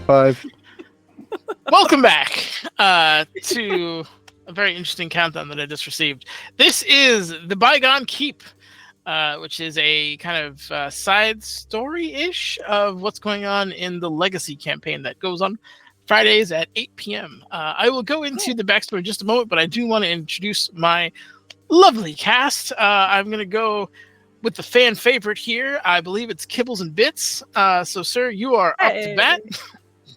5. Welcome back to a very interesting countdown that I just received. This is the Bygone Keep, which is a kind of side story-ish of what's going on in the Legacy campaign that goes on Fridays at 8 p.m. I will go into the backstory in just a moment, but I do want to introduce my lovely cast. I'm going to go with the fan favorite here. I believe it's Kibbles and Bits. So, sir, you are up to bat.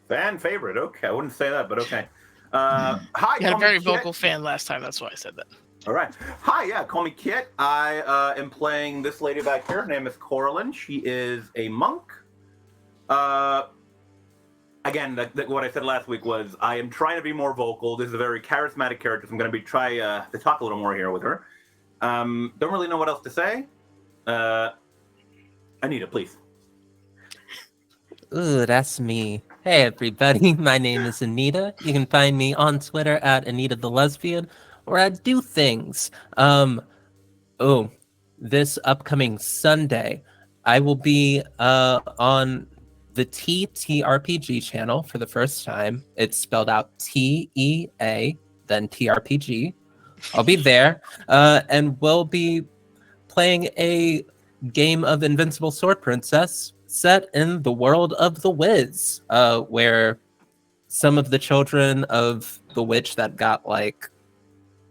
Fan favorite. Okay, I wouldn't say that, but okay. Hi, You had a very Kit. vocal fan last time. That's why I said that. All right. Hi, yeah, call me Kit. I am playing this lady back here. Her name is Coraline. She is a monk. Again, what I said last week was I am trying to be more vocal. This is a very charismatic character, so I'm going to be try to talk a little more here with her. Don't really know what else to say. Anita, please. Ooh, that's me. Hey, everybody. My name is Anita. You can find me on Twitter at Anita the Lesbian, where I do things. This upcoming Sunday, I will be on the TTRPG channel for the first time. It's spelled out TEA, then TRPG. I'll be there, and we'll be playing a game of Invincible Sword Princess set in the world of the Wiz, where some of the children of the witch that got like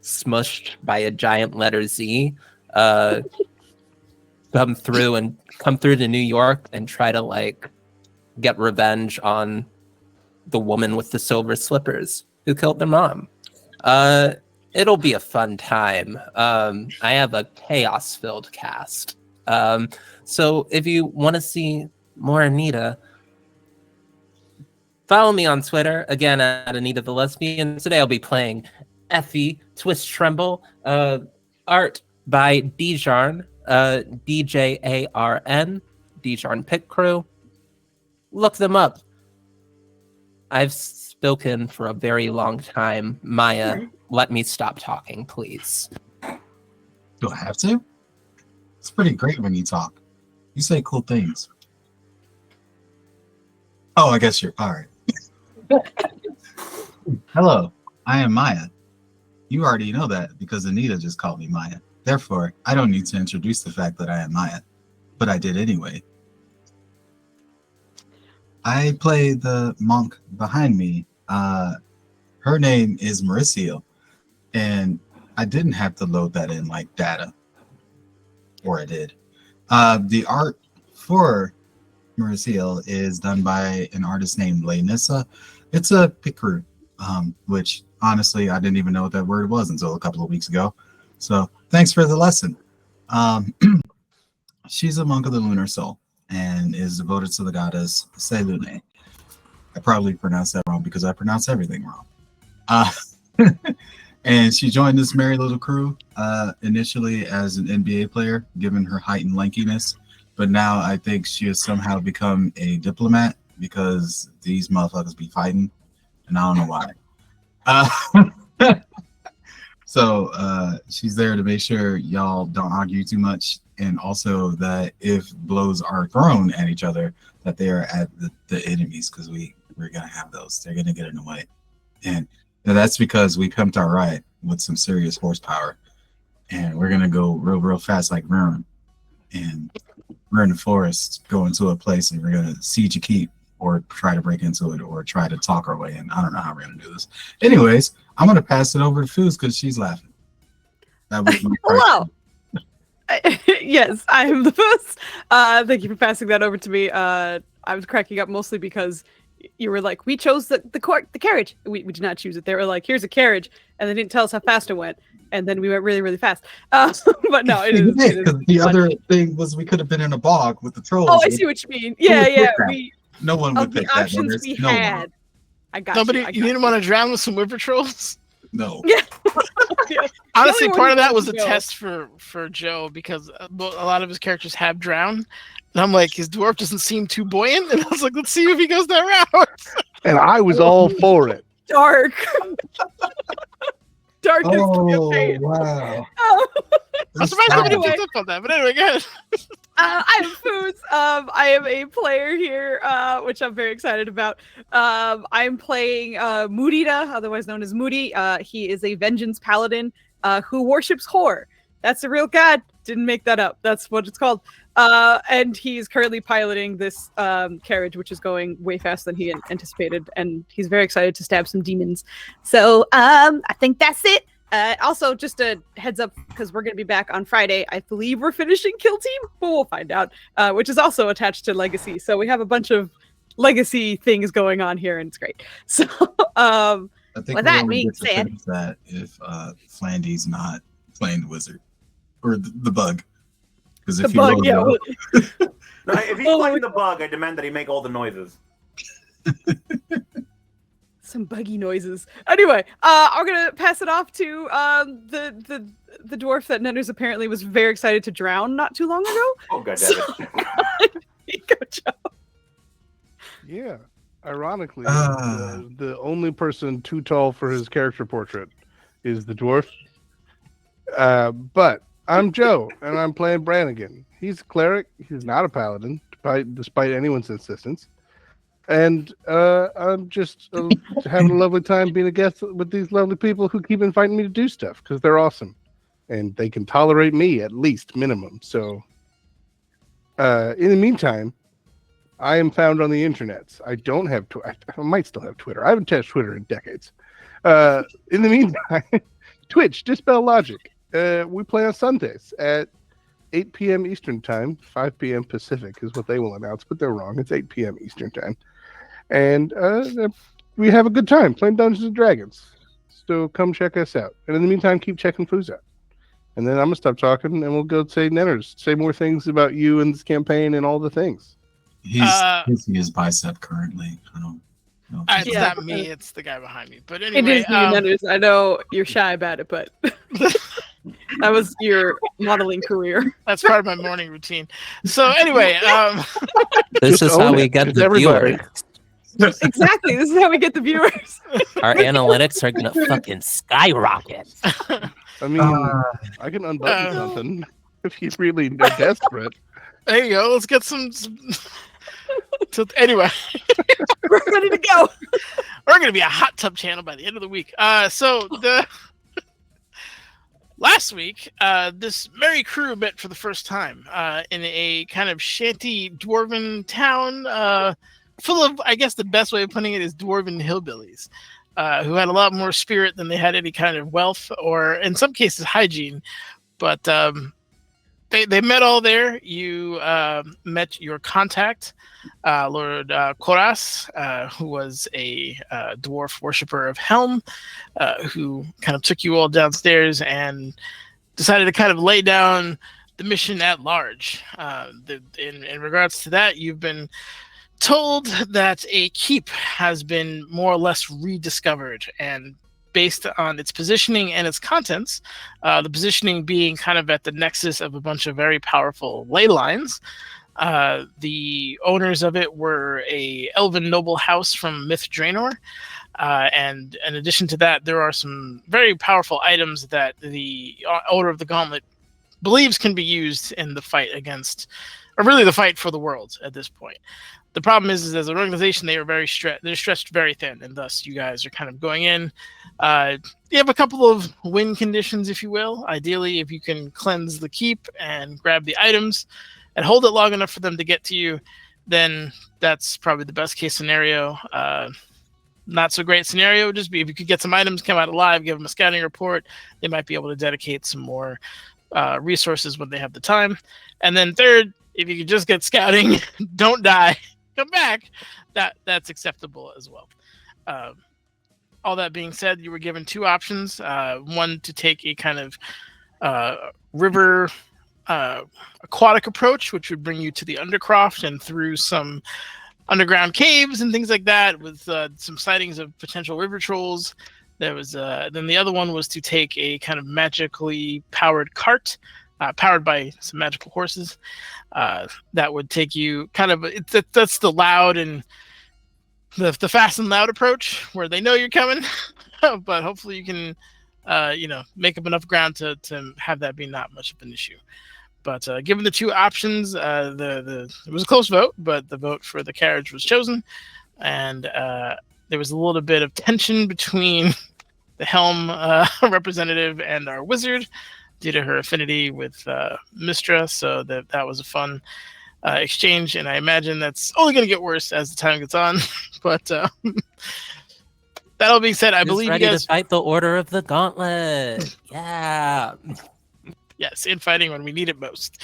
smushed by a giant letter Z come through to New York and try to like get revenge on the woman with the silver slippers who killed their mom. It'll be a fun time. I have a chaos-filled cast. So if you want to see more Anita, follow me on Twitter, again, at Anita the Lesbian. Today I'll be playing Effie Twist Tremble, art by Djarn, DJARN, Djarn Pit Crew. Look them up. I've spoken for a very long time. Maya, let me stop talking, please. Do I have to? It's pretty great when you talk. You say cool things. Oh, I guess you're all right. Hello, I am Maya. You already know that because Anita just called me Maya. Therefore, I don't need to introduce the fact that I am Maya, but I did anyway. I play the monk behind me. Her name is Mauricio, and I didn't have to load that in like data. Or I did. The art for Mauricio is done by an artist named Laynissa. It's a picru, which honestly I didn't even know what that word was until a couple of weeks ago. So thanks for the lesson. She's a monk of the lunar soul and is devoted to the goddess Selune. I probably pronounced that wrong because I pronounce everything wrong. And she joined this merry little crew initially as an NBA player, given her height and lankiness. But now I think she has somehow become a diplomat because these motherfuckers be fighting, and I don't know why. So she's there to make sure y'all don't argue too much, and also that if blows are thrown at each other, that they are at the enemies, because we're gonna have those. They're gonna get in the way, and that's because we pimped our ride with some serious horsepower, and we're gonna go real fast like Ruin, and we're in the forest, go into a place, and we're gonna siege a keep, or try to break into it, or try to talk our way in. I don't know how we're gonna do this. Anyways, I'm gonna pass it over to Foos because she's laughing. That was my Hello. Yes, I am the Foos. Thank you for passing that over to me. I was cracking up mostly because you were like, we chose the carriage. We did not choose it. They were like, here's a carriage, and they didn't tell us how fast it went, and then we went really fast. But no, it is. The other thing was we could have been in a bog with the trolls. Oh, I see what you mean. Yeah. No one would pick that. Of the options we had, I got Nobody. You didn't want to drown with some whipper trolls? No. Yeah. Honestly, part of that was a test for Joe because a lot of his characters have drowned. And I'm like, his dwarf doesn't seem too buoyant. And I was like, let's see if he goes that route. And I was all for it. Dark. Darkness. Oh, wow. I'm surprised nobody picked up on that. But anyway, go ahead. I'm Foos. I am a player here, which I'm very excited about. I'm playing Mudita, otherwise known as Moody. He is a vengeance paladin who worships Hor. That's a real god. Didn't make that up. That's what it's called. And he's currently piloting this carriage, which is going way faster than he anticipated. And he's very excited to stab some demons. So I think that's it. Also, just a heads up, because we're going to be back on Friday. I believe we're finishing Kill Team, but we'll find out, which is also attached to Legacy. So we have a bunch of Legacy things going on here, and it's great. So I think with that we being get to said, finish that if Flandy's not playing the wizard or the bug. Because the if he bug, rolls yeah. out, No, if he's playing the bug, I demand that he make all the noises. Some buggy noises. Anyway, I'm gonna pass it off to the dwarf that Netters apparently was very excited to drown not too long ago. Oh, god damn it. Go, Joe. Yeah. Ironically, the only person too tall for his character portrait is the dwarf. But I'm Joe, and I'm playing Brannigan. He's a cleric. He's not a paladin, despite anyone's insistence. And I'm just having a lovely time being a guest with these lovely people who keep inviting me to do stuff because they're awesome. And they can tolerate me at least, minimum. So in the meantime, I am found on the internets. I don't have Twitter. I might still have Twitter. I haven't touched Twitter in decades. In the meantime, Twitch, Dispel Logic. We play on Sundays at 8 p.m. Eastern Time. 5 p.m. Pacific is what they will announce, but they're wrong. It's 8 p.m. Eastern Time. And we have a good time playing Dungeons and Dragons. So come check us out. And in the meantime, keep checking Foozca. And then I'm going to stop talking and we'll go say Netters. Say more things about you and this campaign and all the things. he's kissing his bicep currently. I don't know. It's not me, it's the guy behind me. But It anyway, is you, Netters. I know you're shy about it, but that was your modeling career. that's part of my morning routine. So anyway, This is Just how own we it. get It's the everybody. viewers. Exactly. This is how we get the viewers. Our analytics are gonna fucking skyrocket. I mean, I can unbutton something if you really are desperate. there you go. Let's get some. So anyway, We're ready to go. we're gonna be a hot tub channel by the end of the week. So the last week, this merry crew met for the first time in a kind of shanty dwarven town, full of, I guess the best way of putting it is dwarven hillbillies, who had a lot more spirit than they had any kind of wealth or, in some cases, hygiene. But they met all there. You met your contact, Lord Koras, who was a dwarf worshiper of Helm, who kind of took you all downstairs and decided to kind of lay down the mission at large. In regards to that, you've been told that a keep has been more or less rediscovered, and based on its positioning and its contents, the positioning being kind of at the nexus of a bunch of very powerful ley lines. The owners of it were a elven noble house from Myth Draenor, and in addition to that, there are some very powerful items that the owner of the gauntlet believes can be used in the fight against, or really the fight for the world at this point. The problem is as an organization, they are very they're stretched very thin, and thus you guys are kind of going in. You have a couple of win conditions, if you will. Ideally, if you can cleanse the keep and grab the items and hold it long enough for them to get to you, then that's probably the best case scenario. Not so great scenario would just be if you could get some items, come out alive, give them a scouting report. They might be able to dedicate some more resources when they have the time. And then third, if you could just get scouting, don't die, come back, that's acceptable as well. All that being said, you were given two options. One, to take a kind of river aquatic approach, which would bring you to the Undercroft and through some underground caves and things like that, with some sightings of potential river trolls. There was then the other one was to take a kind of magically powered cart, powered by some magical horses, that would take you kind of that's the loud and the fast and loud approach, where they know you're coming, but hopefully you can make up enough ground to have that be not much of an issue. But given the two options, it was a close vote, but the vote for the carriage was chosen, and there was a little bit of tension between the helm representative and our wizard due to her affinity with Mistra. So that was a fun exchange, and I imagine that's only going to get worse as the time gets on. But that all being said, I believe ready you guys to fight the Order of the Gauntlet. Yeah. Yes, in fighting when we need it most.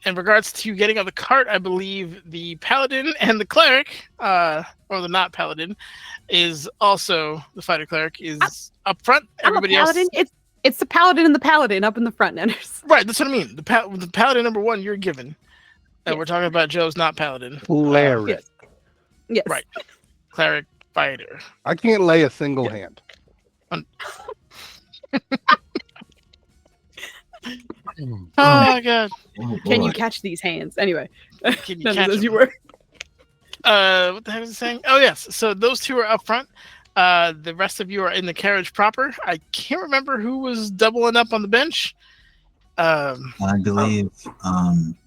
In regards to getting on the cart, I believe the paladin and the cleric, or the not paladin, is also the fighter cleric is up front. Everybody else, It's the paladin and the paladin up in the front, Nenners. right? That's what I mean. The paladin number one, you're given, and we're talking about Joe's not paladin. Cleric. Yes. Right. Cleric fighter. I can't lay a single hand. Oh my god! Oh, Can boy. you catch these hands? Anyway, Can you Nenners, catch as them? you were. What the heck was it saying? Oh yes. So those two are up front. The rest of you are in the carriage proper. I can't remember who was doubling up on the bench. I believe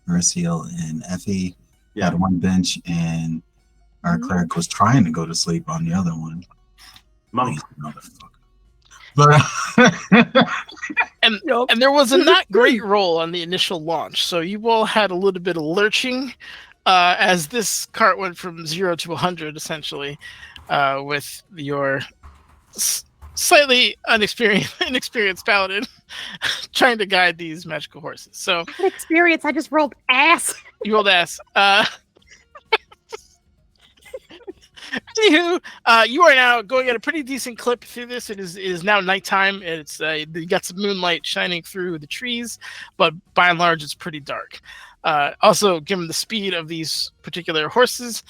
Marcial and Effie had one bench, and our cleric was trying to go to sleep on the other one. Monk. Motherfucker. But And there was a not great roll on the initial launch, so you all had a little bit of lurching as this cart went from 0 to 100 essentially, with your slightly inexperienced paladin trying to guide these magical horses. So Experience. I just rolled ass. you rolled ass. Anywho, you are now going at a pretty decent clip through this. It is now nighttime. It's you got some moonlight shining through the trees, but by and large, it's pretty dark. Also, given the speed of these particular horses,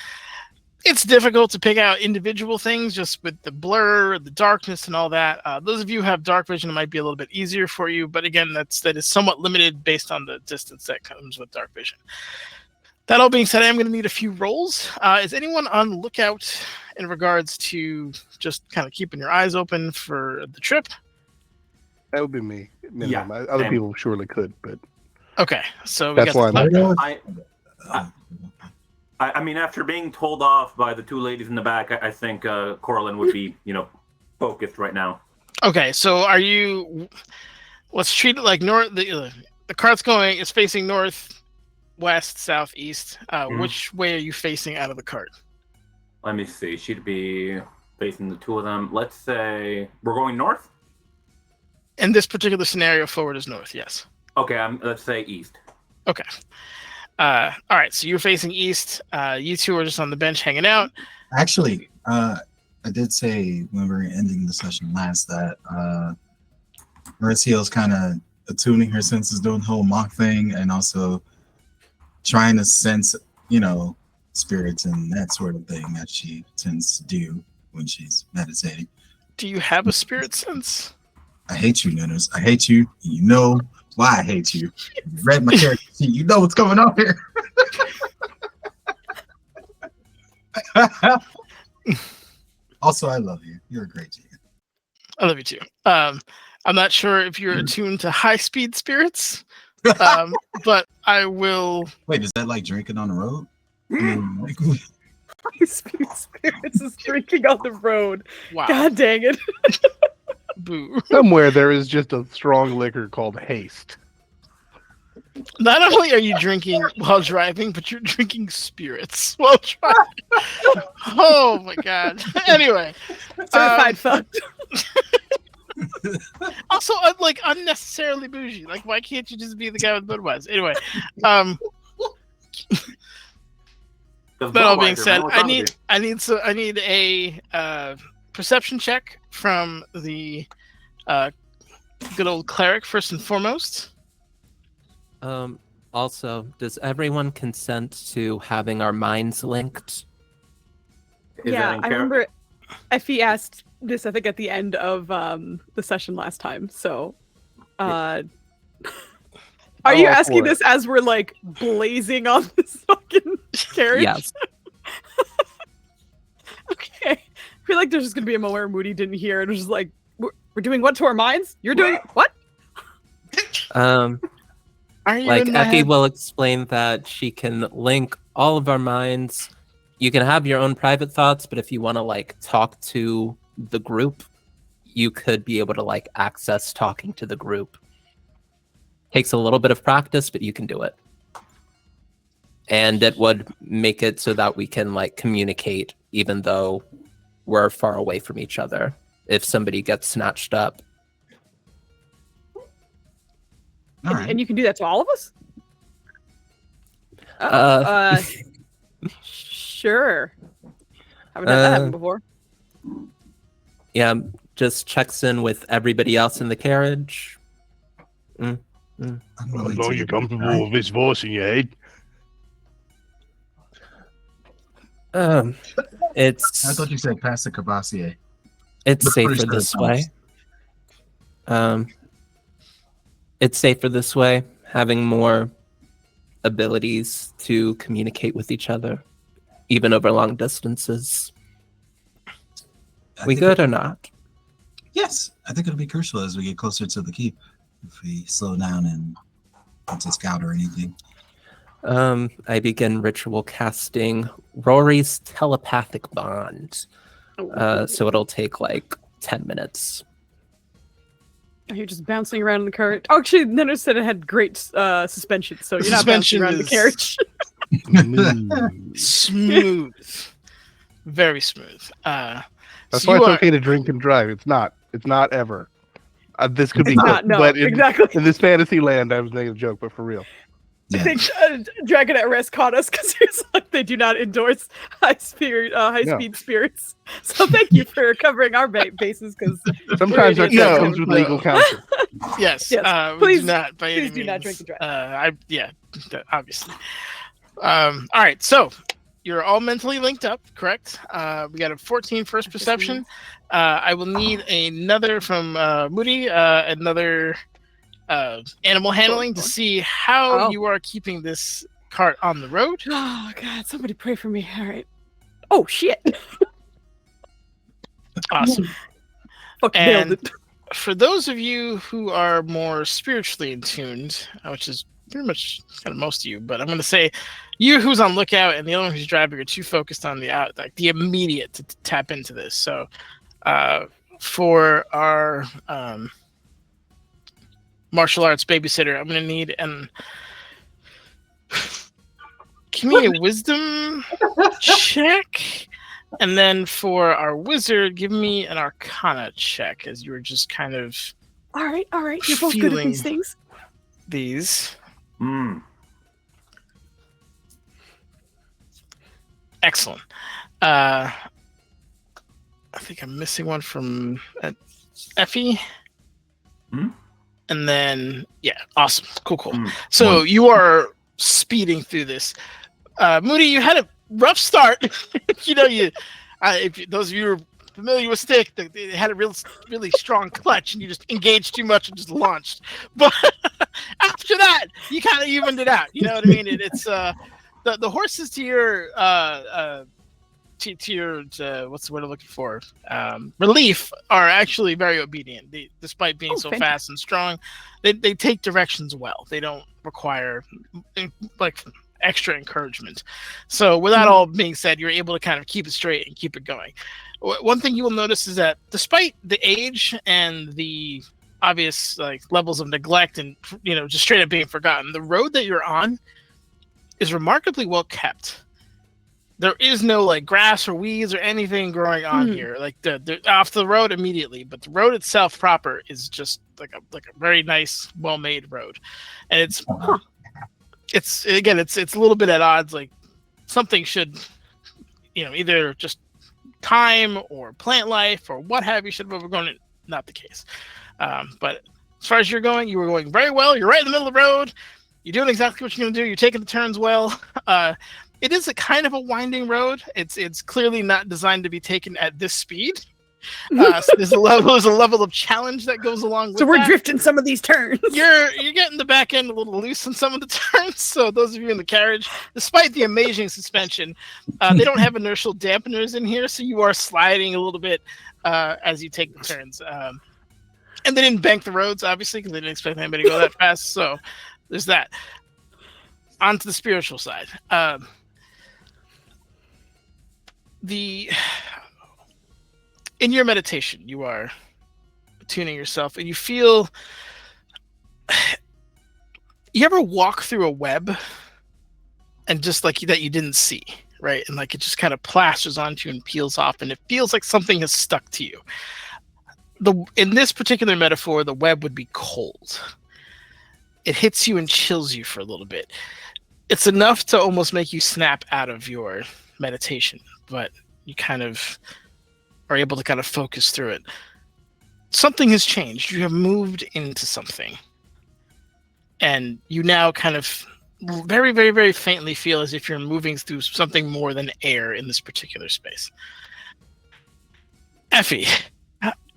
it's difficult to pick out individual things just with the blur, the darkness, and all that. Those of you who have dark vision, it might be a little bit easier for you, but again, that is somewhat limited based on the distance that comes with dark vision. That all being said, I am going to need a few rolls. Is anyone on the lookout in regards to just kind of keeping your eyes open for the trip? That would be me. Minimum. Yeah, Other same. people surely could, but Okay, so we that's got why the I'm I mean, after being told off by the two ladies in the back, I think Corlin would be, focused right now. Okay, so are you? Let's treat it like north. The cart's it's facing north, west, south, east. Which way are you facing out of the cart? Let me see. She'd be facing the two of them. Let's say we're going north. In this particular scenario, forward is north. Yes. Okay, let's say east. Okay. All right. So you're facing east. You two are just on the bench hanging out. actually, I did say when we were ending the session last that Marcial's kind of attuning her senses, doing the whole mock thing, and also trying to sense, spirits and that sort of thing that she tends to do when she's meditating. Do you have a spirit sense? I hate you, Nenners. I hate you. You know why I hate you. You read my character sheet. You know what's going on here. Also, I love you. You're a great GM. I love you too. I'm not sure if you're attuned to high speed spirits, but I will. Wait, is that like drinking on the road? Spirits is drinking on the road. Wow. God dang it. Boo. somewhere there is just a strong liquor called haste. Not only are you drinking while driving, but you're drinking spirits while driving. Oh my god. Anyway. Certified fucked. Also, like, unnecessarily bougie. Like, why can't you just be the guy with Budweiser? Anyway. That all being said, I need a perception check from the good old cleric first and foremost. Also, does everyone consent to having our minds linked? Yeah, I remember Effie asked this, I think, at the end of the session last time. So, are you asking this as we're like blazing on this fucking carriage? Yes. Okay. I feel like there's just gonna be a moment where Moody didn't hear and was just like, we're doing what to our minds? You're doing what? Are you Like in my Effie head? will explain that she can link all of our minds. You can have your own private thoughts, but if you want to like talk to the group, you could be able to like access talking to the group. Takes a little bit of practice, but you can do it. And it would make it so that we can like communicate even though we're far away from each other if somebody gets snatched up. All right. And you can do that to all of us? Sure. Haven't had that happen before. Yeah, just checks in with everybody else in the carriage. I'm As willing long to as you're do that. comfortable with this voice in your head. It's I thought you said pass the Cavassier. it's the safer first this response. way. It's safer this way, having more abilities to communicate with each other, even over long distances. I We think good or not? Yes, I think it'll be crucial as we get closer to the keep. If we slow down and want to scout or anything. I begin ritual casting Rory's telepathic bond. So it'll take like 10 minutes. You're just bouncing around in the carriage. Oh, actually, Neno said it had great suspension, so you're not bouncing Suspension around the is- carriage. Smooth. Very smooth. That's So why you it's are- okay to drink and drive. It's not. It's not ever. This could be It's good, not, no, but in, exactly. in this fantasy land, I was making a joke, but for real. I Yeah. think Dragon at Rest caught us because he was like, they do not endorse high speed spirits. So thank you for covering our bases because Sometimes our No, chat comes with no. legal counsel. Yes. Yes, We please- do not by any please do not means. drink and drive. Obviously. All right. So you're all mentally linked up, correct? We got a 14 first perception. I will need another from Moody, another animal handling to see how Oh. you are keeping this cart on the road. Oh God, somebody pray for me. All right. Oh shit. Awesome. Fucking nailed And it. for those of you who are more spiritually in tuned, which is pretty much kind of most of you, but I'm going to say you who's on lookout and the other one who's driving are too focused on the immediate to tap into this. So for our martial arts babysitter, I'm going to need give me a wisdom check. And then for our wizard, give me an arcana check as you were just kind of All right. You're both good at feeling- these things. these. Mm. Excellent. I think I'm missing one from Effie. Hmm? And then, yeah, awesome. Cool. Mm. So you are speeding through this. Moody, you had a rough start. Those of you who are familiar with Stick, they had a really strong clutch, and you just engaged too much and just launched. But after that, you kind of evened it out. You know what I mean? It's the horses to your what's the word I'm looking for? Relief are actually very obedient. Despite being so fast and strong, they take directions well. They don't require like extra encouragement. So with that all being said, you're able to kind of keep it straight and keep it going. One thing you will notice is that despite the age and the obvious like levels of neglect and just straight up being forgotten, the road that you're on is remarkably well kept. There is no like grass or weeds or anything growing on here. Like they're off the road immediately, but the road itself proper is just like a very nice, well-made road, and it's a little bit at odds. Like something should, either just time or plant life or what have you should have overgrown it. Not the case. But as far as you were going very well. You're right in the middle of the road. You're doing exactly what you're going to do. You're taking the turns well. It is a kind of a winding road. It's clearly not designed to be taken at this speed. So there's a level of challenge that goes along with So we're that. drifting some of these turns. You're getting the back end a little loose on some of the turns. So those of you in the carriage, despite the amazing suspension, they don't have inertial dampeners in here, so you are sliding a little bit as you take the turns. And they didn't bank the roads, obviously, because they didn't expect anybody to go that fast. So there's that. On to the spiritual side. In your meditation, you are tuning yourself, and you feel. You ever walk through a web, and just like that you didn't see, right? And like it just kind of plasters onto you and peels off, and it feels like something has stuck to you. In this particular metaphor, the web would be cold. It hits you and chills you for a little bit. It's enough to almost make you snap out of your meditation, but you kind of are able to kind of focus through it. Something has changed. You have moved into something. And you now kind of very, very, very faintly feel as if you're moving through something more than air in this particular space. Effie,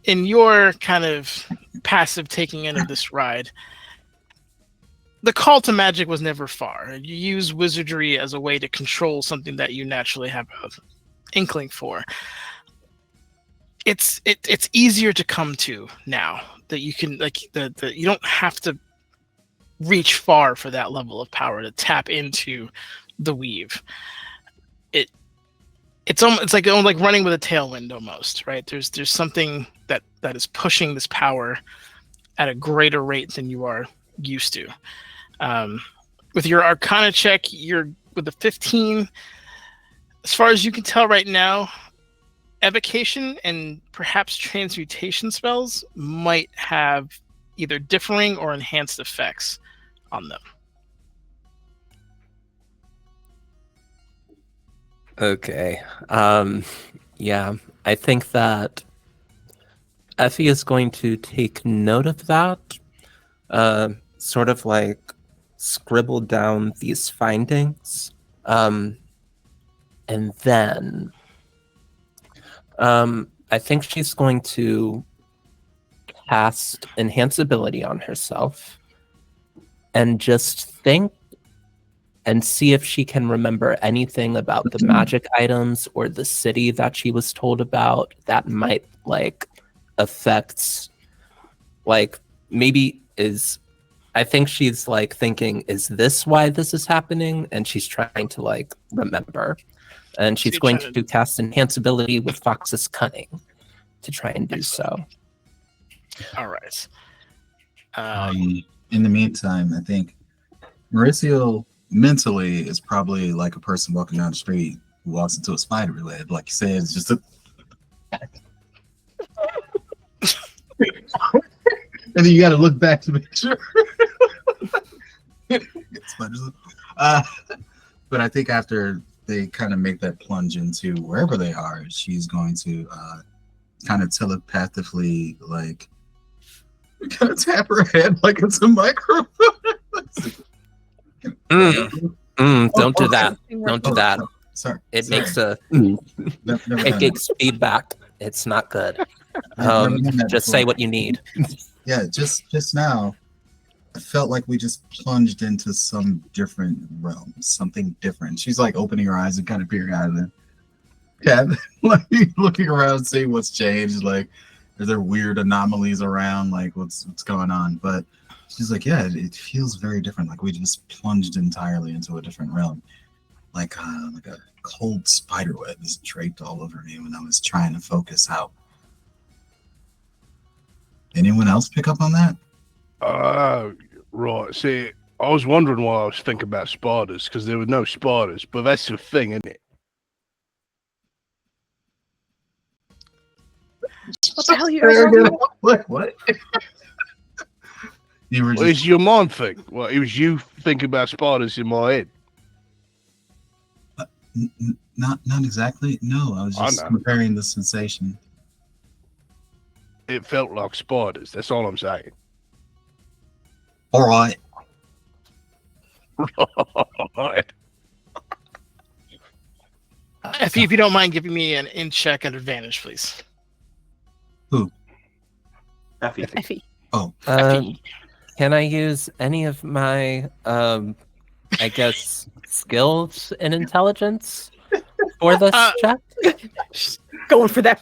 in your kind of passive taking in of this ride, the call to magic was never far. You use wizardry as a way to control something that you naturally have an inkling for. It's easier to come to now that you can you don't have to reach far for that level of power to tap into the weave. It's like running with a tailwind almost, right? There's something that is pushing this power at a greater rate than you are used to. With your Arcana check, you're with a 15. As far as you can tell right now, evocation and perhaps transmutation spells might have either differing or enhanced effects on them. Okay. Yeah, I think that Effie is going to take note of that, sort of like scribble down these findings, and then I think she's going to cast Enhance Ability on herself and just think and see if she can remember anything about the magic items or the city that she was told about that might like affect, like maybe is, I think she's like thinking, is this why this is happening? And she's trying to like remember. And she's going to cast Enhance Ability with Fox's Cunning to try and do so. All right. In the meantime, I think Mauricio mentally is probably like a person walking down the street who walks into a spider web. Like you said, it's just a and then you got to look back to make sure. But I think after they kind of make that plunge into wherever they are, she's going to kind of telepathically like kind of tap her head like it's a microphone. Don't do that. Don't do that. Sorry. It makes a Never it gives feedback. It's not good. Just say what you need. Yeah, just now, I felt like we just plunged into some different realm, something different. She's like opening her eyes and kind of peering out of the cabin, like looking around, seeing what's changed. Like, are there weird anomalies around? Like, what's going on? But she's like, yeah, it feels very different. Like we just plunged entirely into a different realm. Like a cold spider web is draped all over me when I was trying to focus out. Anyone else pick up on that? Right. See, I was wondering why I was thinking about spiders, because there were no spiders, but that's the thing, isn't it? What the hell are you arguing? What? You were Well, it's your mind thing. Well, it was you thinking about spiders in my head. Not exactly. No, I was just comparing the sensation. It felt like spiders. That's all I'm saying. All right. Right. If you don't mind giving me an in check at advantage, please. Who? Effie. Oh. Can I use any of my, I guess, skills in intelligence for this check? Going for that.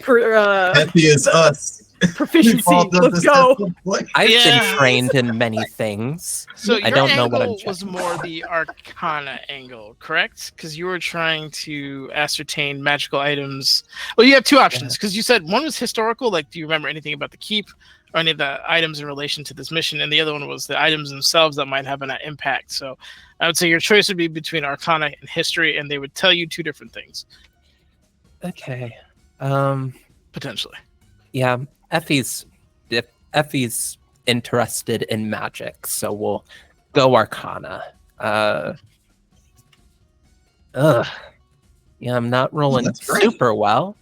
Effie is us. Proficiency. Paul does Let's this go. at some point. I've Yeah. been trained in many things. So I your don't know what I'm angle was checking. more the Arcana angle, correct? Because you were trying to ascertain magical items. Well, you have two options. Because you said one was historical, like do you remember anything about the keep or any of the items in relation to this mission, and the other one was the items themselves that might have an impact. So I would say your choice would be between Arcana and history, and they would tell you two different things Okay. potentially. Yeah, Effie's interested in magic, so we'll go Arcana. Ugh. Yeah, I'm not rolling that's great. super well.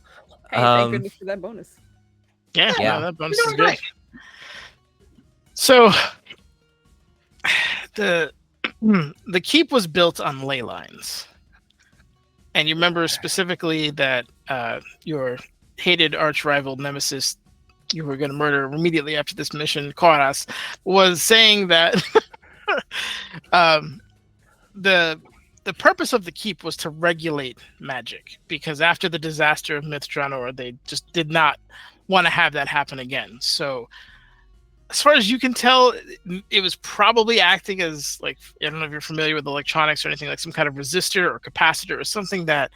Hey, thank goodness for that bonus. Yeah, Yeah. no, that bonus You're is doing good. So the keep was built on ley lines, and you remember specifically that your hated arch rival nemesis you were going to murder immediately after this mission, Koras, was saying that the purpose of the keep was to regulate magic, because after the disaster of Myth Draenor, they just did not want to have that happen again. So as far as you can tell, it was probably acting as, like, I don't know if you're familiar with electronics or anything, like some kind of resistor or capacitor or something that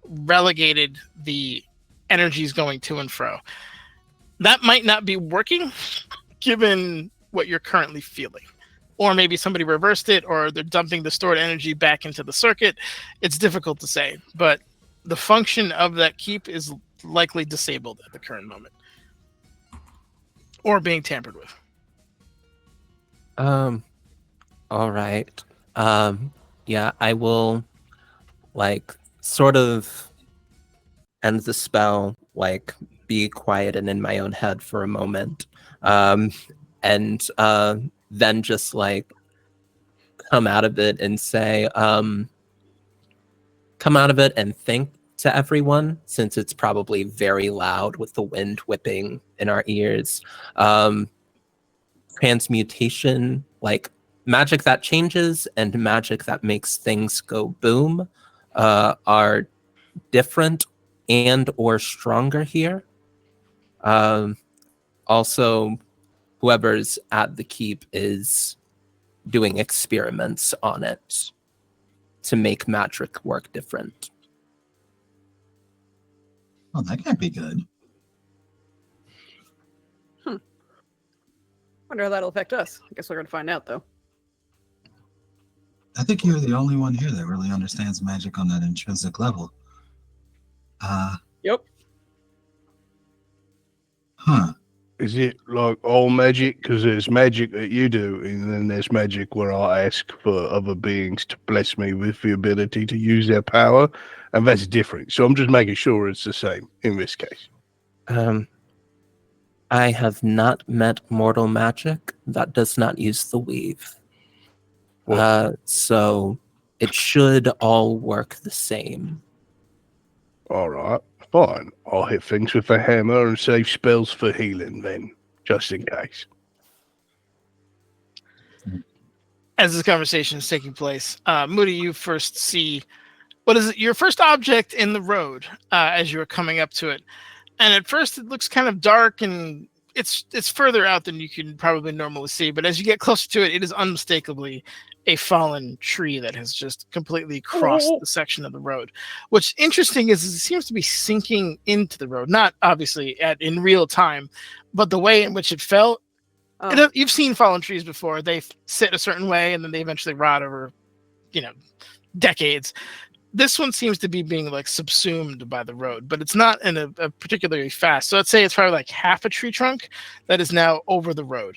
relegated the energies going to and fro. That might not be working given what you're currently feeling. Or maybe somebody reversed it, or they're dumping the stored energy back into the circuit. It's difficult to say, but the function of that keep is likely disabled at the current moment. Or being tampered with. All right. Yeah, I will, like, sort of end the spell, like, be quiet and in my own head for a moment. And then just, like, come out of it and say, come out of it and think to everyone, since it's probably very loud with the wind whipping in our ears. Transmutation, like magic that changes and magic that makes things go boom, are different and or stronger here. Also, whoever's at the keep is doing experiments on it to make magic work different. Oh, that can't be good. Wonder how that'll affect us. I guess we're gonna find out, though. I think you're the only one here that really understands magic on that intrinsic level. Yep. Huh. Is it like all magic? Because there's magic that you do, and then there's magic where I ask for other beings to bless me with the ability to use their power, and that's different. So I'm just making sure it's the same in this case. I have not met mortal magic that does not use the weave. So it should all work the same. All right, fine. I'll hit things with a hammer and save spells for healing then, just in case. As this conversation is taking place, Moody, you first see, what is it? Your first object in the road as you are coming up to it. And at first it looks kind of dark and it's further out than you can probably normally see. But as you get closer to it, it is unmistakably a fallen tree that has just completely crossed the section of the road. What's interesting is it seems to be sinking into the road, not obviously in real time, but the way in which it fell. You've seen fallen trees before. They sit a certain way and then they eventually rot over, decades. This one seems to be being like subsumed by the road, but it's not in a particularly fast. So let's say it's probably like half a tree trunk that is now over the road.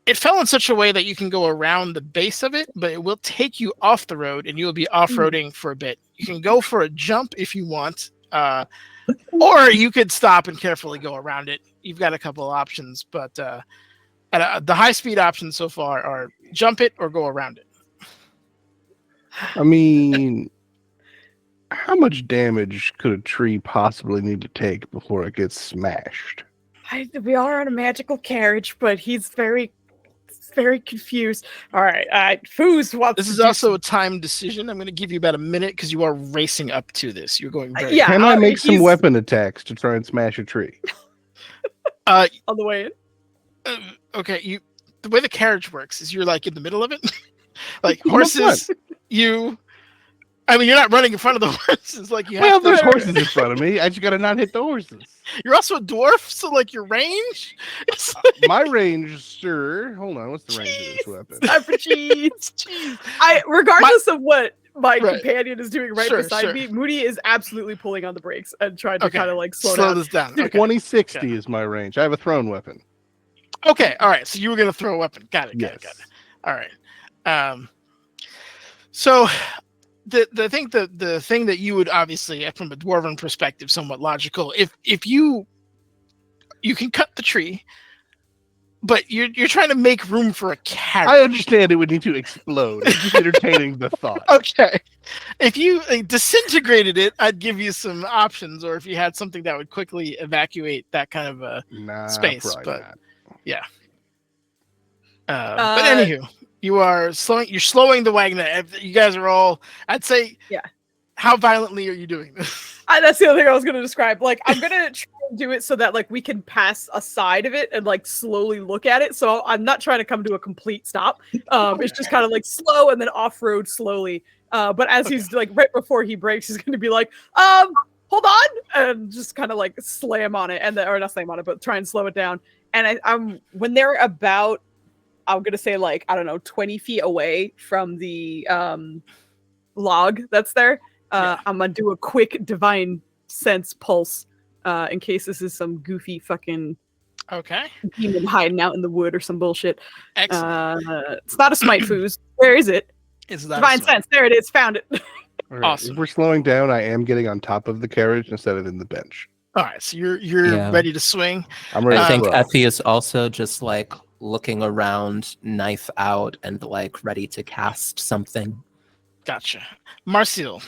It fell in such a way that you can go around the base of it, but it will take you off the road and you will be off-roading for a bit. You can go for a jump if you want, or you could stop and carefully go around it. You've got a couple of options, but the high-speed options so far are jump it or go around it. I mean, how much damage could a tree possibly need to take before it gets smashed? We are on a magical carriage, but he's very confused. All right, Foos wants. This is also a time decision. I'm going to give you about a minute because you are racing up to this. You're going very. Yeah. Can I make some weapon attacks to try and smash a tree? Uh, on the way in. Okay, the way the carriage works is you're like in the middle of it, like I'm up horses. I mean, you're not running in front of the horses. Like you have Well, to. there's horses in front of me. I just gotta not hit the horses. You're also a dwarf, so like your range. It's like, My range, sir. Hold on, what's the range of this weapon? Time for cheese. jeez. Regardless of what my Right. companion is doing right Sure, beside sure. me, Moody is absolutely pulling on the brakes and trying to Okay. kind of like slow Slow down. this down. Okay. 2060 is my range. I have a thrown weapon. Okay. All right. So you were gonna throw a weapon. Got it. Got Yes. it. All right. So the thing that you would obviously, from a dwarven perspective, somewhat logical. If you can cut the tree, but you're trying to make room for a carriage. I understand it would need to explode. It's just entertaining the thought. Okay. If you disintegrated it, I'd give you some options, or if you had something that would quickly evacuate that kind of a Nah, space, probably but- not. but anywho, you're slowing the wagon. You guys are all, I'd say, Yeah. How violently are you doing this? That's the other thing I was going to describe. Like, I'm going to try and do it so that like we can pass a side of it and like slowly look at it. So I'm not trying to come to a complete stop. It's just kind of like slow and then off-road slowly. But as he's like right before he breaks, he's going to be like, hold on, and just kind of like slam on it, and or not slam on it, but try and slow it down. And I'm when they're about, I'm going to say like, I don't know, 20 feet away from the log that's there. I'm gonna do a quick divine sense pulse in case this is some goofy fucking Okay. demon hiding out in the wood or some bullshit. Excellent. It's not a smite foos. Where is it? It's not Divine sense. There it is. Found it. All right, Awesome. If we're slowing down, I am getting on top of the carriage instead of in the bench. All right. So you're Yeah. ready to swing. I'm ready I to think throw. Effie is also just like looking around, knife out, and like ready to cast something. Gotcha. Marcel,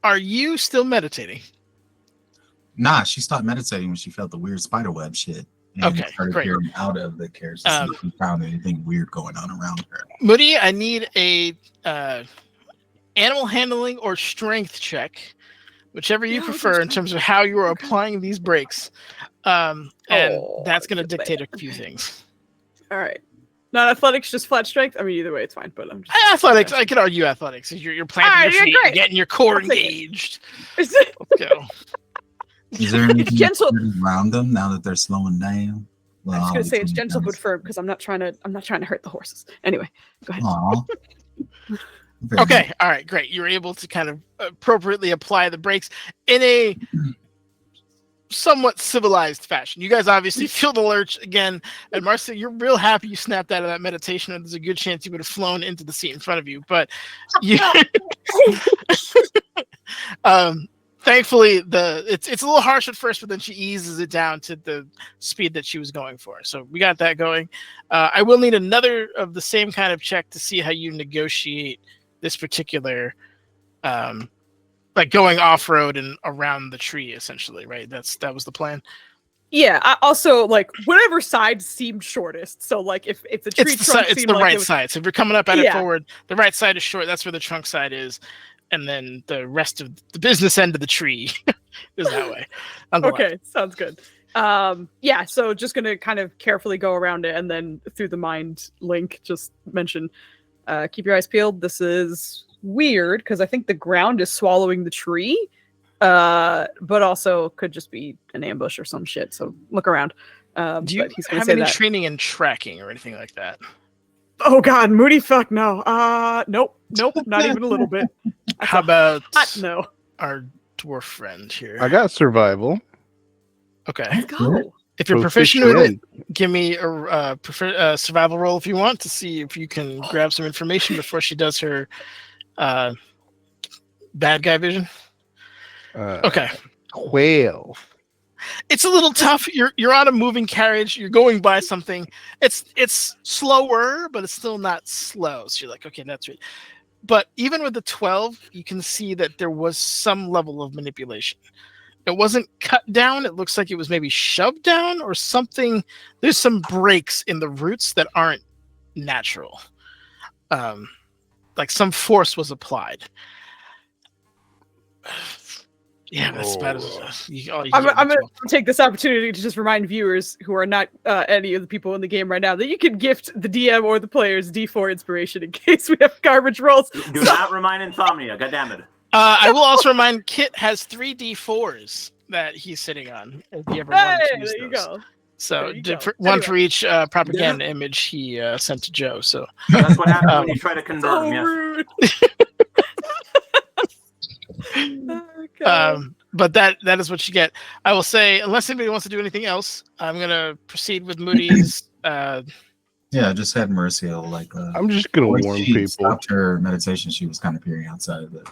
are you still meditating? Nah, she stopped meditating when she felt the weird spider web shit. And Okay, started great. peering out of the carriage to see if we found anything weird going on around her. Moody, I need a animal handling or strength check, whichever you Yeah, prefer in terms of how you are Okay. applying these breaks. And Oh, that's going to good dictate man. a few things. All right. Not athletics, just flat strength. I mean, either way, it's fine. But I'm just Athletics, I could argue athletics. You're planting All right, your you're feet, you're great. getting your core I'll take it. engaged. Let's go. Is there anything gentle. around them now that they're slowing down? I'm just gonna say it's gentle but firm because I'm not trying to hurt the horses. Anyway, go ahead. Aw. Okay, all right, great. You're able to kind of appropriately apply the brakes in a somewhat civilized fashion. You guys obviously feel the lurch again. And Marcia, you're real happy you snapped out of that meditation, and there's a good chance you would have flown into the seat in front of you. But you, thankfully, it's a little harsh at first, but then she eases it down to the speed that she was going for. So we got that going. I will need another of the same kind of check to see how you negotiate this particular like going off-road and around the tree, essentially, right? That was the plan. Yeah. I also like whatever side seemed shortest. So like if the tree trunk It's seemed the like right it was, side. So if you're coming up at it Yeah. forward, the right side is short. That's where the trunk side is, and then the rest of the business end of the tree is that way. On the left. okay, sounds good. Yeah. So just gonna kind of carefully go around it, and then through the mind link, just mention, keep your eyes peeled. This is weird because I think the ground is swallowing the tree, but also could just be an ambush or some shit. So look around. Do you but he's gonna have say any that. training in tracking or anything like that? Oh God, Moody, fuck no. Nope, not even a little bit. That's How a about hot no. our dwarf friend here? I got survival. Okay. Let's go. If you're proficient with Proficient. it, give me a survival roll if you want to see if you can grab some information before she does her bad guy vision. Okay. Quail. It's a little tough. You're on a moving carriage. You're going by something. It's slower, but it's still not slow. So you're like, okay, that's right. But even with the 12, you can see that there was some level of manipulation. It wasn't cut down. It looks like it was maybe shoved down or something. There's some breaks in the roots that aren't natural. Like some force was applied. Yeah, that's about as all you I'm get. going to take this opportunity to just remind viewers who are not any of the people in the game right now that you can gift the DM or the players D4 inspiration in case we have garbage rolls. Do not remind Insomnia. God damn it. I will also remind Kit has 3 D4s that he's sitting on. If you ever wanted to use there you those. go. So There you go. one for each propaganda image he sent to Joe. So That's what happens when you try to convert him. Yes. rude. Oh, God. But that is what you get. I will say, unless anybody wants to do anything else, I'm gonna proceed with Moody's. Yeah, I just had Mercia like. I'm just gonna when warn she people. stopped her meditation, she was kind of peering outside of the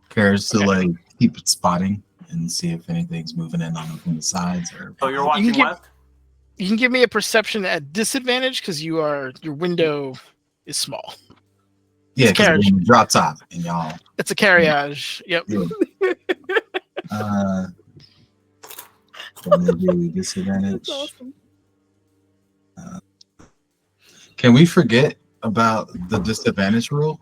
carriage to like keep it spotting and see if anything's moving in on from the sides or. So you're watching west? You can give me a perception at disadvantage because your window is small. Yeah, It's carriage. because drop top and y'all. It's a carriage. Yep. Yeah. Maybe disadvantage. That's awesome. Can we forget about the disadvantage rule?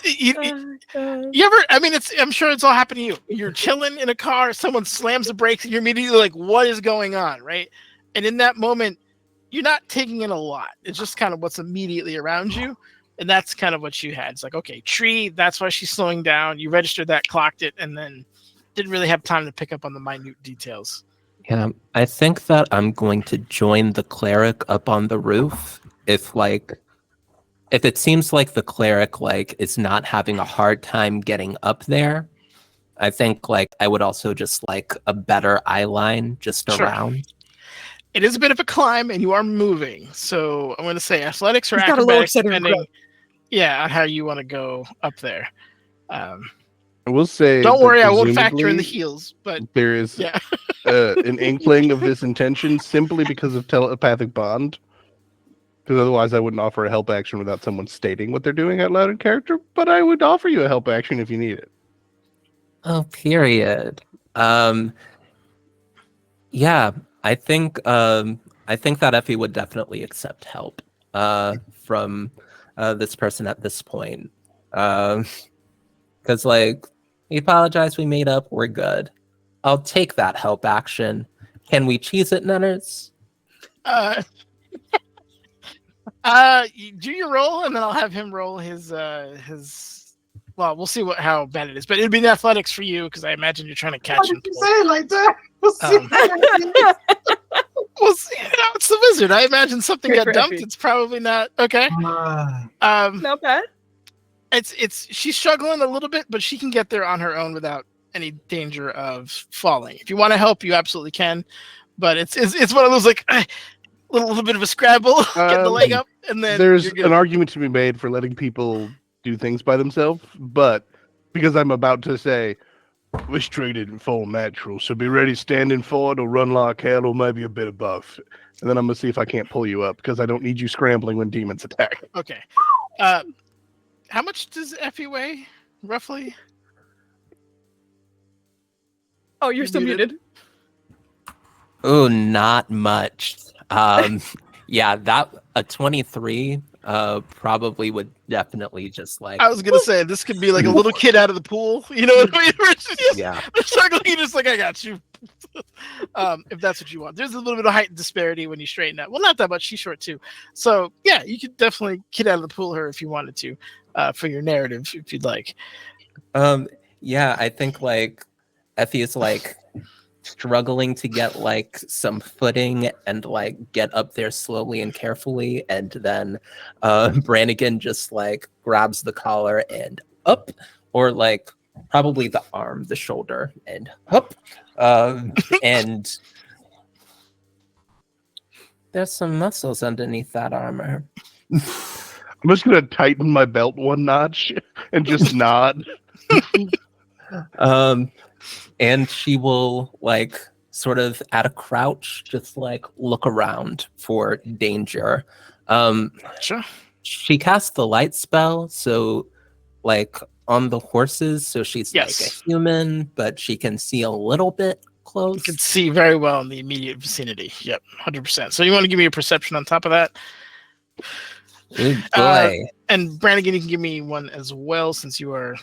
You ever? I mean, I'm sure it's all happened to you. You're chilling in a car, someone slams the brakes, and you're immediately like, "What is going on?" Right? And in that moment, you're not taking in a lot. It's just kind of what's immediately around you, and that's kind of what you had. It's like, okay, tree. That's why she's slowing down. You registered that, clocked it, and then didn't really have time to pick up on the minute details. Yeah, I think that I'm going to join the cleric up on the roof if it seems like the cleric is not having a hard time getting up there. I think I would also just like a better eye line just Sure. around. It is a bit of a climb, and you are moving. So I'm going to say athletics or He's got a lower acrobatics, center of depending, on how you want to go up there. I will say. Don't that worry, I won't factor in the presumably heels, but there is yeah. an inkling of this intention simply because of telepathic bond. Because otherwise, I wouldn't offer a help action without someone stating what they're doing out loud in character. But I would offer you a help action if you need it. Oh, period. Yeah, I think that Effie would definitely accept help from this person at this point. Because we apologize, we made up, we're good. I'll take that help action. Can we cheese it, Nunners? You do your roll, and then I'll have him roll his. Well, we'll see how bad it is, but it'd be the athletics for you because I imagine you're trying to catch him. Say it like that. We'll see. We'll see. It's the wizard. I imagine something Great got for dumped. Effie. It's probably not okay. Not bad. It's she's struggling a little bit, but she can get there on her own without any danger of falling. If you want to help, you absolutely can. But it's one of those little bit of a scrabble, get the leg up, and then There's you're good. an argument to be made for letting people do things by themselves, but because I'm about to say, this tree didn't fall natural, so be ready standing forward or run like hell or maybe a bit above. And then I'm going to see if I can't pull you up because I don't need you scrambling when demons attack. Okay. How much does Effie weigh, roughly? Oh, you're still muted. Oh, not much. Yeah, that a 23 probably would definitely just I was gonna say this could be like a little kid out of the pool. You know what I mean? Where it's just, yeah. they're struggling, you're just like, I got you. If that's what you want. There's a little bit of height disparity when you straighten out. Well, not that much. She's short too. So yeah, you could definitely kid out of the pool her if you wanted to, for your narrative, if you'd like. Yeah, I think Effie is struggling to get some footing and get up there slowly and carefully, and then Brannigan just grabs the collar and up, or probably the arm, the shoulder, and up, and there's some muscles underneath that armor. I'm just going to tighten my belt one notch and just nod. And she will sort of at a crouch just look around for danger. Sure. She casts the light spell, so on the horses, so she's Yes. a human, but she can see a little bit close. You can see very well in the immediate vicinity. Yep, 100%. So you want to give me a perception on top of that? Good boy. And Brannigan, you can give me one as well, since you are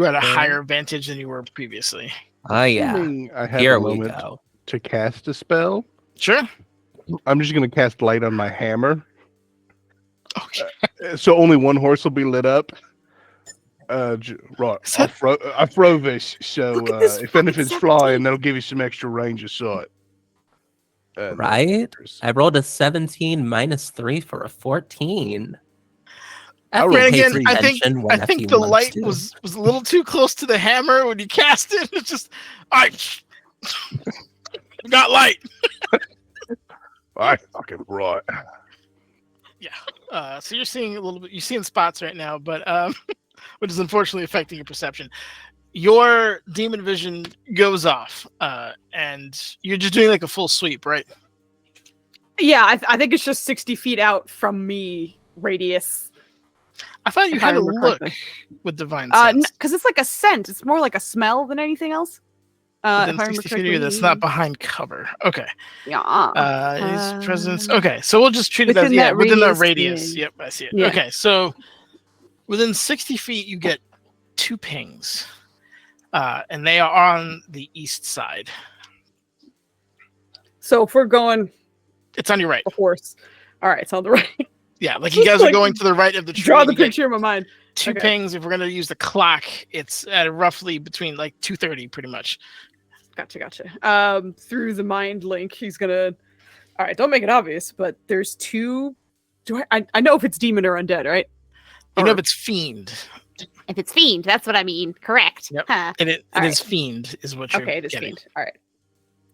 at a higher vantage than you were previously. Oh yeah. Assuming I have Here a we moment go. to cast a spell, Sure. I'm just going to cast light on my hammer. Okay. So only one horse will be lit up. Right. Is that- I throw this, so Look at this if fucking anything's 17. flying, that'll give you some extra range of sight. Right? I rolled a 17 minus 3 for a 14. All Effie right, pays Brannigan, I think attention when I think Effie the wants light to. was a little too close to the hammer when you cast it. It's just, I got light. I fucking right. So you're seeing a little bit. You're seeing spots right now, but which is unfortunately affecting your perception. Your demon vision goes off, and you're just doing like a full sweep, right? Yeah, I think it's just 60 feet out from me radius. I thought you If I had a remember look correctly. with divine sense. Because it's like a scent. It's more like a smell than anything else. Within If I remember 60 feet of you, that's not behind cover. Okay. Yeah. His presence. Okay, so we'll just treat it as within that within that radius, radius. yeah. Yep, I see it. Yeah. Okay, so within 60 feet, you get 2 pings, and they are on the east side. So if we're going It's on your right. a horse, all right, it's on the right. Yeah, like you guys are Like, going to the right of the tree. Draw the you get picture in my mind. 2 Okay. pings. If we're gonna use the clock, it's at roughly between like 2:30, pretty much. Gotcha. Through the mind link, he's gonna. All right, don't make it obvious, but there's 2. I know if it's demon or undead, right? You know Or- if it's fiend, If it's fiend, that's what I mean. Correct. Yep. Huh. and it All is fiend, is what you're Okay, it is getting. fiend. All right,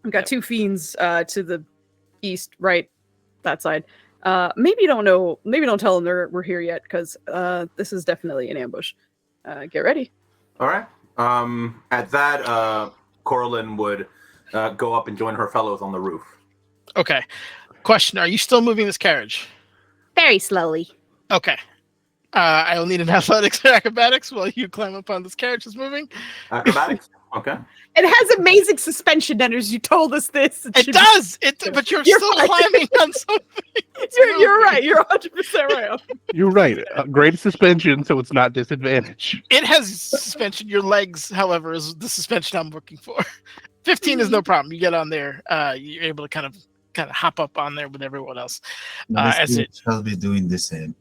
we've got 2 fiends to the east, right, that side. Maybe don't know. Maybe don't tell them we're here yet, because this is definitely an ambush. Get ready. All right. At that, Corlin would go up and join her fellows on the roof. Okay. Question: are you still moving this carriage? Very slowly. Okay. I will need an athletics or acrobatics while you climb up on this carriage that's moving. Acrobatics. Okay. It has amazing suspension, Denners. You told us this. It does. But you're You're still right. climbing on something. You're right. You're 100% right. You're right. Great suspension, so it's not disadvantage. It has suspension. Your legs, however, is the suspension I'm looking for. 15 is no problem. You get on there. You're able to kind of hop up on there with everyone else. As it, I'll be doing this in.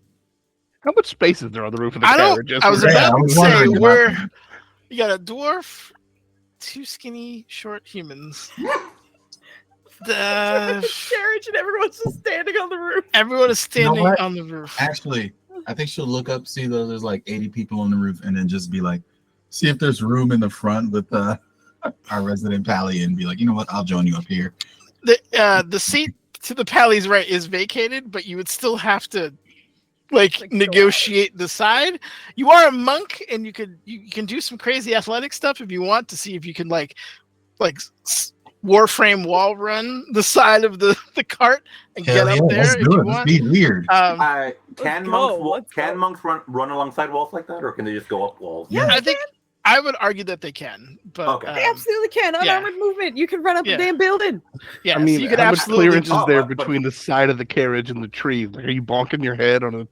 How much space is there on the roof of the I don't. carriage? I was Yeah, about I to was say wondering about that. you got a dwarf, 2 skinny, short humans. The Carriage and everyone's just standing on the roof. everyone is standing what? on the roof. Actually, I think she'll look up, see that there's like 80 people on the roof, and then just be like, see if there's room in the front with our resident pally, and be like, you know what, I'll join you up here. The seat to the pally's right is vacated, but you would still have to like go negotiate the side. You are a monk, and you can do some crazy athletic stuff if you want to see if you can like Warframe wall run the side of the cart and Hell get yeah, up there let's if do you it. Let's want. be weird. Can go, monks let's go. monks run alongside walls like that, or can they just go up walls? Yeah, I think I would argue that they can, but Okay. They absolutely can. Unarmored movement. You can run up Yeah. a damn building. yeah, I mean, so you could how much absolutely. clearance is Oh, there but- between the side of the carriage and the tree? Like, are you bonking your head on a?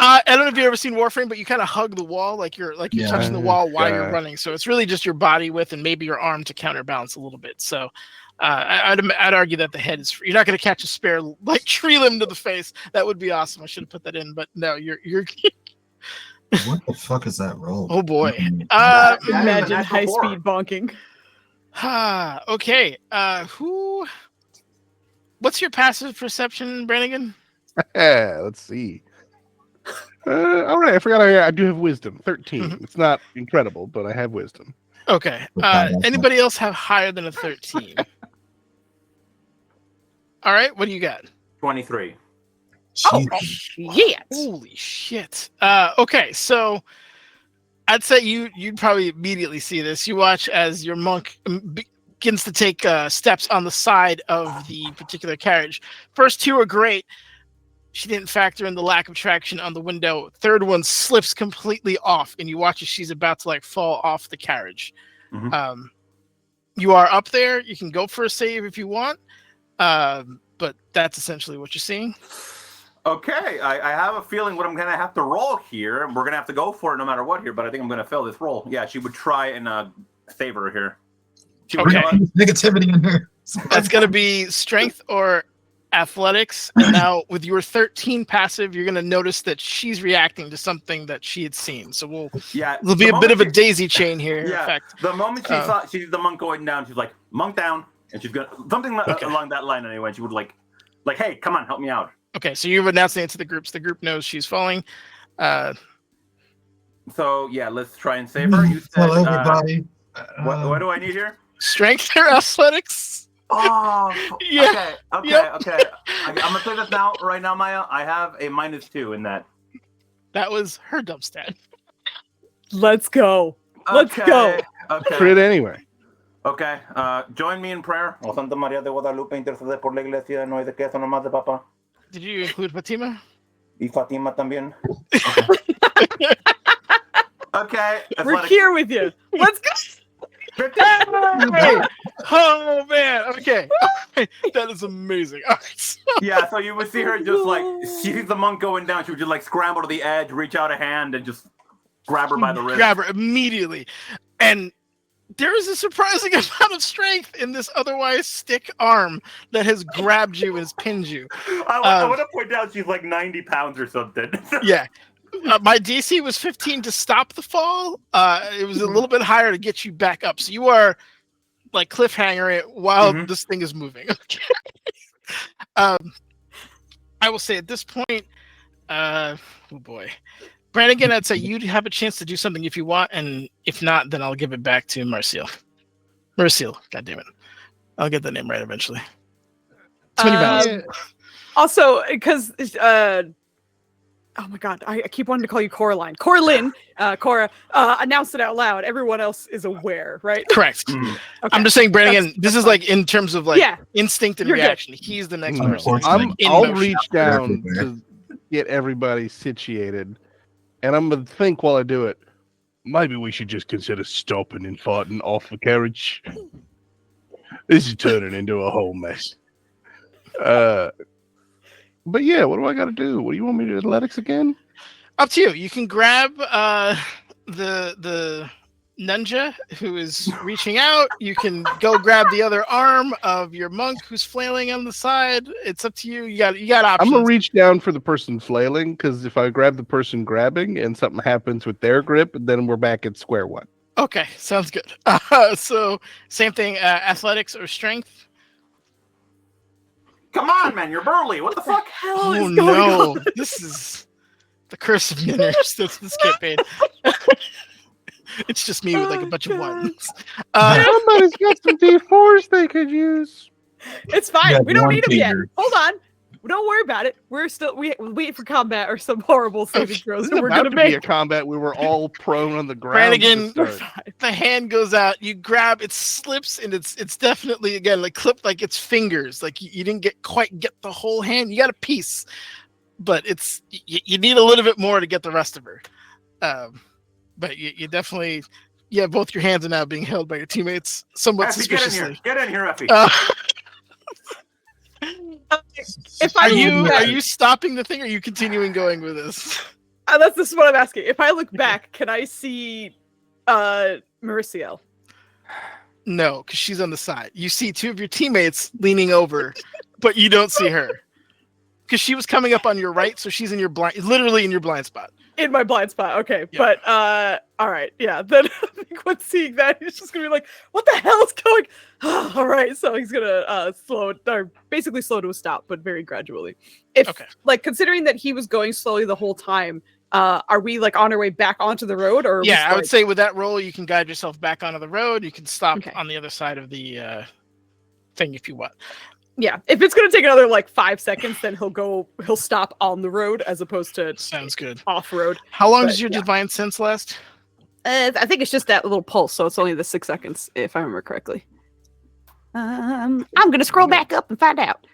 I don't know if you've ever seen Warframe, but you kind of hug the wall, like you're Yeah. touching the wall while you're Yeah. running. So it's really just your body width and maybe your arm to counterbalance a little bit. So I'd argue that the head is. You're not going to catch a spare like tree limb to the face. That would be awesome. I should have put that in, but no, you're. What the fuck is that roll? Oh boy. Mm. Yeah, it's a Imagine natural high four. speed bonking. Okay. What's your passive perception, Brannigan? Let's see. All right, I forgot I do have wisdom. 13. Mhm. It's not incredible, but I have wisdom. Okay. Anybody else have higher than a 13? All right. What do you got? 23. Oh, Jeez. shit. Holy shit. Okay, so I'd say you'd probably immediately see this. You watch as your monk begins to take steps on the side of the particular carriage. First 2 are great. She didn't factor in the lack of traction on the window. Third one slips completely off, and you watch as she's about to like fall off the carriage. Mhm. You are up there. You can go for a save if you want, but that's essentially what you're seeing. Okay, I have a feeling what I'm gonna have to roll here. We're gonna have to go for it no matter what here, but I think I'm gonna fail this roll. Yeah, she would try and save her here. She would Okay. go- Negativity in here. That's going to be strength or athletics. And now with your 13 passive, you're going to notice that she's reacting to something that she had seen. So yeah, there'll be the a bit of a moment daisy chain here. Yeah, In fact, the moment she saw she sees the monk going down, she's like, "Monk down," and she's gonna something along that line anyway. She would like, "Hey, come on, help me out." okay, so you've announced it to the group. So the group knows she's falling. So yeah, let's try and save her. You said, Hello, everybody. what do I need here? Strength or athletics? Oh, Yeah. Okay. Yep. I'm gonna say this right now, Maya. I have a -2 in that. That was her dump stat. Let's go. Let's go. Okay. Crit anyway. Okay. Join me in prayer. O Santa María de Guadalupe, intercede por la iglesia, no hay de queso nomás de papa. Did you include Fatima? Y Fatima también. Okay. We're Athletic. here with you. Let's go. Oh man. Okay. That is amazing. All right. So, Yeah, so you would see her just like she sees the monk going down. She would just like scramble to the edge, reach out a hand, and just grab her by the wrist. grab her immediately, and there is a surprising amount of strength in this otherwise stick arm that has grabbed you and has pinned you. I want to point out she's like 90 pounds or something. Yeah. My DC was 15 to stop the fall. It was a little bit higher to get you back up. So you are like cliffhanger it while this thing is moving. I will say at this point, oh boy, Brannigan, I'd say you'd have a chance to do something if you want, and if not, then I'll give it back to Marcial. Marcial, goddammit. I'll get the name right eventually. Too many battles. Also, because oh my god, I keep wanting to call you Coraline. Cora announced it out loud. Everyone else is aware, right? Correct. Okay. I'm just saying, Brannigan, this is like in terms of like instinct and You're good. reaction. He's the next person. Unfortunately. I'll motion. reach down Everywhere. to get everybody situated, and I'm gonna think while I do it. Maybe we should just consider stopping and fighting off the carriage. This is turning into a whole mess. But yeah, what do I got to do? What do you want me to do? Athletics again? Up to you. You can grab the ninja who is reaching out. You can go grab the other arm of your monk who's flailing on the side. It's up to you. You got options. I'm gonna reach down for the person flailing, because if I grab the person grabbing and something happens with their grip, then we're back at square one. Okay, sounds good. So same thing. Athletics or strength. Come on, man, you're burly. What the fuck? Hell is Oh going no! on? This is the curse of Minners. This campaign. It's just me with like a bunch of ones. Somebody's got some D4s they could use. It's fine. Yeah, We don't one need them yet. finger. Hold on. Don't worry about it. We're still we wait for combat or some horrible saving throws This that is we're about gonna to be a make. combat where we're all prone on the ground. to Brannigan, start. the hand goes out. You grab. It slips, and it's definitely again like clipped like its fingers. Like you didn't quite get the whole hand. You got a piece, but it's you need a little bit more to get the rest of her. But you definitely both your hands are now being held by your teammates somewhat Effie, get in here. suspiciously. Get in here, Effie. If I Are you stopping the thing, or are you continuing going with this? this is what I'm asking. If I look back, can I see Mauricio? No, because she's on the side. You see two of your teammates leaning over, but you don't see her. Because she was coming up on your right, so she's in your literally in your blind spot. In my blind spot, okay. Yeah. But all right, yeah. Then I think when seeing that, he's just gonna be like, "What the hell is going?" All right, so he's gonna slow it, or basically slow to a stop, but very gradually. If like considering that he was going slowly the whole time, are we like on our way back onto the road, or are we Yeah, I would like- say with that roll, you can guide yourself back onto the road. You can stop Okay. on the other side of the thing if you want. Yeah, if it's gonna take another like 5 seconds, then he'll stop on the road as opposed to Sounds good. off road. How long But, does your yeah. divine sense last? I think it's just that little pulse, so it's only the 6 seconds, if I remember correctly. I'm gonna scroll back up and find out.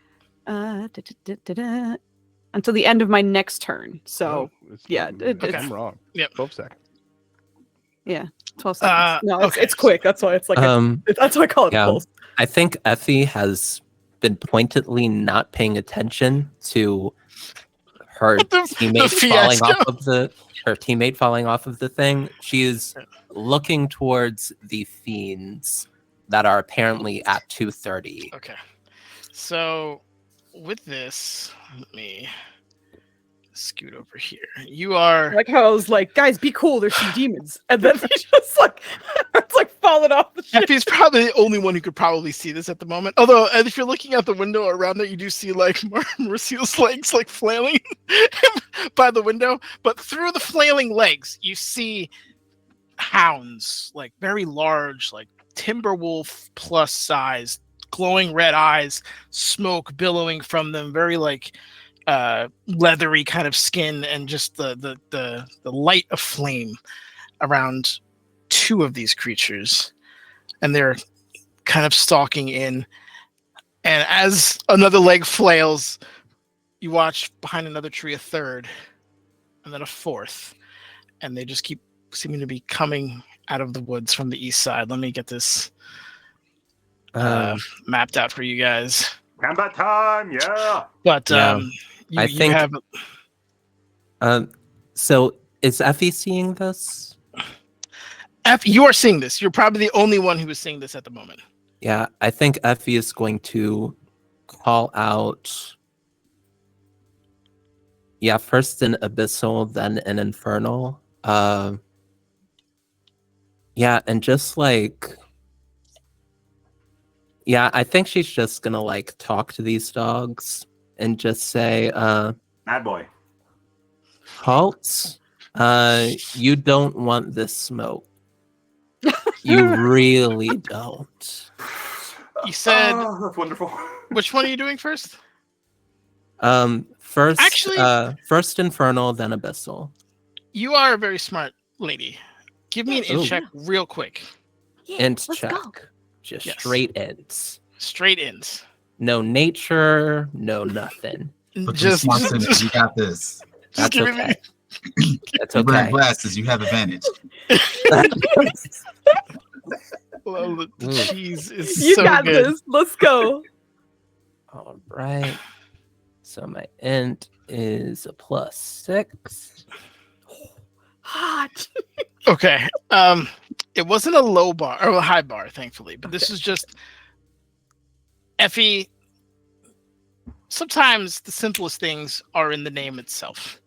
Until the end of my next turn. So it's- yeah, I'm wrong. Yep. 12 seconds. 12 seconds. No, it's, okay. it's quick. That's why it's like that's why I call it yeah. a pulse. I think Effie has been pointedly not paying attention to her The teammate falling fiasco. off of the thing. She is looking towards the fiends that are apparently at 2:30. Okay. So with this, let me scoot over here. You are Like how I was like, guys, be cool. There's some demons, and then he just like it's like falling off the ship. Effie's probably the only one who could probably see this at the moment. Although, if you're looking out the window around there, you do see like Marcia's legs like flailing by the window. But through the flailing legs, you see hounds, like very large, like timber wolf plus size, glowing red eyes, smoke billowing from them, very like leathery kind of skin, and just the light of flame around two of these creatures, and they're kind of stalking in. And as another leg flails, you watch behind another tree a third, and then a fourth, and they just keep seeming to be coming out of the woods from the east side. Let me get this mapped out for you guys. Combat time, yeah. But Yeah. I you think- have So is Effie seeing this? you are seeing this. You're probably the only one who is seeing this at the moment. Yeah, I think Effie is going to call out. Yeah, first an abyssal, then an infernal. Yeah, and just like. Yeah, I think she's just gonna like talk to these dogs and just say, Mad boy. halt. You don't want this smoke. You really don't. You said Oh, that's wonderful. which one are you doing first? First, Actually- first infernal, then abyssal. You are a very smart lady. Give me an int Ooh. check real quick. Yeah, Int let's check. go. Just Yes. straight ints. Straight ins. No nature, no nothing. Put Just, some smarts in it. You got this. just That's give me okay. That's You wear okay. glasses. You have advantage. well, the Ooh. cheese is You so got good. this. Let's go. All right. So my int is a +6. Hot. Okay. It wasn't a low bar or a high bar, thankfully, but this is just Effie. Sometimes the simplest things are in the name itself.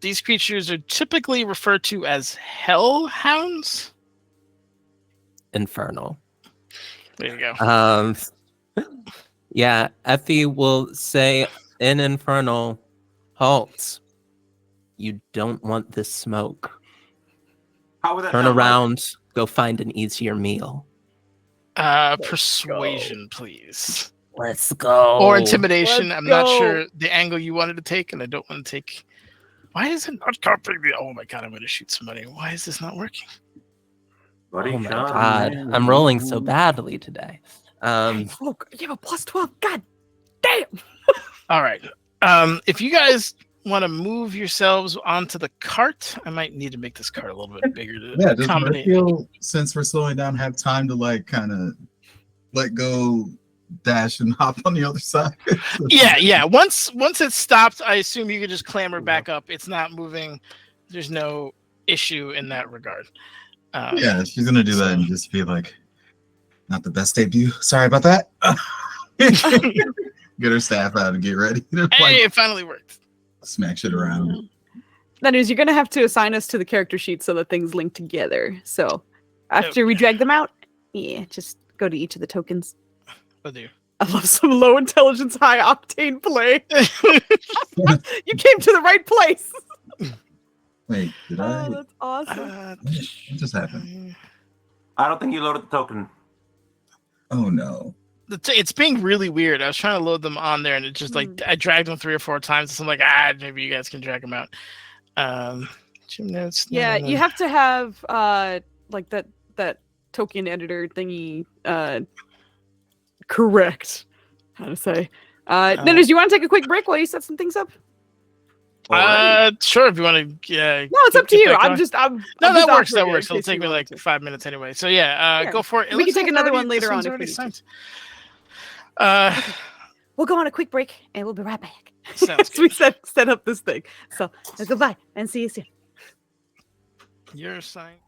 These creatures are typically referred to as hellhounds. Infernal. There you go. Yeah, Effie will say in infernal, halt. You don't want this smoke. How would that Turn sound like? around, go find an easier meal. Persuasion, please. Let's go. Or intimidation. Let's I'm not go. sure the angle you wanted to take, and I don't want to take. Why is it not copying me? Oh my god, I'm going to shoot somebody. Why is this not working? Buddy Oh my shot. god, I'm rolling so badly today. Oh, you have a +12. God damn. All right. If you guys want to move yourselves onto the cart, I might need to make this cart a little bit bigger to Yeah, does accommodate. Merfield, since we're slowing down, have time to like kind of let go, dash, and hop on the other side? Yeah. Once it's stopped, I assume you can just clamber back up. It's not moving. There's no issue in that regard. Yeah, she's gonna do that and just be like, not the best debut. Sorry about that. Get her staff out and get ready. Hey, Like, it finally worked. smack shit around. That is, you're gonna have to assign us to the character sheet so that things link together. So after we drag them out, yeah, just go to each of the tokens. Will do. I love some low intelligence, high octane play. You came to the right place. Wait, did I? Oh, that's awesome. What just happened? I don't think you loaded the token. Oh no. It's being really weird. I was trying to load them on there, and it just like I dragged them 3 or 4 times. So I'm like, maybe you guys can drag them out. Gym notes. Yeah, you have to have like that token editor thingy correct. How to say? Dennis, you want to take a quick break while you set some things up? Sure, if you want to. No, it's up to you. I'm just. No, I'm that just works. That offering it works. in It'll case you take me wanted like to. 5 minutes anyway. So yeah, Yeah. go for it. It We can looks take like another already- one later this one's on if already we need to. signed. We'll go on a quick break and we'll be right back. Sounds as we good. set up this thing. So goodbye and see you soon. You're signing.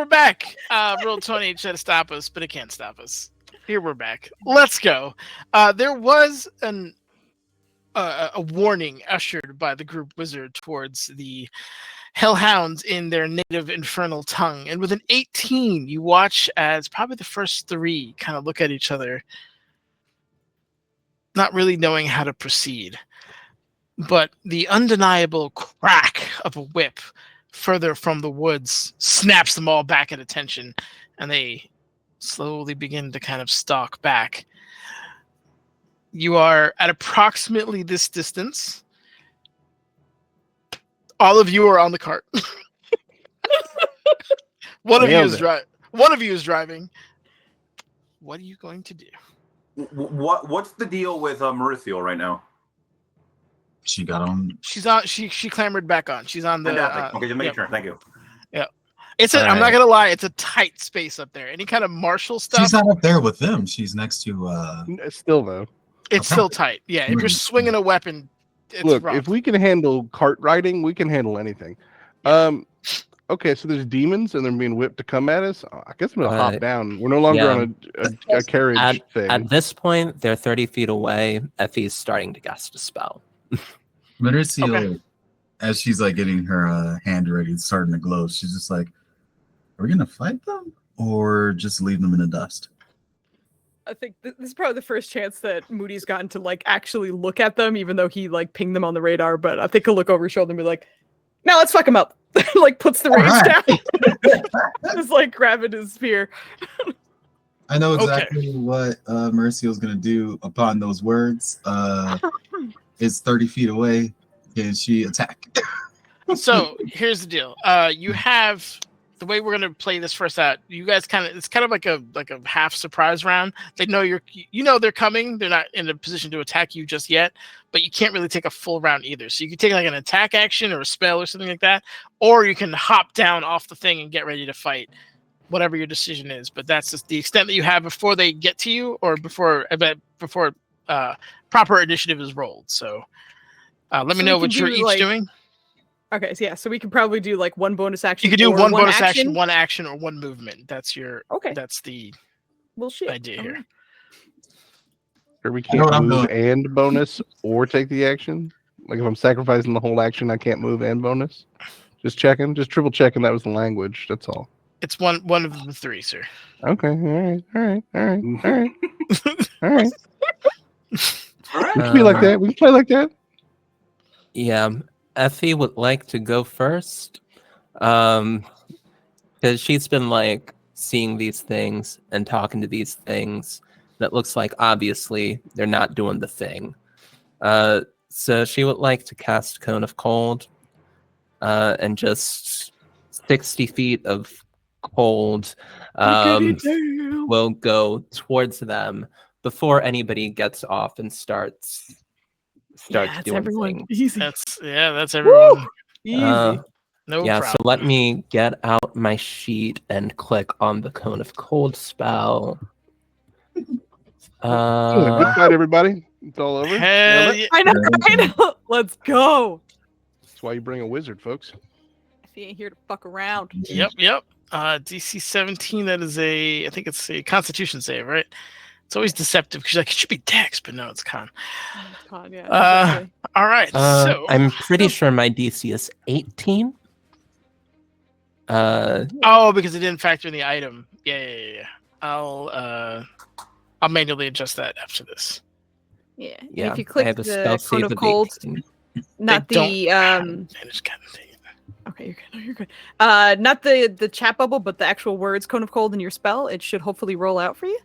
we're back. Roll 20 try to stop us, but it can't stop us. Here we're back. Let's go. There was a warning ushered by the group wizard towards the hellhounds in their native infernal tongue, and with an 18, you watch as probably the first three kind of look at each other, not really knowing how to proceed. But the undeniable crack of a whip further from the woods snaps them all back at attention, and they slowly begin to kind of stalk back. You are at approximately this distance. All of you are on the cart. One of you is driving. What are you going to do? What's the deal with Mauricio right now? She got on. She's on. She clambered back on. She's on the. Okay, just make sure. Thank you. Yeah, I'm not gonna lie. It's a tight space up there. Any kind of martial stuff. She's not up there with them. She's next to. Still though. It's still tight. Yeah, if you're swinging a weapon, it's look. rough. If we can handle cart riding, we can handle anything. Okay, so there's demons and they're being whipped to come at us. I guess I'm gonna hop down. We're no longer on a carriage thing. At this point, they're 30 feet away. Effie's starting to cast a spell. Mauricio, as she's like getting her hand ready and starting to glow, she's just like, "Are we gonna fight them or just leave them in the dust?" I think this is probably the first chance that Moody's gotten to like actually look at them, even though he like pinged them on the radar. But I think he'll look over his shoulder and be like, "Now let's fuck him up." Like puts the rage down. Just like grabbing his spear. I know exactly what Mauricio's gonna do upon those words. It's 30 feet away. Can she attack? So here's the deal. You have the way we're gonna play this first out. You guys it's kind of like a half surprise round. They know they're coming. They're not in a position to attack you just yet, but you can't really take a full round either. So you can take like an attack action or a spell or something like that, or you can hop down off the thing and get ready to fight. Whatever your decision is, but that's just the extent that you have before they get to you, or before proper initiative is rolled. So let me know what you're each doing. Okay, so we can probably do like one bonus action. You can do one bonus action, one action, or one movement. That's your That's the idea here. Or we can't move and bonus or take the action. Like if I'm sacrificing the whole action, I can't move and bonus. Just triple checking that was the language. That's all. It's one of the three, sir. Okay. All right. We can be like that. We can play like that. Yeah. Effie would like to go first. Because she's been like seeing these things and talking to these things that looks like obviously they're not doing the thing. So she would like to cast Cone of Cold. And just 60 feet of cold will go towards them before anybody gets off and starts doing everyone. things. Easy. That's everyone. Easy. No problem. So let me get out my sheet and click on the Cone of Cold spell. Good night, everybody. It's all over. Hell yeah. I know. Let's go. That's why you bring a wizard, folks. He ain't here to fuck around. Yep. DC 17. That is I think it's a Constitution save, right? It's always deceptive because like it should be Dex, but no, it's Con. Con, yeah. Exactly. All right. So I'm pretty sure my DC is 18. Because it didn't factor in the item. Yeah. I'll manually adjust that after this. Yeah. Yeah. If you click the Cone of Cold, not the Okay, you're good. Not the chat bubble, but the actual words Cone of Cold in your spell. It should hopefully roll out for you.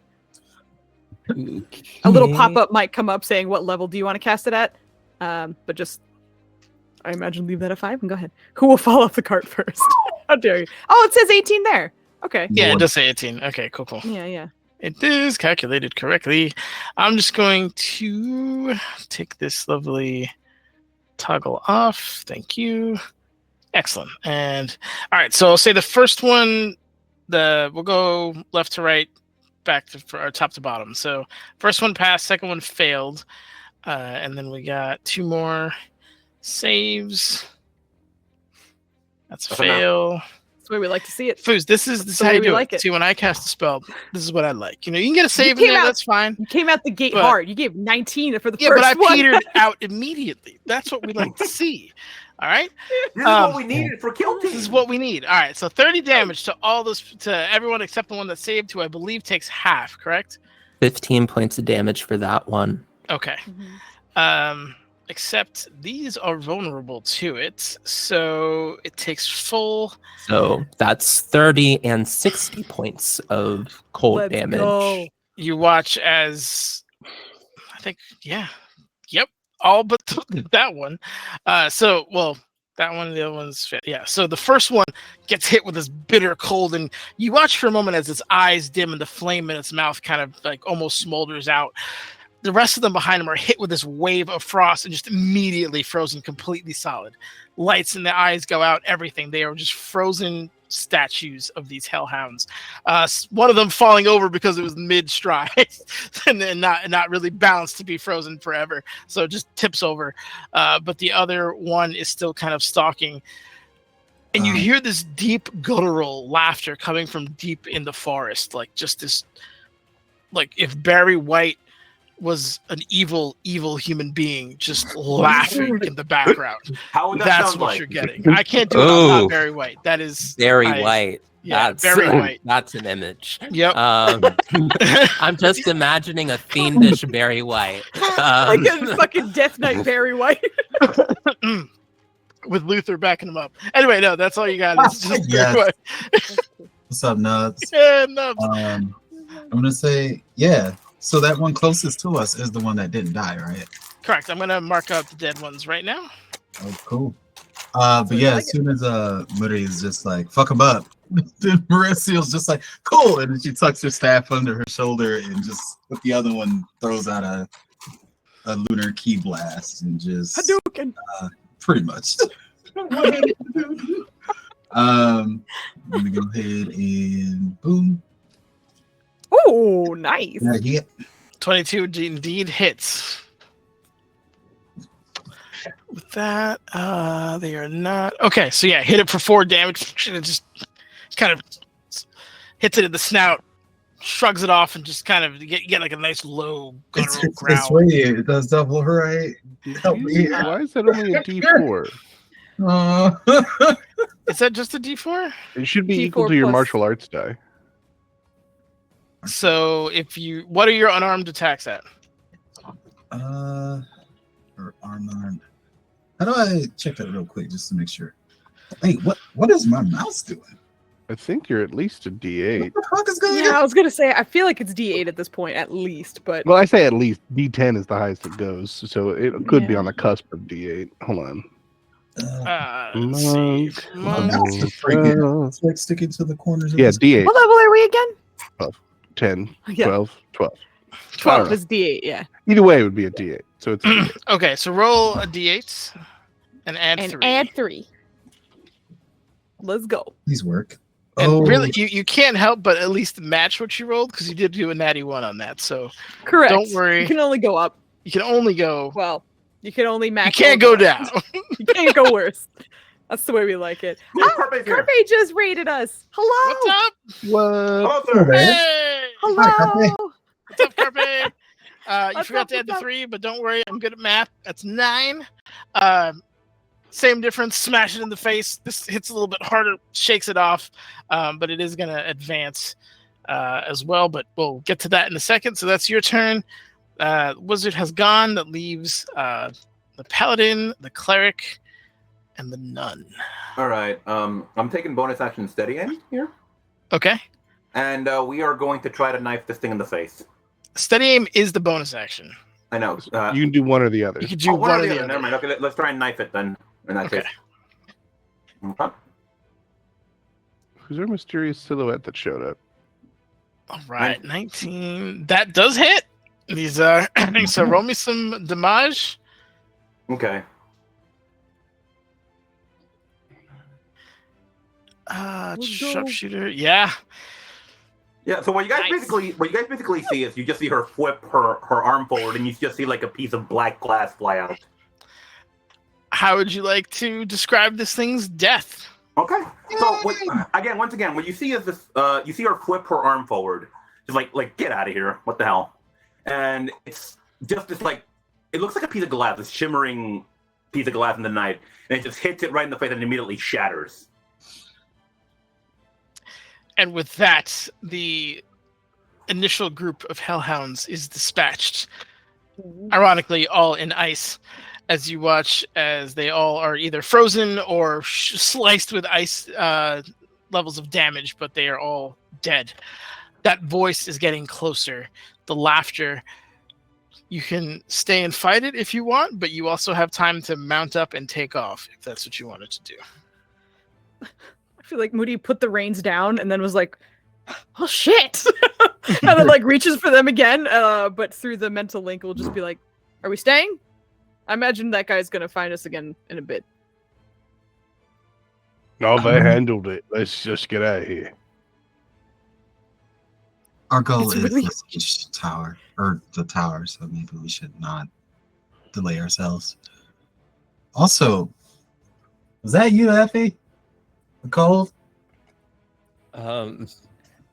Okay. A little pop-up might come up saying what level do you want to cast it at. But just I imagine leave that at 5 and go ahead. Who will fall off the cart first? How dare you? Oh, it says 18 there. Okay. Yeah, it does say 18. Okay, cool. Yeah. It is calculated correctly. I'm just going to take this lovely toggle off. Thank you. Excellent. And all right, so I'll say the first one, we'll go left to right, back to top to bottom. So first one passed, second one failed, and then we got 2 more saves. That's a fail. That's the way we like to see it. Foos, this is the how way you we do like it. it. See, when I cast a spell, this is what I like. You know, you can get a save in came there. out- That's fine. You came out the gate But- hard. You gave 19 for the Yeah, first but I one. petered out immediately. That's what we like to see. All right. This is what we needed for kill team. This is what we need. All right. So 30 damage to all those to everyone except the one that saved, who I believe takes half. Correct. 15 points of damage for that one. Okay. Mhm. Except these are vulnerable to it, so it takes full. So that's 30 and 60 points of cold Let's damage. go. You watch as I think, yeah, yep, all but that one. That one, the other one's fit. Yeah. So the first one gets hit with this bitter cold, and you watch for a moment as its eyes dim and the flame in its mouth kind of like almost smolders out. The rest of them behind him are hit with this wave of frost and just immediately frozen completely solid. Lights in their eyes go out, everything. They are just frozen statues of these hellhounds. One of them falling over because it was mid-stride and then not really balanced to be frozen forever. So it just tips over. But the other one is still kind of stalking. And you hear this deep guttural laughter coming from deep in the forest. Like just this, like if Barry White was an evil human being just laughing in the background. How would that That's sound what like? you're getting. I can't do it Ooh. without Barry White. That is Very I- white. Yeah, That's Barry White. That's an image. Yep. I'm just imagining a fiendish Barry White. Like a fucking Death Knight Barry White. With Luther backing him up. Anyway, no, that's all you got. It's just Yes. Barry White. What's up, Nuts? Yeah, no. I'm gonna say, yeah. So that one closest to us is the one that didn't die, right? Correct. I'm gonna mark out the dead ones right now. Oh, cool. But yeah, as soon as Muri is just like, fuck him up, then Mauricio's just like, cool, and then she tucks her staff under her shoulder and just with the other one throws out a lunar key blast and just Hadouken. pretty much. Let me go ahead and boom. Oh, nice. That hit. 22 indeed hits. With that, they are not okay. So yeah, hit it for 4 damage. And it just kind of hits it in the snout, shrugs it off, and just kind of get like a nice low guttural It's growl. weird. It does double, right? Help me. Why is that only a D4? Is that just a D4? It should be D4 equal to your plus- martial arts die. So what are your unarmed attacks at? Or armored. How do I check that real quick just to make sure? Hey, what is my mouse doing? I think you're at least a D8. What the fuck is going Yeah, I on? was gonna say I feel like it's D8 at this point at least, but Well, I say at least D10 is the highest it goes, so it could be Yeah. on the cusp of D8. Hold on. Let's see. Monk. Mouse is freaking. It's like sticking to the corners of Yeah, this. D8, What level are we again? 10, yeah, 12, 12. 12 is D8. Yeah, Either way, it would be a D8. So it's a D8. Okay, so roll a D8 and add and 3. add 3. Let's go. Please work. And Oh, really, you can't help but at least match what you rolled because you did do a natty 1 on that. So Correct. Don't worry. You can only go up. you can only go. Well, you can only You match. can't all go the- down. You can't go worse. That's the way we like it. Ooh, Oh, Carpe's here. Carpe just rated us. Hello. What's up? What? Hello, sir. Hey! Hi, Carpe. Hello. What's up, Carpe? You What's forgot up, to add the what's up? 3, but don't worry, I'm good at math. That's 9. Same difference. Smash it in the face. This hits a little bit harder, shakes it off, but it is going to advance as well. But we'll get to that in a second. So that's your turn. Wizard has gone. That leaves the paladin, the cleric, and the nun. All right. I'm taking bonus action steady aim here, Okay. and we are going to try to knife this thing in the face. Steady aim is the bonus action. I know. You can do one or the other. You could do one or the other. Never mind. Okay, let's try and knife it then. In that Okay. case. Okay. Who's our mysterious silhouette that showed up? All right, 19. That does hit. These are so roll me some damage. Okay. Let's go. Sharpshooter. Yeah. Yeah. So what you guys Nice. basically see is you just see her whip her arm forward, and you just see like a piece of black glass fly out. How would you like to describe this thing's death? Okay. So once again, what you see is this. You see her flip her arm forward, just like get out of here. What the hell? And it's just this like, it looks like a piece of glass, this shimmering piece of glass in the night, and it just hits it right in the face and immediately shatters. And with that, the initial group of hellhounds is dispatched. Ironically, all in ice, as you watch as they all are either frozen or sliced with ice levels of damage, but they are all dead. That voice is getting closer. The laughter. You can stay and fight it if you want, but you also have time to mount up and take off if that's what you wanted to do. I feel like Moody put the reins down and then was like, oh shit. And then like reaches for them again, but through the mental link will just be like, are we staying? I imagine that guy's gonna find us again in a bit. No, they handled it. Let's just get out of here. Our goal It's is really- the siege tower, or the tower, so maybe we should not delay ourselves. Also, was that you, Effie? The cold?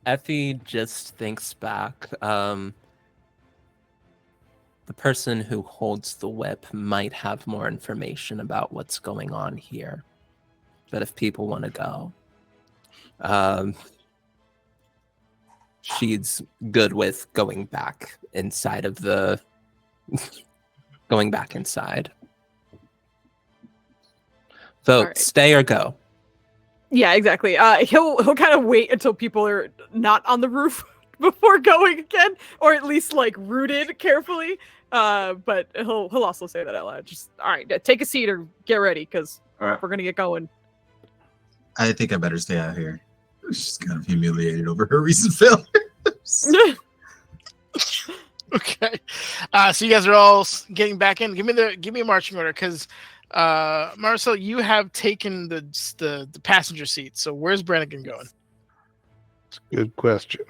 Effie just thinks back. The person who holds the whip might have more information about what's going on here. But if people want to go, she's good with going back inside of the going back inside. So All right. stay or go. Yeah, exactly. He'll kind of wait until people are not on the roof before going again, or at least like rooted carefully. But he'll also say that out loud. Just all right, take a seat or get ready because All right. we're gonna get going. I think I better stay out here. She's kind of humiliated over her recent failures. Okay. So you guys are all getting back in. Give me a marching order, because Marcel, you have taken the passenger seat. So where's Brannigan going? Good question.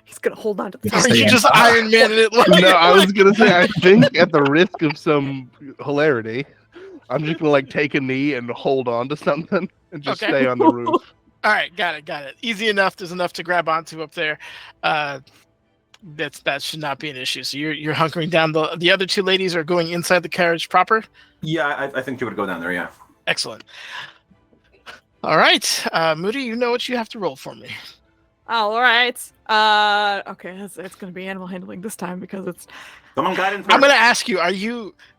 He's gonna hold on to the. Yeah. Are you just Iron Man it? No, I was gonna say I think at the risk of some hilarity, I'm just gonna like take a knee and hold on to something and just Okay. stay on the roof. All right, got it. Easy enough. There's enough to grab onto up there. That should not be an issue. So you're hunkering down. The other two ladies are going inside the carriage proper. Yeah, I think you would go down there. Yeah. Excellent. All right, Moody, you know what you have to roll for me. All right. Okay, it's gonna be animal handling this time because it's. Someone guidance. I'm going to ask you: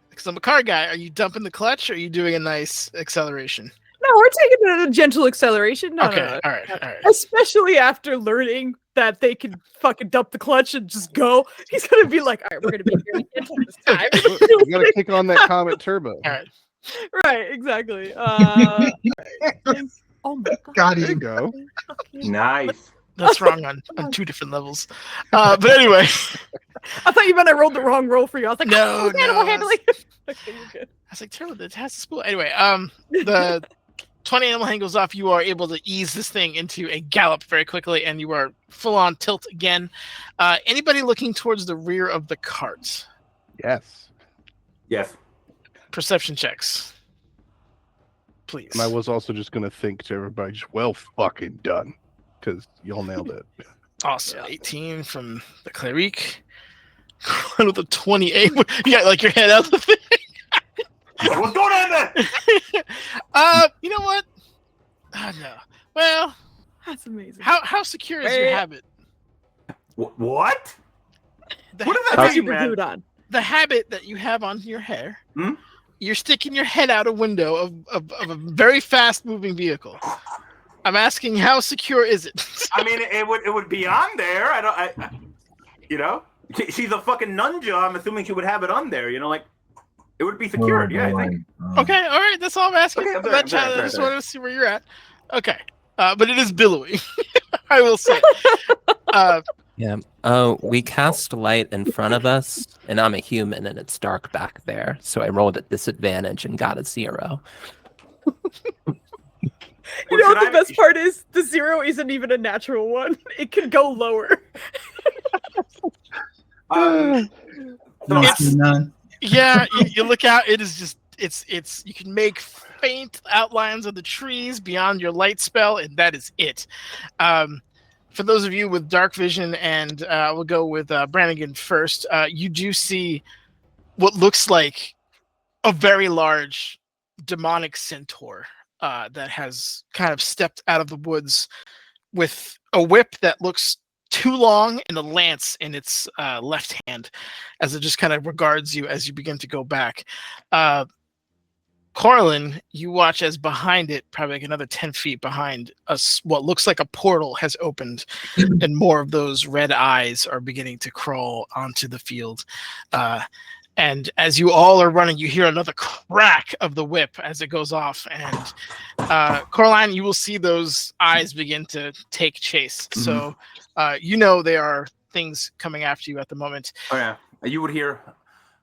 because I'm a car guy, are you dumping the clutch, or are you doing a nice acceleration? No, we're taking it at a gentle acceleration. No, Okay, no. all right. Especially after learning that they can fucking dump the clutch and just go. He's gonna be like, all right, we're gonna be very gentle this time. You gotta kick on that Comet Turbo. All right. Right, exactly. Oh my god. Got There you you. go. Nice. That's wrong on two different levels. But anyway, I thought you meant I rolled the wrong roll for you. I was like, No, oh, it's animal no, handling. Okay, you're good. I was like, Turtle, it has to spool. Anyway, the 20 animal hand goes off. You are able to ease this thing into a gallop very quickly, and you are full on tilt again. Anybody looking towards the rear of the cart? Yes. Yes. Perception checks, please. And I was also just gonna think to everybody, just well fucking done, because y'all nailed it. Awesome. 18 from the cleric. With a 28. You got like your head out the thing. What's going on there? You know what? No. Well, That's amazing. how secure is your Wait. habit? What? The, What does that That's mean, super man? glued on. the habit that you have on your hair. Hmm? You're sticking your head out a window of a very fast moving vehicle. I'm asking, how secure is it? I mean, it would be on there. I you know, she's a fucking ninja. I'm assuming she would have it on there. You know, like it would be secured. Yeah, I think. Okay, all right, that's all I'm asking. Okay, I'm I'm sorry, not trying- I'm I just sorry. wanted to see where you're at. Okay, but it is billowy. I will say. We cast light in front of us, and I'm a human, and it's dark back there. So I rolled at disadvantage and got a 0. You know Should what the I- best part is? The 0 isn't even a natural one. It can go lower. Um, You don't It's- see none. Yeah, you look out. It is just it's you can make faint outlines of the trees beyond your light spell, and that is it. For those of you with dark vision, and we'll go with Brannigan first, you do see what looks like a very large demonic centaur that has kind of stepped out of the woods with a whip that looks too long and a lance in its left hand as it just kind of regards you as you begin to go back. Corlin, you watch as behind it, probably like another 10 feet behind us, what looks like a portal has opened and more of those red eyes are beginning to crawl onto the field. And as you all are running, you hear another crack of the whip as it goes off. And Coraline, you will see those eyes begin to take chase. Mhm. So you know there are things coming after you at the moment. Oh yeah, you would hear,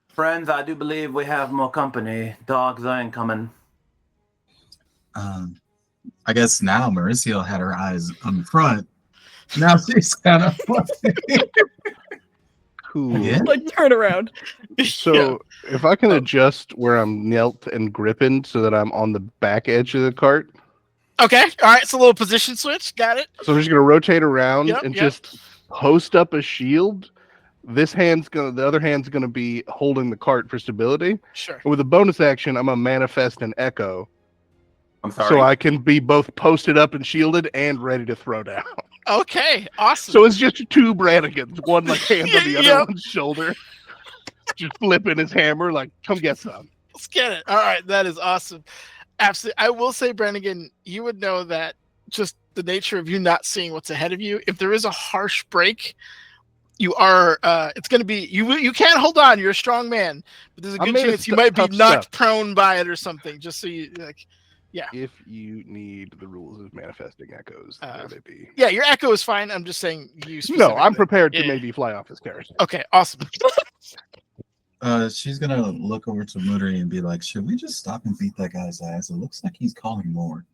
friends. I do believe we have more company. Dogs are incoming. I guess now Mauricio had her eyes on the front. Now she's kind of Cool. Yeah. Like turn around. So if I can adjust where I'm knelt and gripping so that I'm on the back edge of the cart. Okay, all right, it's a little position switch. Got it. So I'm just gonna rotate around Yep, and yep. just post up a shield. The other hand's gonna be holding the cart for stability. Sure. And with a bonus action, I'm gonna manifest an echo. I'm sorry. So I can be both posted up and shielded and ready to throw down. Okay, awesome. So it's just two Brannigans, one like hand on the other Yep. one's shoulder. Just flipping his hammer, like, come get some. Let's get it. All right, that is awesome. Absolutely. I will say, Brannigan, you would know that just the nature of you not seeing what's ahead of you, if there is a harsh break, you are it's going to be you can't hold on. You're a strong man, but there's a I'm good made of chance you might be tough knocked stuff. prone by it or something, just so you like. Yeah. If you need the rules of manifesting echoes, there they be. Yeah, your echo is fine. I'm just saying you No, I'm specifically. prepared to Yeah. maybe fly off his carriage. Okay, awesome. She's gonna look over to Moody and be like, "Should we just stop and beat that guy's ass? It looks like he's calling more."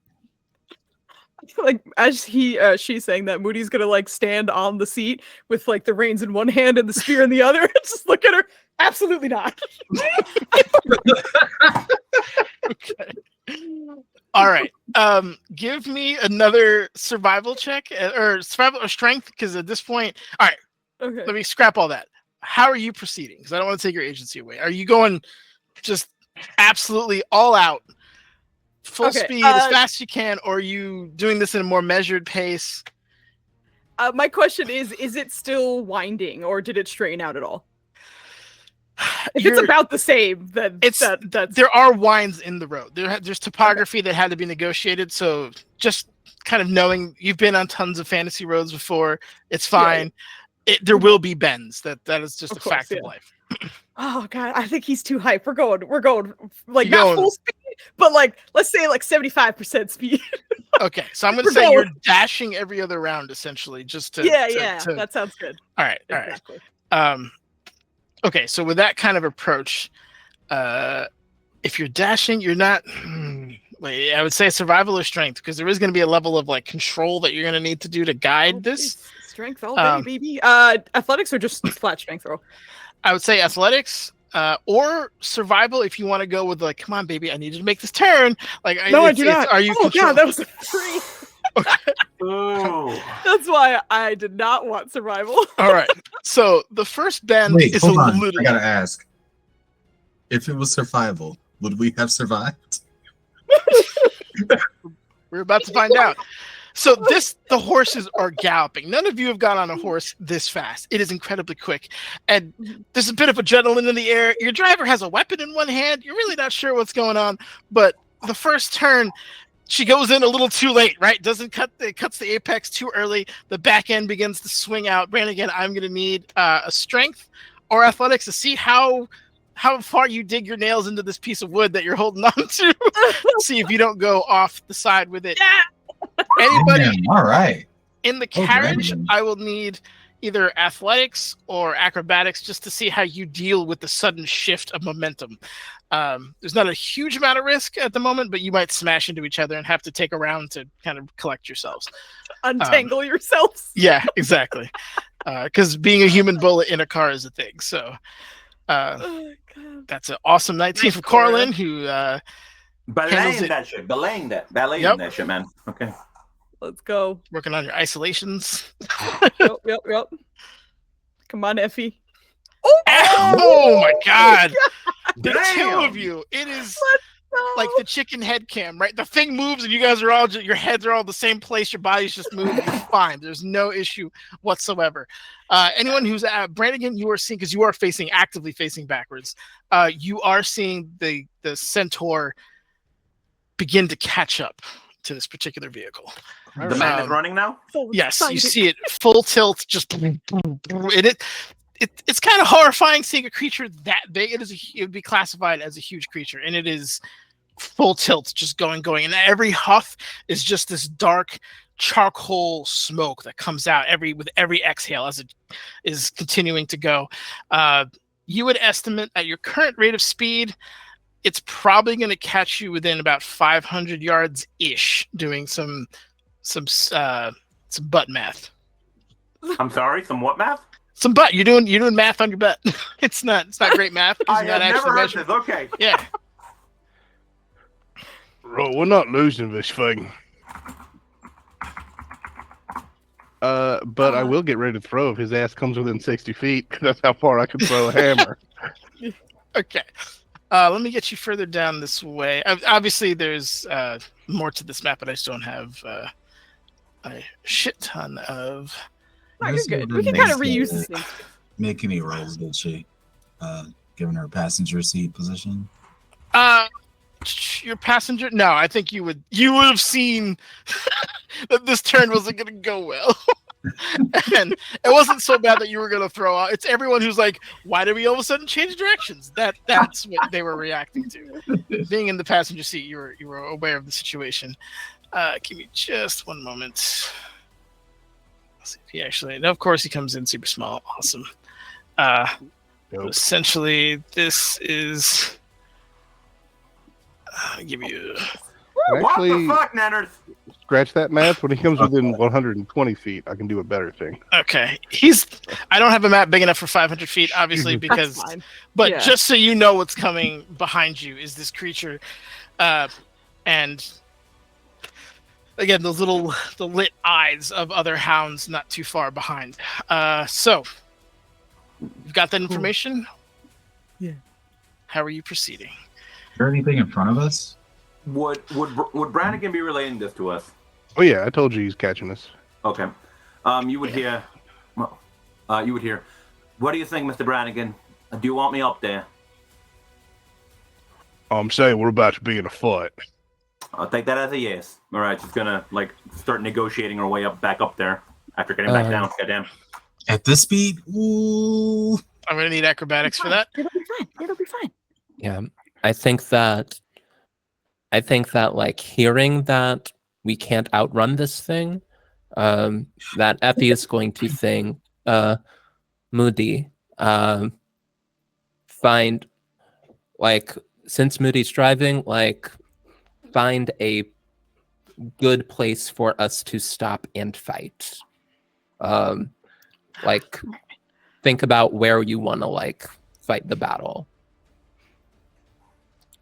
Like as she's saying that, Moody's gonna like stand on the seat with like the reins in one hand and the spear in the other. Just look at her. Absolutely not. Okay. All right. Give me another survival check or survival or strength, because at this point, all right, Okay. let me scrap all that. How are you proceeding? Because I don't want to take your agency away. Are you going just absolutely all out, full Okay, speed, as fast as you can, or are you doing this in a more measured pace? My question is it still winding or did it straighten out at all? If it's You're- about the same, then It's that's there are winds in the road. There's topography that had to be negotiated. So just kind of knowing you've been on tons of fantasy roads before, it's fine. There will be bends. That is just Of a course, fact yeah. of life. Oh god, I think he's too hype. We're going like You're not going- full speed, but like let's say like 75% speed. Okay, so I'm going We're to say you're going. dashing every other round essentially, just to Yeah, to- that sounds good. all right, all right. Exactly. Okay, so with that kind of approach, if you're dashing, you're not. Wait, I would say survival or strength, because there is going to be a level of like control that you're going to need to do to guide Oh, this. geez. Strength all day, baby. Athletics or just flat strength throw? I would say athletics or survival if you want to go with like, come on, baby, I need you to make this turn. Like, No, I do not. Are you? Oh god, control- that was a free. Ooh. That's why I did not want survival. All right. So the first bend Wait, is hold a on. little. I gotta ask. If it was survival, would we have survived? We're about to find out. So the horses are galloping. None of you have gone on a horse this fast. It is incredibly quick. And there's a bit of adrenaline in the air. Your driver has a weapon in one hand. You're really not sure what's going on. But the first turn, she goes in a little too late, right? It cuts the apex too early. The back end begins to swing out. Brannigan, I'm going to need a strength or athletics to see how far you dig your nails into this piece of wood that you're holding on to. See if you don't go off the side with it. Yeah. Anybody Damn, all right. in the Oh, carriage, Brannigan. I will need either athletics or acrobatics just to see how you deal with the sudden shift of momentum. There's not a huge amount of risk at the moment, but you might smash into each other and have to take a round to kind of collect yourselves. Untangle yourselves. Yeah, exactly. Because being a human bullet in a car is a thing. So, Oh, That's an awesome 19 from Corlin, who handles Belaying it. that shit. Belaying that shit, man. Okay. Let's go. Working on your isolations. Yep. Come on, Effie. Oh my God! The Damn. two of you. It is like the chicken head cam, right? The thing moves, and you guys are all your heads are all the same place. Your bodies just move. You're fine. There's no issue whatsoever. Anyone who's at Brannigan, you are seeing, because you are actively facing backwards. You are seeing the centaur begin to catch up to this particular vehicle. The man is running now? Yes, you see it full tilt, just and it's kind of horrifying seeing a creature that big. It would be classified as a huge creature, and it is full tilt, just going, and every huff is just this dark charcoal smoke that comes out with every exhale as it is continuing to go. You would estimate at your current rate of speed, it's probably going to catch you within about 500 yards ish, doing some butt math. I'm sorry, some what math? Some butt. You're doing math on your butt. It's not great math. I You're not have never heard measuring. this. Okay. Yeah. Bro, we're not losing this thing. But I will get ready to throw if his ass comes within 60 feet, because that's how far I can throw a hammer. Okay. Let me get you further down this way. Obviously, there's more to this map, but I just don't have a shit ton of. No, you're good. We can kind of reuse the same. Make any rolls, did she? Given her passenger seat position? Your passenger? No, I think you would have seen that this turn wasn't going to go well. And it wasn't so bad that you were going to throw out. It's everyone who's like, why did we all of a sudden change directions? That's what they were reacting to. Being in the passenger seat, you were aware of the situation. Give me just one moment. Let's see if he actually. No, of course he comes in super small. Awesome. Essentially, this is. I'll give you. Actually, what the fuck, Nanners? scratch that math. When he comes within 120 feet, I can do a better thing. Okay, I don't have a map big enough for 500 feet, obviously, because. That's fine. But Yeah. just so you know, what's coming behind you is this creature, and again, the lit eyes of other hounds not too far behind. So, you've got that information. Yeah. How are you proceeding? Is there anything in front of us? Would Brannigan be relaying this to us? Oh yeah, I told you he's catching us. Okay. You would hear. Well, you would hear. What do you think, Mr. Brannigan? Do you want me up there? I'm saying we're about to be in a fight. I'll take that as a yes. All right, she's gonna start negotiating her way back up there after getting back down. Goddamn. At this speed? Ooh. I'm gonna need acrobatics for that. It'll be fine. It'll be fine. Yeah, I think that like hearing that we can't outrun this thing, that Effie is going to think, Moody, find, like, since Moody's driving, like, find a good place for us to stop and fight. Like, think about where you want to, like, fight the battle.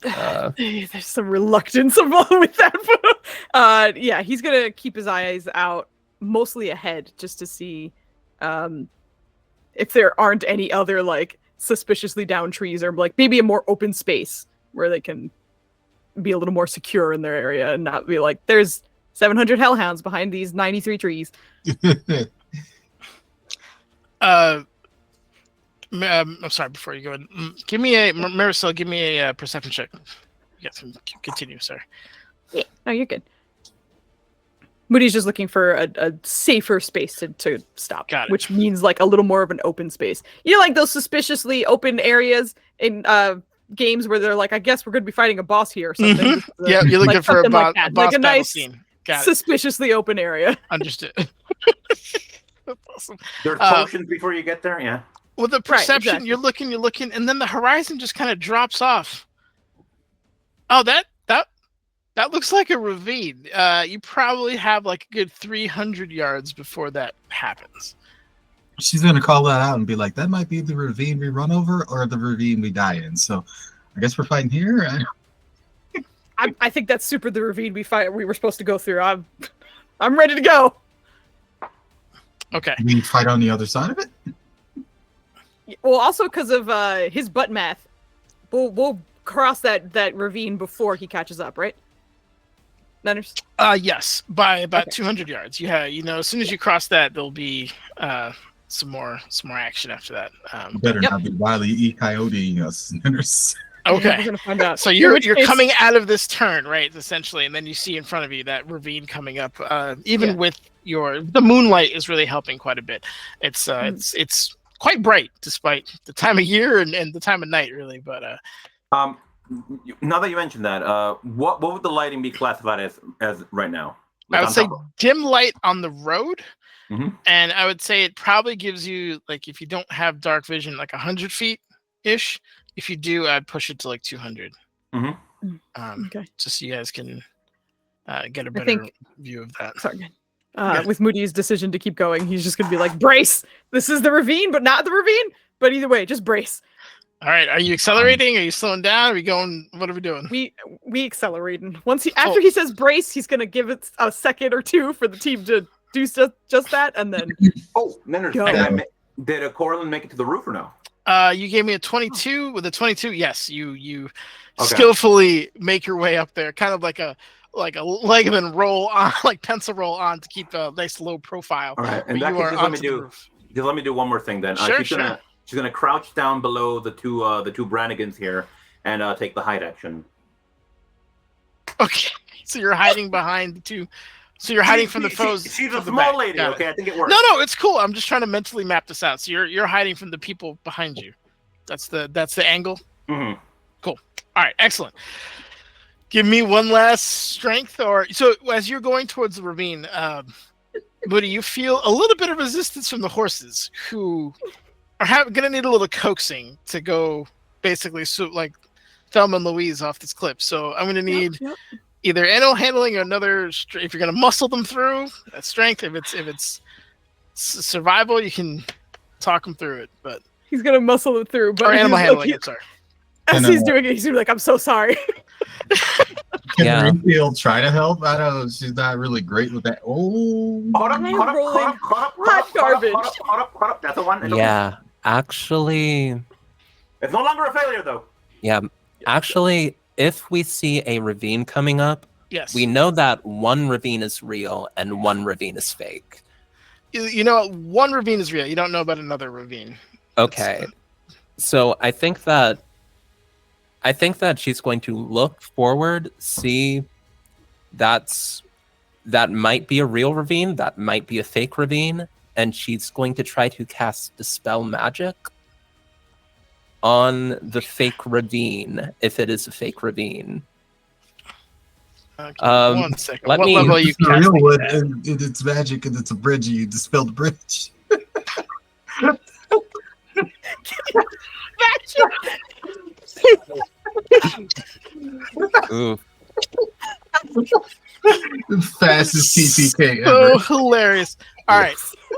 There's some reluctance involved with that. Yeah, he's gonna keep his eyes out, mostly ahead, just to see if there aren't any other like suspiciously down trees, or like maybe a more open space where they can be a little more secure in their area and not be like, there's 700 hellhounds behind these 93 trees. I'm sorry. Before you go, give me Marisol. Give me a perception check. Yes, continue, sir. Yeah, no, you're good. Moody's just looking for a safer space to stop, Got it. which means like a little more of an open space. You know, like those suspiciously open areas in games where they're like, I guess we're going to be fighting a boss here or something. Mm-hmm. Yeah, you're looking like for a something like that. boss Like a battle nice, scene. Got it. suspiciously open area. Understood. That's awesome. There's potions before you get there, yeah. With the perception, exactly. you're looking, and then the horizon just kind of drops off. Oh, that looks like a ravine. You probably have like a good 300 yards before that happens. she's gonna call that out and be like, "That might be the ravine we run over, or the ravine we die in." So, I guess we're fighting here. I think that's super the ravine we were supposed to go through. I'm ready to go. Okay. We fight on the other side of it. Well, also because of his butt math, we'll cross that ravine before he catches up, right? Nunners? Yes, by about 200 yards. Yeah, as soon as you cross that, there'll be some more action after that. Better not be Wiley E. Coyote us. Okay. We're gonna find out. So you're coming out of this turn, right? Essentially, and then you see in front of you that ravine coming up. Even with the moonlight is really helping quite a bit. It's quite bright despite the time of year and the time of night, really. But now that you mentioned that, what would the lighting be classified as right now? I would say dim light on the road, and I would say it probably gives you, like, if you don't have dark vision, like 100 feet ish. If you do, I'd push it to like 200. Okay. Just so you guys can get a better view of that. Sorry. With Moody's decision to keep going, he's just gonna be like, brace! This is the ravine, but not the ravine. But either way, just brace. All right. Are you accelerating? Are you slowing down? Are we going? What are we doing? We accelerating. After he says brace, he's gonna give it a second or two for the team to do just that, and then. Did Corlin make it to the roof or no? You gave me a 22. With a 22, yes, you skillfully make your way up there, kind of like a Legoman roll on, like pencil roll on, to keep a nice low profile. All right, and let me do one more thing then. She's gonna crouch down below the two Brannigans here and take the hide action. Okay, so you're hiding behind the two. So you're hiding from the foes. She's a small lady. Okay, I think it works. No, it's cool. I'm just trying to mentally map this out. So you're hiding from the people behind you. That's the angle. Cool. All right, excellent. Give me one last strength. So as you're going towards the ravine, Moody, you feel a little bit of resistance from the horses, who are going to need a little coaxing to go, basically, like Thelma and Louise off this cliff. So I'm going to need. Either animal handling or another. If you're gonna muscle them through, that's strength. If it's survival, you can talk them through it. But he's gonna muscle it through. But or animal handling. I'm sorry. As he's doing it, he's gonna be like, "I'm so sorry." Can Renfield try to help? I know she's not really great with that. Oh, hot garbage. That's the one. Yeah, actually, it's no longer a failure though. Yeah, actually. If we see a ravine coming up, yes, we know that one ravine is real and one ravine is fake. You know, one ravine is real. You don't know about another ravine. Okay. So I think that she's going to look forward, see that might be a real ravine, that might be a fake ravine, and she's going to try to cast Dispel Magic on the fake ravine, if it is a fake ravine. One second. What level are you casting? It's magic and it's a bridge. You dispel the bridge. Ooh. The fastest TPK So ever. hilarious. All right.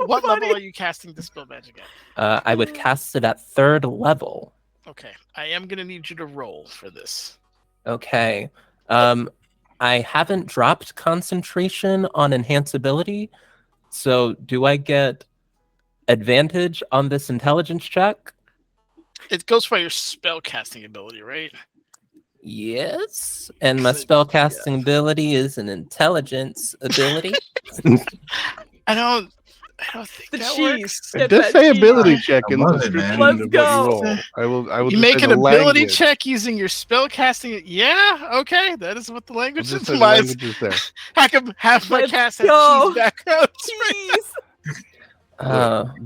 What level are you casting Dispel Magic at? I would cast it at 3rd level. Okay, I am gonna need you to roll for this. Okay. I haven't dropped concentration on enhanceability, so do I get advantage on this intelligence check? It goes by your spell casting ability, right? Yes, and my spell casting ability is an intelligence ability. I don't think that works. It does say ability check in the love it, description man. of Let's what go. you roll. I will You just make say an the ability language. check using your spell casting. Yeah, okay, that is what the I'll language just say the implies. language is there. I can have my Let's cast have go. cheese background.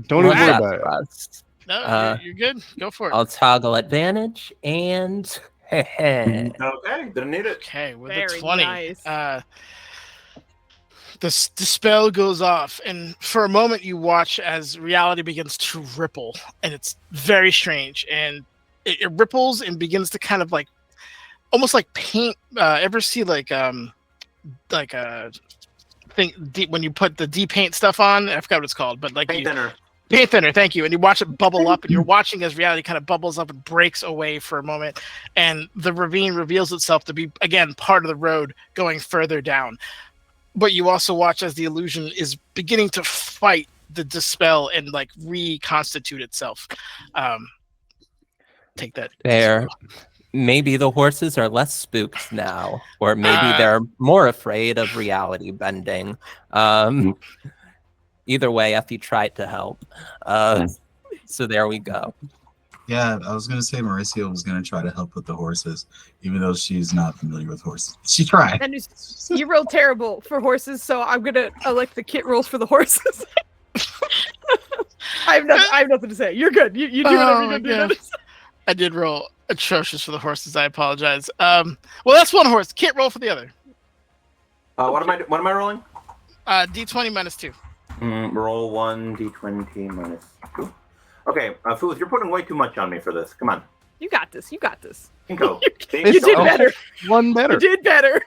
Don't even worry that's about it. fast. No, you're good. Go for it. I'll toggle advantage and Okay, didn't need it. Okay, with Very a 20. nice. The spell goes off, and for a moment you watch as reality begins to ripple, and it's very strange. And it ripples and begins to kind of like, almost like paint. Ever see like a thing when you put the depaint stuff on? I forgot what it's called, but like Paint thinner. Paint thinner, thank you. And you watch it bubble up, and you're watching as reality kind of bubbles up and breaks away for a moment, and the ravine reveals itself to be, again, part of the road going further down. But you also watch as the illusion is beginning to fight the dispel and like reconstitute itself. Take that. There. Maybe the horses are less spooked now, or maybe they're more afraid of reality bending. Either way, Effie tried to help. So there we go. Yeah, I was gonna say Mauricio was gonna try to help with the horses, even though she's not familiar with horses. She tried. And you rolled terrible for horses, so I'm gonna elect the kit rolls for the horses. I have nothing to say. You're good. You do whatever you're gonna do. I did roll atrocious for the horses. I apologize. Well, that's one horse. Kit roll for the other. What am I rolling? D20 minus 2. Roll 1 d20 minus 2. Okay, Foos, you're putting way too much on me for this. Come on. You got this. You got this. Go. You did better. One better. You did better.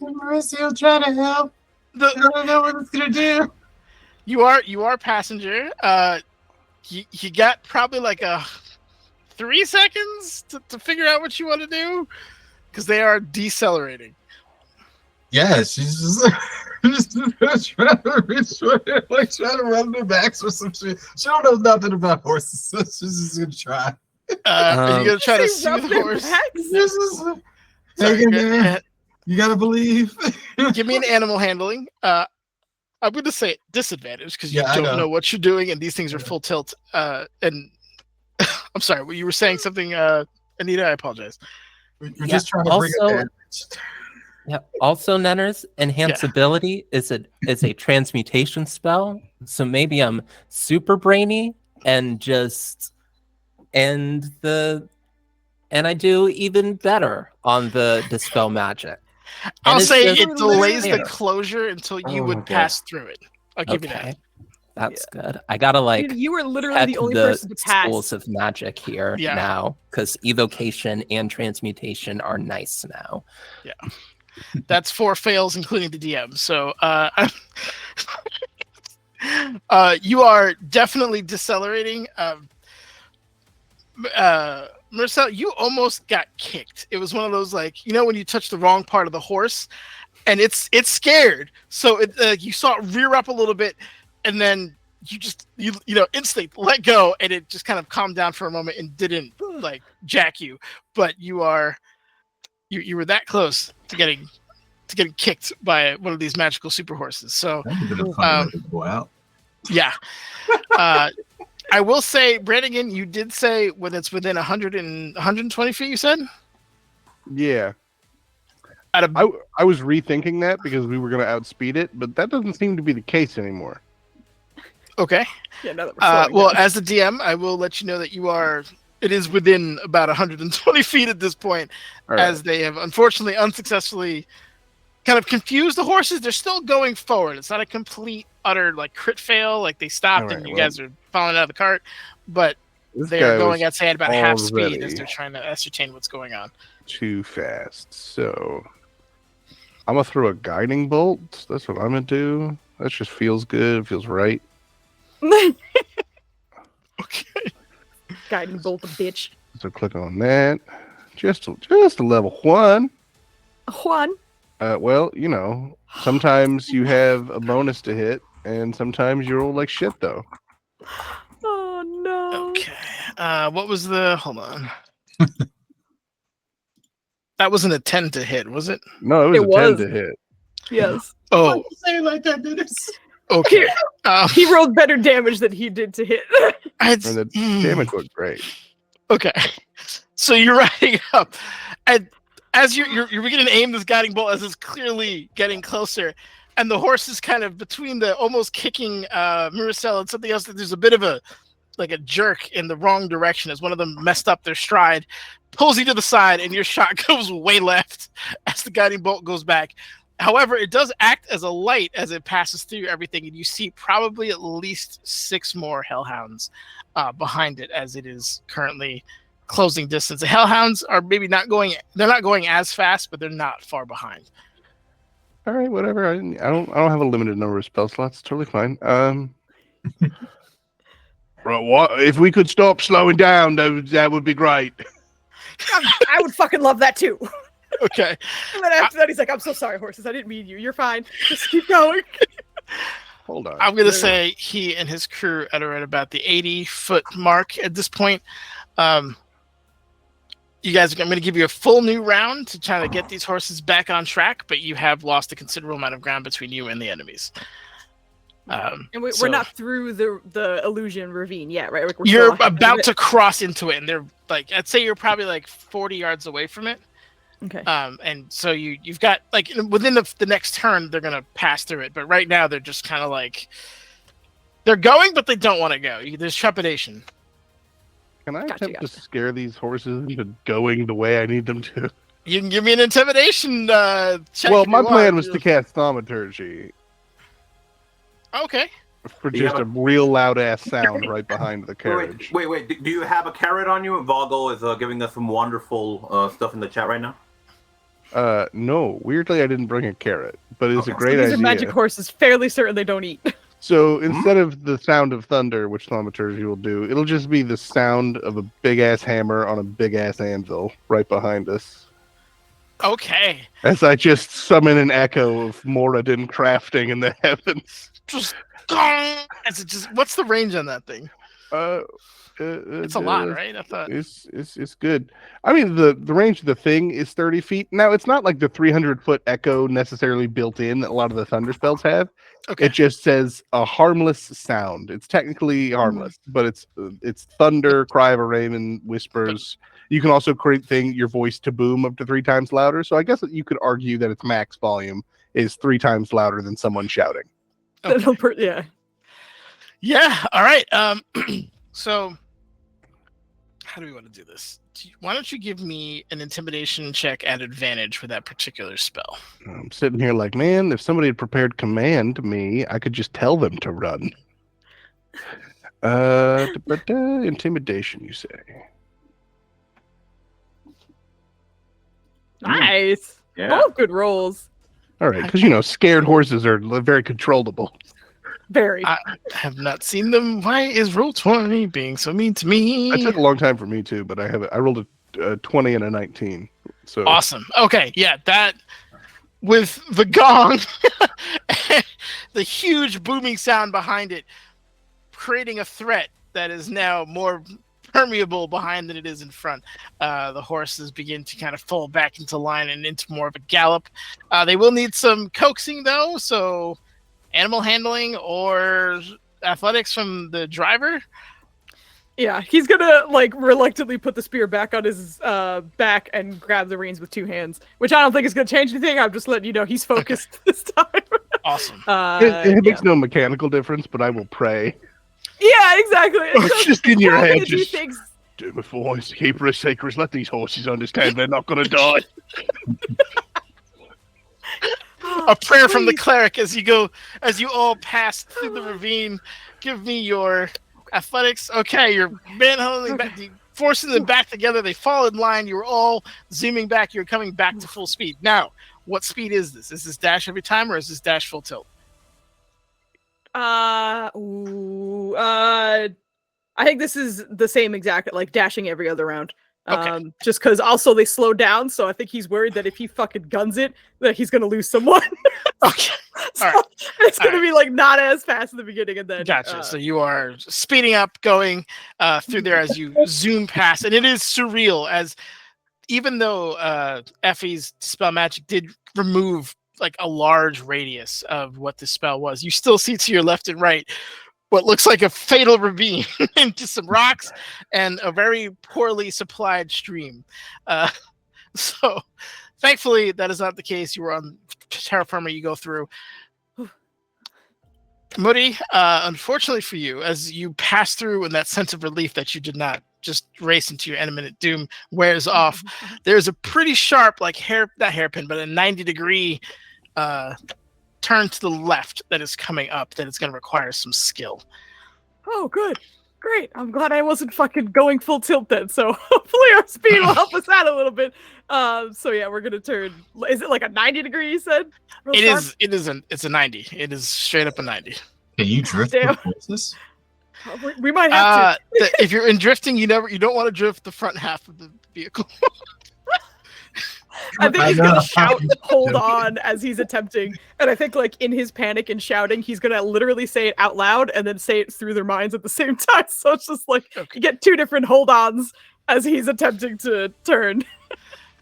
Mauricio, try to help. I don't know what it's gonna do. You are passenger. You got probably like 3 seconds to figure out what you want to do, because they are decelerating. Yeah, she's just trying to reach for it, like trying to run their backs or some shit. She don't know nothing about horses, so she's just gonna try. Are you gonna try to soothe the horse? This is hang in there. You gotta believe. Give me an animal handling. I'm going to say disadvantage because you don't know what you're doing, and these things are full tilt. And I'm sorry, you were saying something, Anita. I apologize. We're just trying to bring it down. Yeah. Also, Nenners, enhanceability is a transmutation spell. So maybe I'm super brainy and I do even better on the dispel magic. I'll say it delays the closure until you would pass through it. I'll give you that. That's good. I gotta like. You were literally the only person to pass. Schools of magic here now, because evocation and transmutation are nice now. Yeah, that's 4 fails, including the DM. So, you are definitely decelerating. Marcel, you almost got kicked. It was one of those, like, you know, when you touch the wrong part of the horse, and it's scared. So you saw it rear up a little bit, and then you instantly let go, and it just kind of calmed down for a moment and didn't like jack you. But you were that close to getting kicked by one of these magical super horses. So yeah. I will say, Brannigan, you did say when it's within 120 feet, you said? Yeah. I was rethinking that because we were going to outspeed it, but that doesn't seem to be the case anymore. Okay. Yeah, now that we're well, as the DM, I will let you know that it is within about 120 feet at this point, as they have unfortunately unsuccessfully kind of confused the horses. They're still going forward. It's not a complete, utter like crit fail. Like they stopped and you guys are falling out of the cart, but they are going at say at about half speed as they're trying to ascertain what's going on. Too fast. So I'm gonna throw a guiding bolt. That's what I'm gonna do. That just feels good. It feels right. Okay. Guiding bolt, bitch. So click on that. Just a level 1. Juan. Well, you know, sometimes you have a bonus to hit, and sometimes you roll like shit, though. Oh, no. Okay. What was the... Hold on. That wasn't a 10 to hit, was it? No, it was 10 to hit. Yes. Oh. Why'd you say it like that, Dennis? Okay. He rolled better damage than he did to hit. And the damage looked great. Okay. So you're riding up, and as you're beginning to aim this guiding bolt as it's clearly getting closer, and the horse is kind of between the almost kicking Miracel and something else. There's a bit of a jerk in the wrong direction as one of them messed up their stride, pulls you to the side, and your shot goes way left as the guiding bolt goes back. However, it does act as a light as it passes through everything, and you see probably at least 6 more hellhounds behind it as it is currently closing distance. The hellhounds are maybe not going as fast, but they're not far behind. All right, whatever. I don't have a limited number of spell slots. Totally fine. Right, what if we could stop slowing down? That would be great. I would fucking love that too. Okay. And then after that, he's like, "I'm so sorry, horses. I didn't mean you. You're fine. Just keep going." Hold on. I'm gonna say he and his crew are at about the 80-foot mark at this point. You guys, I'm gonna give you a full new round to try to get these horses back on track, but you have lost a considerable amount of ground between you and the enemies. And so we're not through the illusion ravine yet, right? Like, we're you're still about to cross into it, and they're like, I'd say you're probably like 40 yards away from it. Okay. And so you've got like within the next turn they're gonna pass through it, but right now they're just kind of like they're going, but they don't want to go. There's trepidation. Can I Gotcha, attempt to scare these horses into going the way I need them to? You can give me an intimidation check. Well, if my you plan want. was to cast thaumaturgy Okay. for Do you just have a real loud ass sound right behind the carriage. Wait. Do you have a carrot on you? Vogel is giving us some wonderful stuff in the chat right now. No, weirdly I didn't bring a carrot, but it's Okay. a great These idea. are magic horses. Fairly certain they don't eat. So instead of the sound of thunder, which thaumaturgy will do, it'll just be the sound of a big ass hammer on a big ass anvil right behind us. Okay. As I just summon an echo of Moradin crafting in the heavens. Just gong. As it just. What's the range on that thing? It's a lot, right? I thought. It's good. I mean, the range of the thing is 30 feet. Now, it's not like the 300-foot echo necessarily built in that a lot of the thunder spells have. Okay. It just says a harmless sound. It's technically harmless, but it's thunder, cry of a raven, whispers. You can also create your voice to boom up to 3 times louder. So I guess that you could argue that its max volume is 3 times louder than someone shouting. Okay. Yeah. Yeah. All right. So how do we want to do this? Why don't you give me an intimidation check at advantage for that particular spell? I'm sitting here like, man, if somebody had prepared command to me, I could just tell them to run. Intimidation, you say? Nice. Yeah. Both good rolls. All right, because scared horses are very controllable. Very. I have not seen them. Why is roll 20 being so mean to me? It took a long time for me too, but I rolled a 20 and a 19. So Awesome. Okay, yeah, that with the gong, the huge booming sound behind it, creating a threat that is now more permeable behind than it is in front. The horses begin to kind of fall back into line and into more of a gallop. They will need some coaxing though, so animal handling or athletics from the driver. Yeah, he's gonna reluctantly put the spear back on his back and grab the reins with 2 hands, which I don't think is gonna change anything. I'm just letting you know he's focused this time. Awesome. it makes no mechanical difference, but I will pray. Yeah, exactly. It's just in your head. Do Just things. do my voice, keep her sacred. Let these horses understand they're not going to die. A prayer from the cleric as you all pass through the ravine. Give me your athletics. Okay, you're manhandling back, forcing them back together. They fall in line. You're all zooming back. You're coming back to full speed. Now, what speed is this? Is this dash every time, or is this dash full tilt? I think this is the same exact, dashing every other round. Okay. Just because also they slow down, so I think he's worried that if he fucking guns it, that he's gonna lose someone. Okay. So All right. it's gonna be not as fast in the beginning, and then Gotcha. So you are speeding up, going through there as you zoom past, and it is surreal. As even though Effie's spell magic did remove a large radius of what the spell was, you still see to your left and right what looks like a fatal ravine into some rocks and a very poorly supplied stream. So thankfully that is not the case. You were on terra firma, you go through. Moody, unfortunately for you, as you pass through and that sense of relief that you did not just race into your imminent doom wears off, there's a pretty sharp, not hairpin, but a 90-degree turn to the left that is coming up that is going to require some skill. Oh, good. Great. I'm glad I wasn't fucking going full tilt then, so hopefully our speed will help us out a little bit. So yeah, we're gonna turn. Is it like a 90 degree, you said? It's a 90. It is straight up a 90. Can you drift Damn. with horses? We might have to. If you're in drifting, you don't want to drift the front half of the vehicle. I think I he's know. gonna shout, "Hold on!" as he's attempting, and I think like in his panic and shouting, he's gonna literally say it out loud and then say it through their minds at the same time. So it's just like you get two different hold-ons as he's attempting to turn.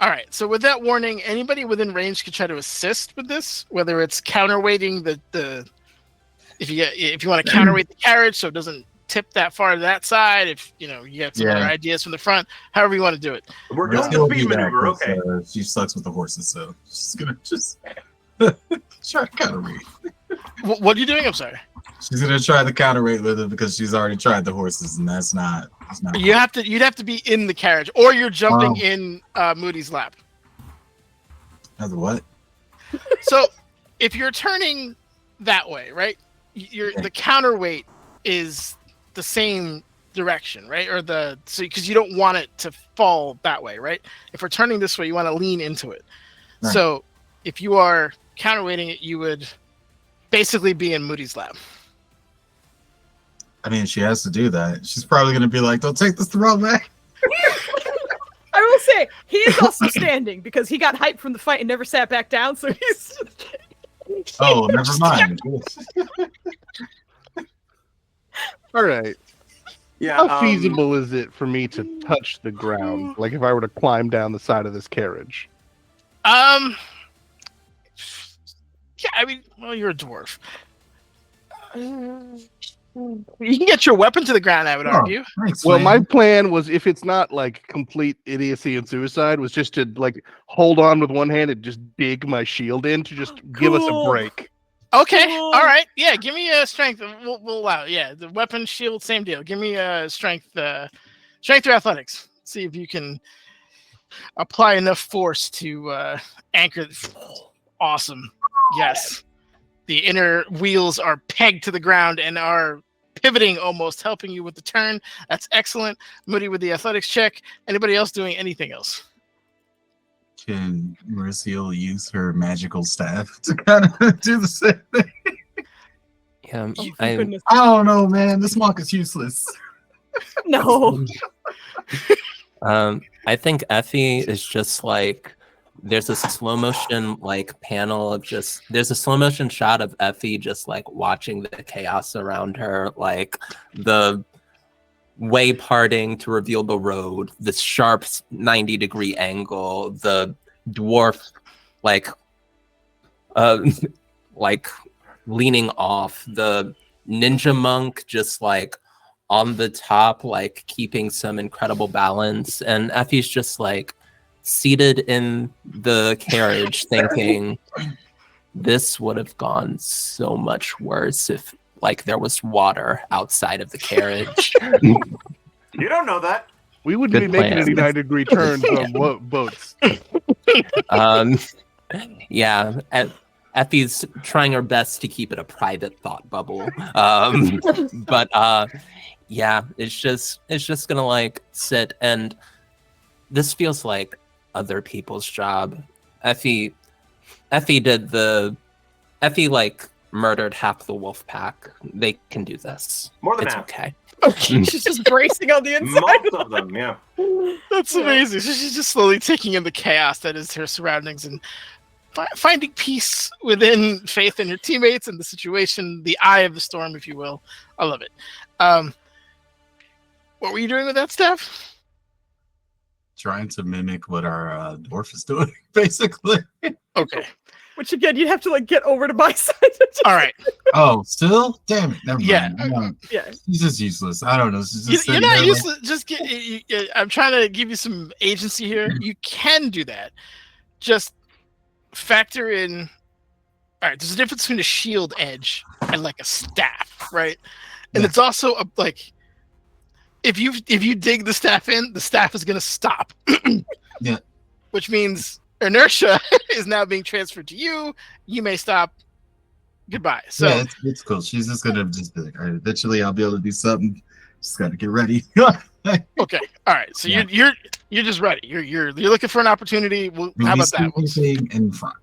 All right. So with that warning, anybody within range could try to assist with this, whether it's counterweighting the if you want to counterweight the carriage so it doesn't tip that far to that side. If you have some other ideas from the front, however you want to do it. We're doing the speed maneuver, okay. She sucks with the horses, so she's gonna just try to counterweight. What are you doing? I'm sorry. She's gonna try the counterweight with it because she's already tried the horses, and that's not. You'd have to be in the carriage, or you're jumping in Moody's lap. As a what? So if you're turning that way, right? The counterweight is the same direction, right? Because you don't want it to fall that way, right? If we're turning this way, you want to lean into it. Right. So if you are counterweighting it, you would basically be in Moody's lap. I mean, she has to do that. She's probably going to be like, don't take this the wrong way. I will say, he is also standing because he got hyped from the fight and never sat back down, so he's... Oh, never mind. All right. Yeah. How feasible is it for me to touch the ground? Like if I were to climb down the side of this carriage? Yeah, I mean, well, you're a dwarf. You can get your weapon to the ground, I would argue. Thanks, Well, man. my plan was, if it's not like complete idiocy and suicide, was just to like hold on with one hand and just dig my shield in to just give us a break. Okay, all right, yeah. Give me a strength. We'll allow it. Yeah, the weapon, shield, same deal. Give me a strength, strength or athletics. See if you can apply enough force to anchor. Awesome. Yes, the inner wheels are pegged to the ground and are pivoting, almost helping you with the turn. That's excellent. Moody with the athletics check. Anybody else doing anything else? Can Merciel use her magical staff to kind of do the same thing? Yeah, I don't know, man. This monk is useless. No. I think Effie is just like, there's a slow motion like panel of there's a slow motion shot of Effie just like watching the chaos around her, like the way parting to reveal the road, the sharp 90-degree angle, the dwarf like leaning off, the ninja monk just like on the top, like keeping some incredible balance, and Effie's just like seated in the carriage thinking this would have gone so much worse if like there was water outside of the carriage. You don't know that. We wouldn't be making any 90-degree turns on boats. Yeah, Effie's trying her best to keep it a private thought bubble. But yeah, it's just gonna like sit, and this feels like other people's job. Effie like murdered half the wolf pack. They can do this. More than it's half. Okay. She's just bracing on the inside. Most of them, yeah. That's amazing. So she's just slowly taking in the chaos that is her surroundings and finding peace within faith in her teammates and the situation, the eye of the storm, if you will. I love it. What were you doing with that staff? Trying to mimic what our dwarf is doing, basically. Okay. Which again, you'd have to like get over to my side. All right. Oh, still? Damn it. Never Yeah. mind. Yeah. She's just useless. I don't know. She's just You're sitting not there useless. Just I'm trying to give you some agency here. You can do that. Just factor in. All right. There's a difference between a shield edge and like a staff, right? And it's also like if you dig the staff in, the staff is gonna stop. Yeah. Which means inertia is now being transferred to you. You may stop. Goodbye. So yeah, it's cool. She's just gonna just be like, all right, eventually I'll be able to do something. Just gotta get ready. okay. All right. So you're just ready. You're looking for an opportunity. Well, how about that? Anything in front?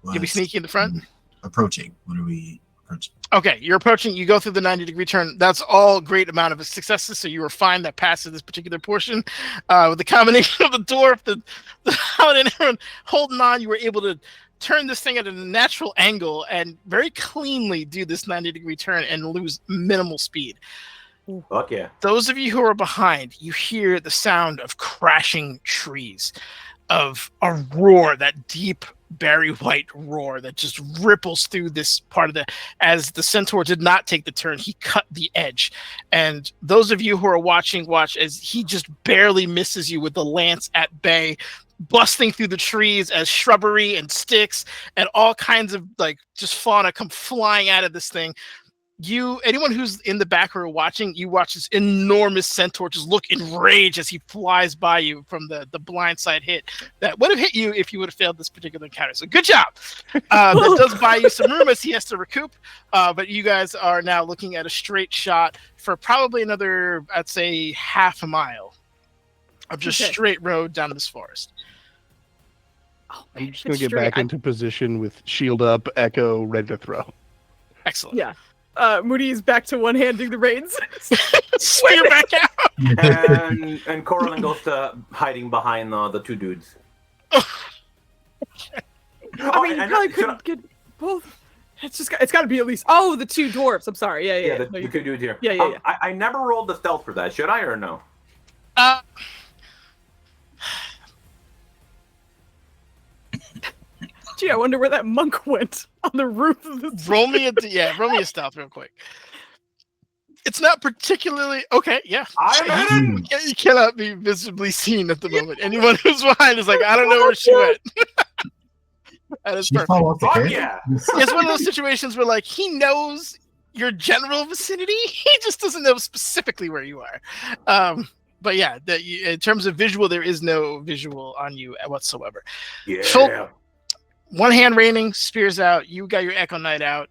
You'll be sneaky in the front. Approaching. What are we approaching. Okay, you're approaching. You go through the 90-degree turn. That's all great amount of successes. So you were fine that passes this particular portion. With the combination of the dwarf, the paladin, and everyone holding on, you were able to turn this thing at a natural angle and very cleanly do this 90-degree turn and lose minimal speed. Fuck yeah. Those of you who are behind, you hear the sound of crashing trees, of a roar, that deep berry white roar that just ripples through this part of as the centaur did not take the turn, he cut the edge. And those of you who are watching, watch as he just barely misses you with the lance at bay, busting through the trees as shrubbery and sticks and all kinds of like just fauna come flying out of this thing. Anyone who's in the back row watching, you watch this enormous centaur just look enraged as he flies by you from the blindside hit that would have hit you if you would have failed this particular encounter. So good job. That does buy you some room as he has to recoup. But you guys are now looking at a straight shot for probably another, I'd say, half a mile of just straight road down this forest. Oh, I'm just going to get back into position with shield up, echo, ready to throw. Excellent. Yeah. Moody is back to one-handing the reins. Swing her back out. And Coraline goes to hiding behind the two dudes. I mean, you probably couldn't get both. It's got to be at least. Oh, the two dwarfs. I'm sorry. Yeah. The two dudes here. Yeah. I never rolled the stealth for that. Should I or no? Gee, I wonder where that monk went on the roof of the. Roll me a stealth real quick. It's not particularly okay. Yeah, you cannot be visibly seen at the moment. Anyone who's behind is like, I don't know where she went. That is perfect. Fuck yeah! It's one of those situations where like he knows your general vicinity, he just doesn't know specifically where you are. But yeah, in terms of visual, there is no visual on you whatsoever. Yeah. One hand raining, spears out. You got your Echo Knight out.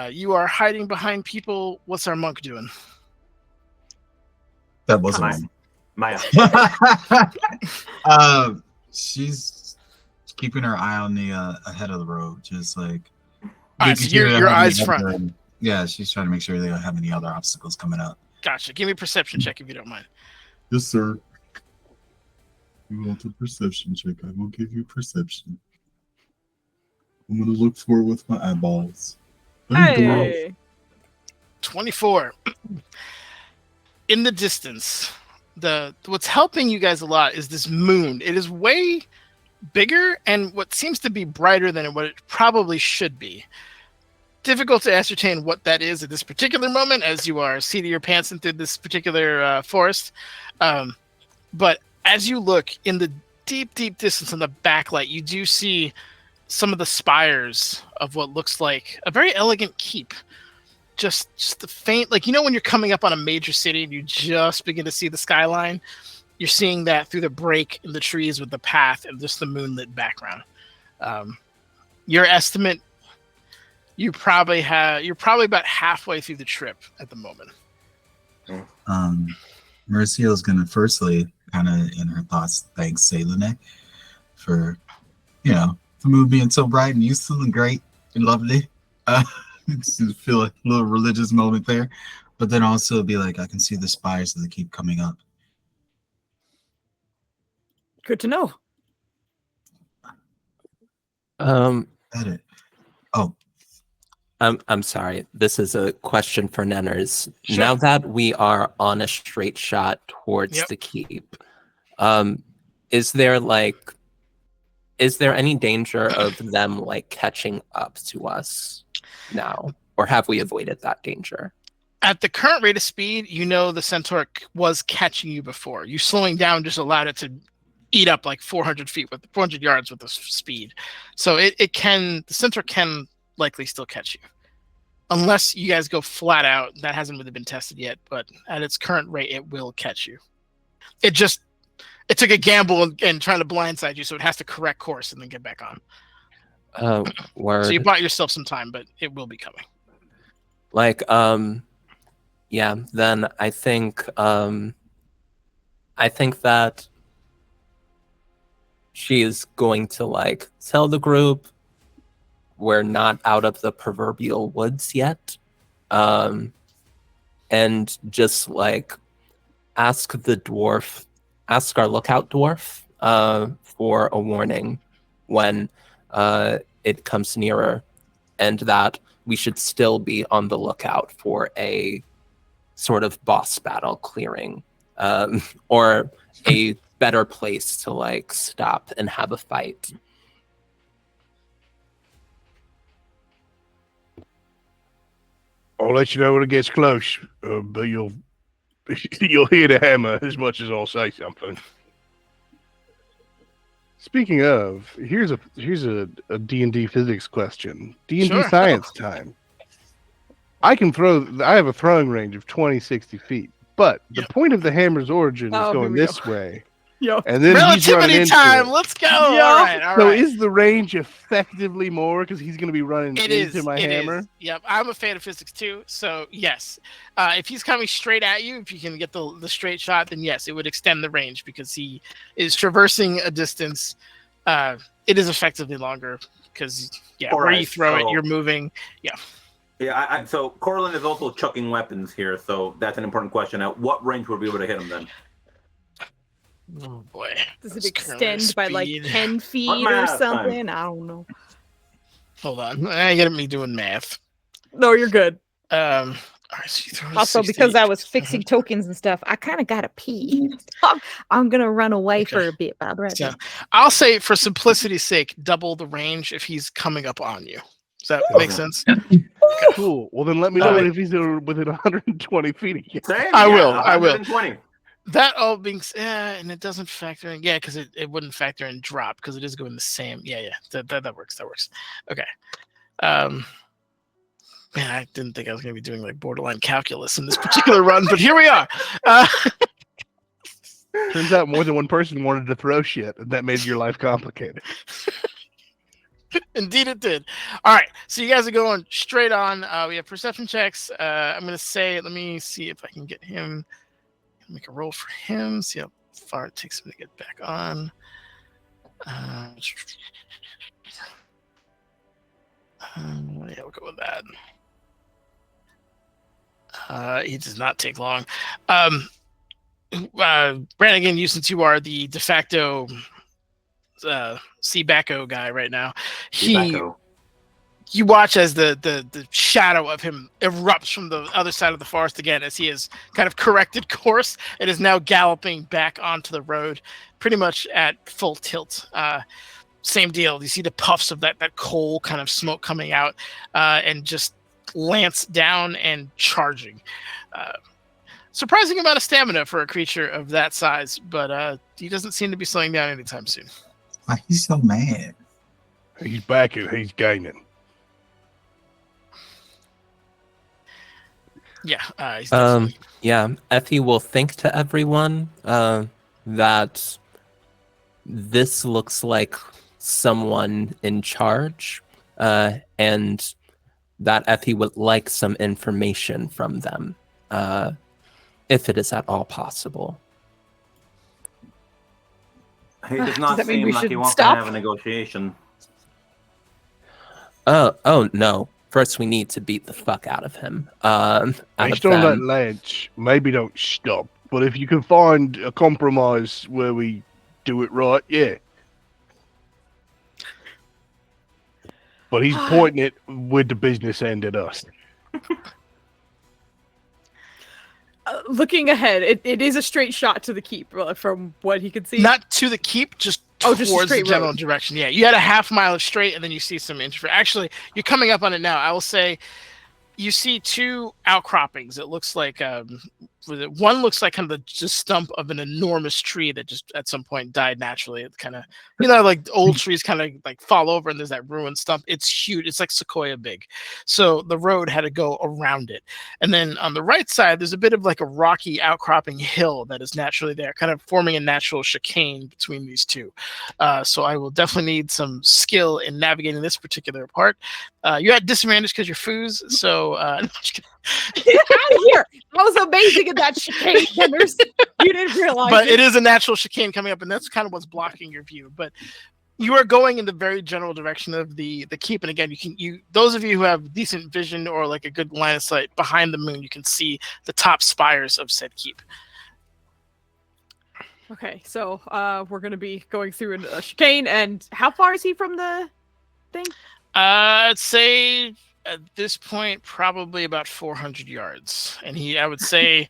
You are hiding behind people. What's our monk doing? That wasn't Maya. She's keeping her eye on the ahead of the road, just like. All right, so your eyes front. Yeah, she's trying to make sure they don't have any other obstacles coming up. Gotcha. Give me a perception check if you don't mind. Yes, sir. You want a perception check? I will give you perception. I'm gonna look for it with my eyeballs. Hey. 24. In the distance, what's helping you guys a lot is this moon. It is way bigger and what seems to be brighter than what it probably should be. Difficult to ascertain what that is at this particular moment as you are seating your pants through this particular forest. But as you look in the deep distance on the backlight, you do see some of the spires of what looks like a very elegant keep. Just the faint, like, you know, when you're coming up on a major city and you just begin to see the skyline, you're seeing that through the break in the trees with the path and just the moonlit background. Your estimate, you're probably about halfway through the trip at the moment. Mercia is gonna firstly kind of in her thoughts thank Selene for, the moon being so bright and useful and great and lovely. Just feel a little religious moment there, but then also be like, I can see the spires that keep coming up. Good to know. At it. Oh, I'm sorry. This is a question for Nenners. Sure. Now that we are on a straight shot towards the keep, is there any danger of them like catching up to us now, or have we avoided that danger? At the current rate of speed, the centaur was catching you before. You slowing down just allowed it to eat up like 400 yards with the speed. So the centaur can likely still catch you. Unless you guys go flat out. That hasn't really been tested yet, but at its current rate, it will catch you. It took a gamble and trying to blindside you, so it has to correct course and then get back on. Word. So you bought yourself some time, but it will be coming. Then I think that she is going to tell the group we're not out of the proverbial woods yet. And just like ask our lookout dwarf for a warning when it comes nearer, and that we should still be on the lookout for a sort of boss battle clearing, or a better place to like stop and have a fight. I'll let you know when it gets close, but you'll hear the hammer as much as I'll say something. Speaking of, here's a D&D physics question. D&D Sure. science time. I have a throwing range of 20, 60 feet, but the point of the hammer's origin is Oh, here going we this go. way. Yo. And then he's running Relativity into time. it. Let's go. Yeah. All right. All So right. is the range effectively more because he's going to be running It into is. my It hammer? is. Yep. I'm a fan of physics too. So yes, if he's coming straight at you, if you can get the straight shot, then yes, it would extend the range because he is traversing a distance. It is effectively longer because All where right, you throw it, so- you're moving. Yeah, so Corlin is also chucking weapons here, so that's an important question. At what range would we be able to hit him then? Oh boy. Does That's it current extend by like speed. 10 feet What or math something? I don't know. Hold on. I get me doing math. No, you're good. All right, so you throw Also, 60. because I was fixing tokens and stuff, I kind of got to pee. I'm gonna run away Okay. for a bit, but I'll be right So back. I'll say, for simplicity's sake, double the range if he's coming up on you. Does that make sense? Cool. Well, then let me know if he's within 120 feet of you. Same. I yeah, will, I will. 120. That all being and it doesn't factor in, because it wouldn't factor in drop because it is going the same. Yeah. That works. Okay. Man, I didn't think I was going to be doing like borderline calculus in this particular run, but here we are. Turns out more than one person wanted to throw shit, and that made your life complicated. Indeed, it did. All right, so you guys are going straight on. We have perception checks. I'm going to say, let me see if I can get him. Make a roll for him. See how far it takes him to get back on. Yeah, we'll go with that. He does not take long. Brannigan, since you are the de facto Seabacco guy right now, you watch as the shadow of him erupts from the other side of the forest again, as he has kind of corrected course and is now galloping back onto the road, pretty much at full tilt. Same deal. You see the puffs of that coal kind of smoke coming out, and just lance down and charging. Surprising amount of stamina for a creature of that size, but he doesn't seem to be slowing down anytime soon. Why he's so mad? He's back and he's gaining. Yeah. He's definitely... Effie will think to everyone that this looks like someone in charge, and that Effie would like some information from them, if it is at all possible. He does not that mean seem we like he should wants stop? to have a negotiation. Oh no. First, we need to beat the fuck out of him. Based on that ledge, maybe don't stop. But if you can find a compromise where we do it right, yeah. But he's pointing it with the business end at us. Looking ahead, it is a straight shot to the keep from what he could see. Not to the keep, just towards just a the straight general road. direction. Yeah, you had a half mile of straight, and then you see some interference. Actually, you're coming up on it now. I will say, you see two outcroppings. It looks like one looks like kind of the stump of an enormous tree that just at some point died naturally. It kind of, like old trees kind of like fall over, and there's that ruined stump. It's huge. It's like sequoia big. So the road had to go around it. And then on the right side, there's a bit of like a rocky outcropping hill that is naturally there, kind of forming a natural chicane between these two. So I will definitely need some skill in navigating this particular part. You had disadvantage because you're foos, so no, just kidding. Get out of here! I was amazing at that chicane, Kenders. You didn't realize but it is a natural chicane coming up, and that's kind of what's blocking your view. But You are going in the very general direction of the keep, and again, those of you who have decent vision or like a good line of sight behind the moon, you can see the top spires of said keep. Okay, so we're gonna be going through a chicane, and how far is he from the thing? I'd say at this point probably about 400 yards, and I would say,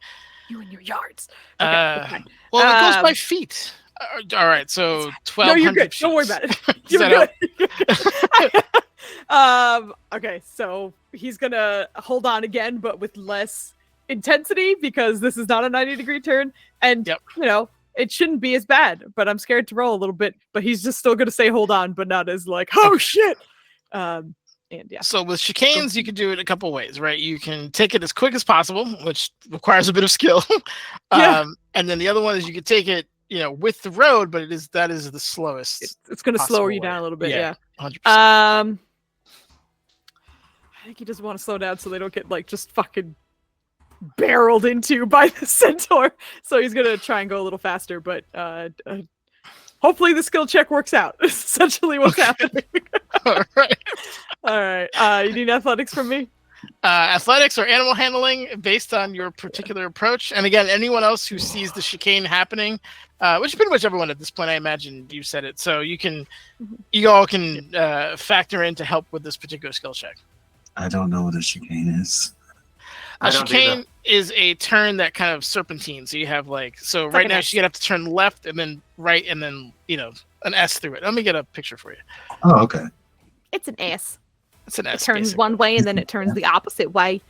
You and your yards. Okay, that's fine. well, it goes by feet. All right, so 1,200 No, you're good. feet. Don't worry about it. Does You're that good. help? Okay, so he's gonna hold on again, but with less intensity because this is not a 90-degree turn, and Yep. you know it shouldn't be as bad. But I'm scared to roll a little bit. But he's just still gonna say hold on, but not as like oh shit. And yeah. So with chicanes, you can do it a couple ways, right? You can take it as quick as possible, which requires a bit of skill. Yeah. And then the other one is you can take it, with the road, but that is the slowest. It's gonna slow possible you way. down a little bit. Yeah. 100%. I think he doesn't want to slow down so they don't get like just fucking barreled into by the centaur. So he's gonna try and go a little faster, but hopefully the skill check works out. Essentially what's happening. All right. All right. You need athletics from me? Athletics or animal handling based on your particular approach. And again, anyone else who sees the chicane happening, which is pretty much everyone at this point, I imagine you said it. So you all can factor in to help with this particular skill check. I don't know what a chicane is. A chicane is a turn that kind of serpentine. So you have right now she's gonna have to turn left and then right and then an S through it. Let me get a picture for you. Oh, okay. It's an S. It's an It S. turns basically. one way and then it turns the opposite way.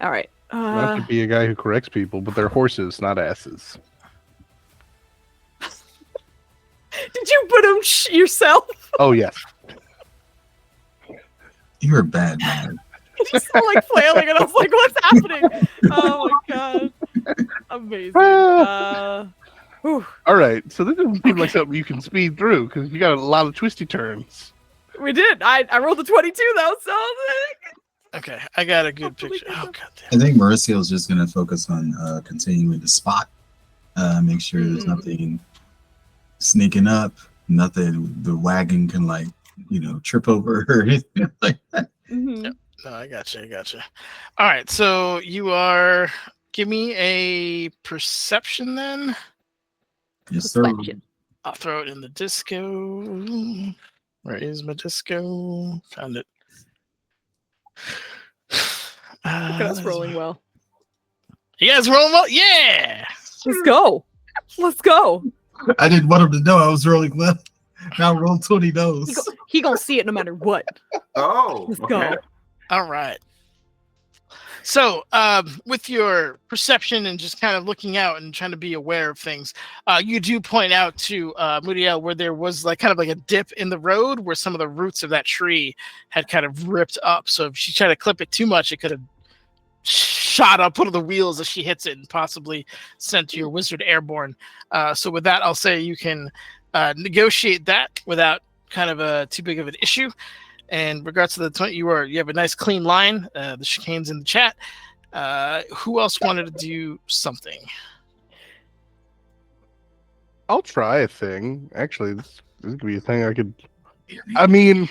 All right. Not to be a guy who corrects people, but they're horses, not asses. Did you put him yourself? Oh yes. You're a bad man. He's still like flailing, and I was like, "What's happening?" Oh my god, amazing. Whew. All right, so this doesn't seem like something you can speed through because you got a lot of twisty turns. We did. I rolled a 22 though, so Okay, I got a good Hopefully picture. good Oh job. god. I think Mauricio's just gonna focus on continuing to spot, make sure there's Mm. nothing sneaking up, nothing the wagon can trip over or anything like that. Mhm. Yep. No, I gotcha. All right, so give me a perception then. Yes, sir. Perception. I'll throw it in the disco. Where is my disco? Found it. Look at us rolling well. You guys rolling well? Yeah. Let's go. Let's go. I didn't want him to know I was rolling well. Now roll 20 those. He gonna see it no matter what. Oh, Let's okay. go. All right. So, with your perception and just kind of looking out and trying to be aware of things, you do point out to Muriel where there was kind of a dip in the road where some of the roots of that tree had kind of ripped up. So if she tried to clip it too much, it could have shot up one of the wheels as she hits it and possibly sent your wizard airborne. So with that, I'll say you can negotiate that without kind of too big of an issue. And regards to the 20, you have a nice clean line. The chicane's in the chat. Who else wanted to do something? I'll try a thing. Actually, this could be a thing I could. I mean,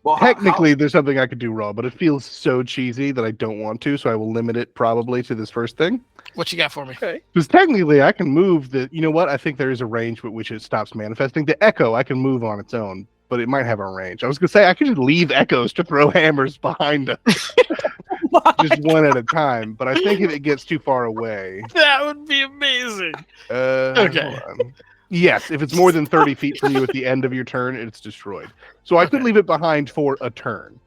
Well, technically, there's something I could do raw, but it feels so cheesy that I don't want to. So I will limit it probably to this first thing. What you got for me? Okay. Because technically, I can move the. You know what? I think there is a range with which it stops manifesting. The echo, I can move on its own, but it might have a range. I was gonna say I could just leave echoes to throw hammers behind us, just one at a time. But I think if it gets too far away, That would be amazing. okay. Yes, if it's more than 30 feet from you at the end of your turn, it's destroyed. So I could Okay. leave it behind for a turn,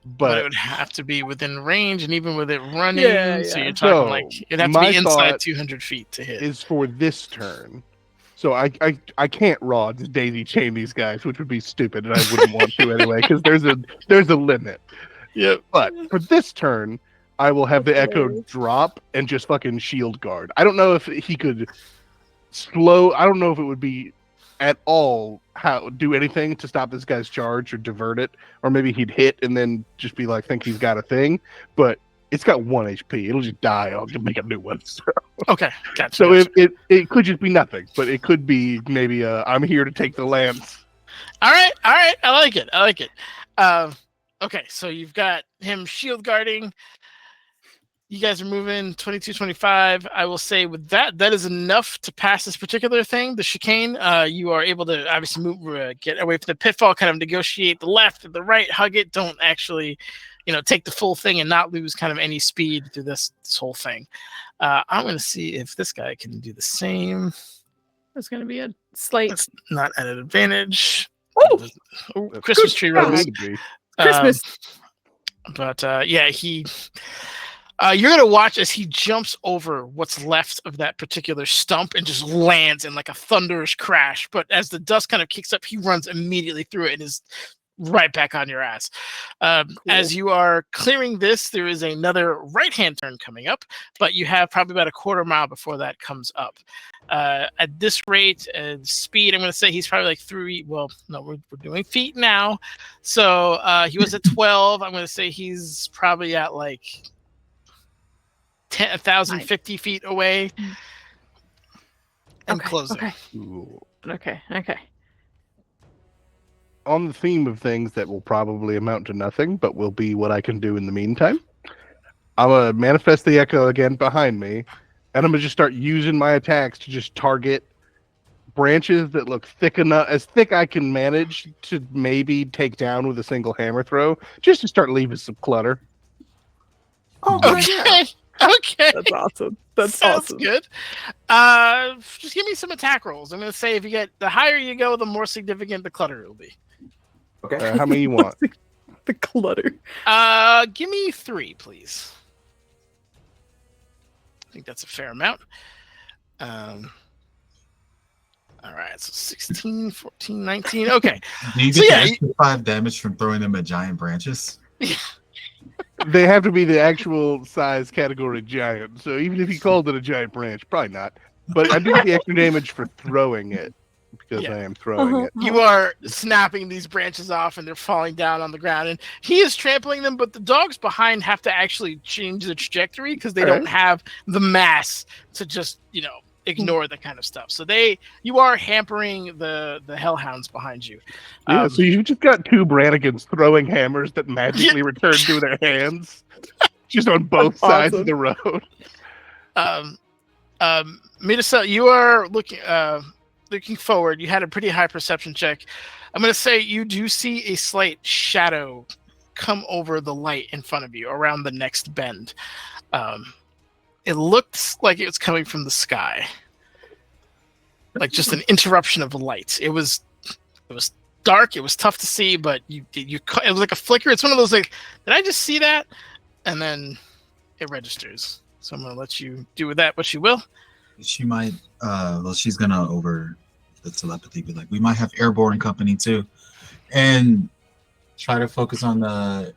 But it but would have to be within range, and even with it running, Yeah, so yeah. you're talking So, it'd have to my be inside thought 200 feet to hit. is for this turn. So I can't raw just daisy chain these guys, which would be stupid, and I wouldn't want to anyway, because there's a limit. Yep. But for this turn, I will have the echo hilarious. drop and just fucking shield guard. I don't know if he could slow. I don't know if it would be at all do anything to stop this guy's charge or divert it, or maybe he'd hit and then just be like, think he's got a thing. But it's got 1 HP. It'll just die. I'll just make a new one. Okay, gotcha. So gotcha. it could just be nothing, but it could be maybe I'm here to take the lance. All right. I like it. Okay, so you've got him shield guarding. You guys are moving 22, 25. I will say with that is enough to pass this particular thing, the chicane. You are able to obviously move, get away from the pitfall, kind of negotiate the left and the right, hug it. Don't actually, take the full thing and not lose kind of any speed through this whole thing. I'm going to see if this guy can do the same. There's going to be a slight. It's not at an advantage. Oh! Christmas tree God. rose. Christmas. But yeah, you're going to watch as he jumps over what's left of that particular stump and just lands in like a thunderous crash. But as the dust kind of kicks up, he runs immediately through it and is right back on your ass. Cool. As you are clearing this, there is another right-hand turn coming up, but you have probably about a quarter mile before that comes up. At this rate and speed, I'm going to say he's probably like 3. Well, no, we're doing feet now. So he was at 12. I'm going to say he's probably at like 1,050 feet away and closing. Okay. On the theme of things that will probably amount to nothing, but will be what I can do in the meantime, I'm going to manifest the echo again behind me, and I'm going to just start using my attacks to just target branches that look thick enough, as thick I can manage to maybe take down with a single hammer throw, just to start leaving some clutter. Oh, Okay. Okay. That's awesome. That's Sounds awesome. good. Just give me some attack rolls. I'm going to say if you get the higher you go, the more significant the clutter will be. Okay. How many you want? The clutter. Give me 3, please. I think that's a fair amount. All right, so 16, 14, 19. Okay. Do you So, get yeah, the extra 5 damage from throwing them at giant branches? They have to be the actual size category giant. So even if you called it a giant branch, probably not. But I do get the extra damage for throwing it because Yeah. I am throwing it. You are snapping these branches off and they're falling down on the ground. And he is trampling them, but the dogs behind have to actually change the trajectory because they don't have the mass to just, ignore that kind of stuff. So you are hampering the hellhounds behind you. Yeah, so you've just got 2 Brannigans throwing hammers that magically return to their hands, just on both sides of the road. Midasa, you are looking forward. You had a pretty high perception check. I'm going to say you do see a slight shadow come over the light in front of you around the next bend. It looked like it was coming from the sky, like just an interruption of light. It was dark. It was tough to see, but it was like a flicker. It's one of those like, did I just see that? And then it registers. So I'm gonna let you do with that what you will. She might. She's gonna over the telepathy be like, we might have airborne company too, and try to focus on the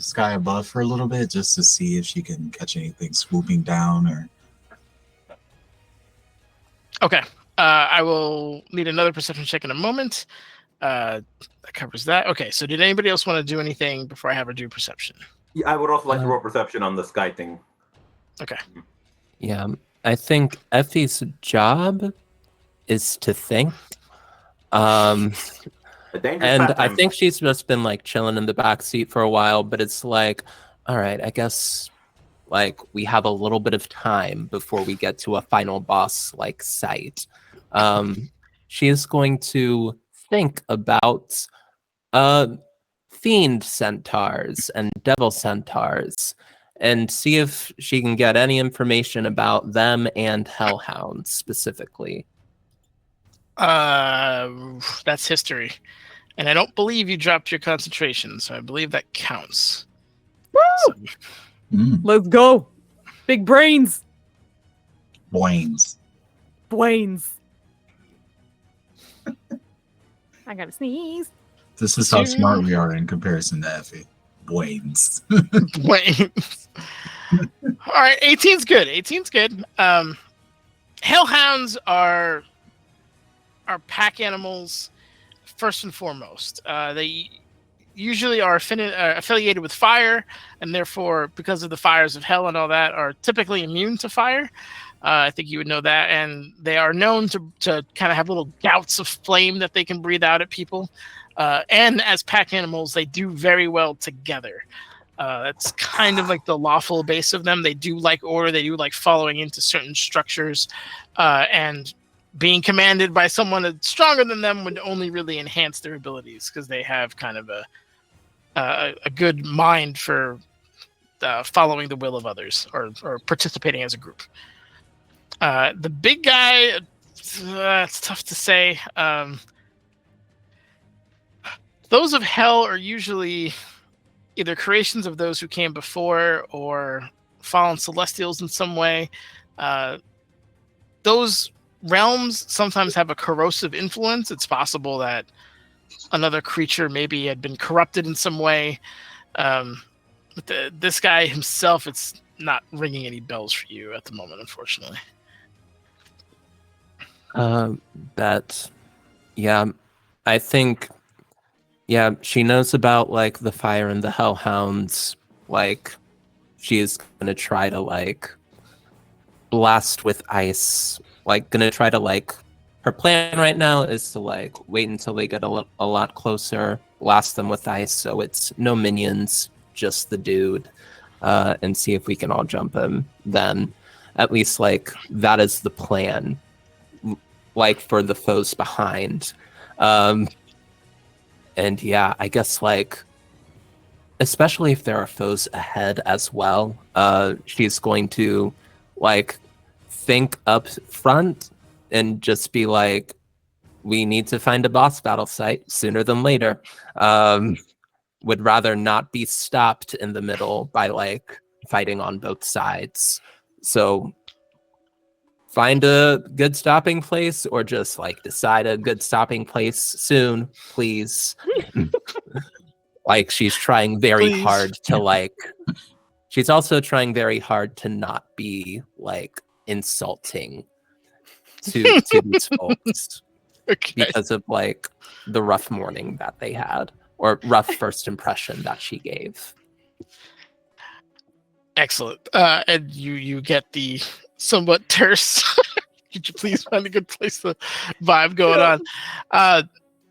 sky above for a little bit just to see if she can catch anything swooping down or. Okay. I will need another perception check in a moment. That covers that. Okay, so did anybody else want to do anything before I have her do perception? Yeah, I would also like to roll perception on the sky thing. Okay. Yeah, I think Effie's job is to think. And I think she's just been like chilling in the back seat for a while, but it's like, all right, I guess like we have a little bit of time before we get to a final boss like site. She is going to think about fiend centaurs and devil centaurs and see if she can get any information about them and hellhounds specifically. That's history. And I don't believe you dropped your concentration, so I believe that counts. Woo! So, Let's go. Big brains. Boings. I gotta sneeze. This is how smart we are in comparison to Effie. Boings. wait. All right, 18's good. 18's good. Hellhounds are pack animals first and foremost. usually are affiliated with fire, and therefore, because of the fires of hell and all that, are typically immune to fire. I think you would know that, and they are known to kind of have little gouts of flame that they can breathe out at people. And as pack animals, they do very well together. That's kind of like the lawful base of them. They do like order. They do like following into certain structures, and being commanded by someone that's stronger than them would only really enhance their abilities, because they have kind of a good mind for following the will of others, or participating as a group. The big guy, it's tough to say. Those of hell are usually either creations of those who came before, or fallen celestials in some way. Those realms sometimes have a corrosive influence. It's possible that another creature maybe had been corrupted in some way. But this guy himself, it's not ringing any bells for you at the moment, unfortunately. I think, yeah, she knows about like the fire and the hellhounds. Like, she is gonna try to like blast with ice. Like, gonna try to like, her plan right now is to like wait until they get a lot closer, blast them with ice, so it's no minions, just the dude, and see if we can all jump him. Then, at least like that is the plan. Like for the foes behind. And yeah, I guess like, especially if there are foes ahead as well, she's going to like think up front and just be like, we need to find a boss battle site sooner than later. Would rather not be stopped in the middle by like fighting on both sides. So find a good stopping place, or just like decide a good stopping place soon, please. Like, she's trying very hard to like, she's also trying very hard to not be like insulting to these folks, because of like the rough morning that they had, or rough first impression that she gave. Excellent. And you get the somewhat terse. Could you please find a good place to vibe going on?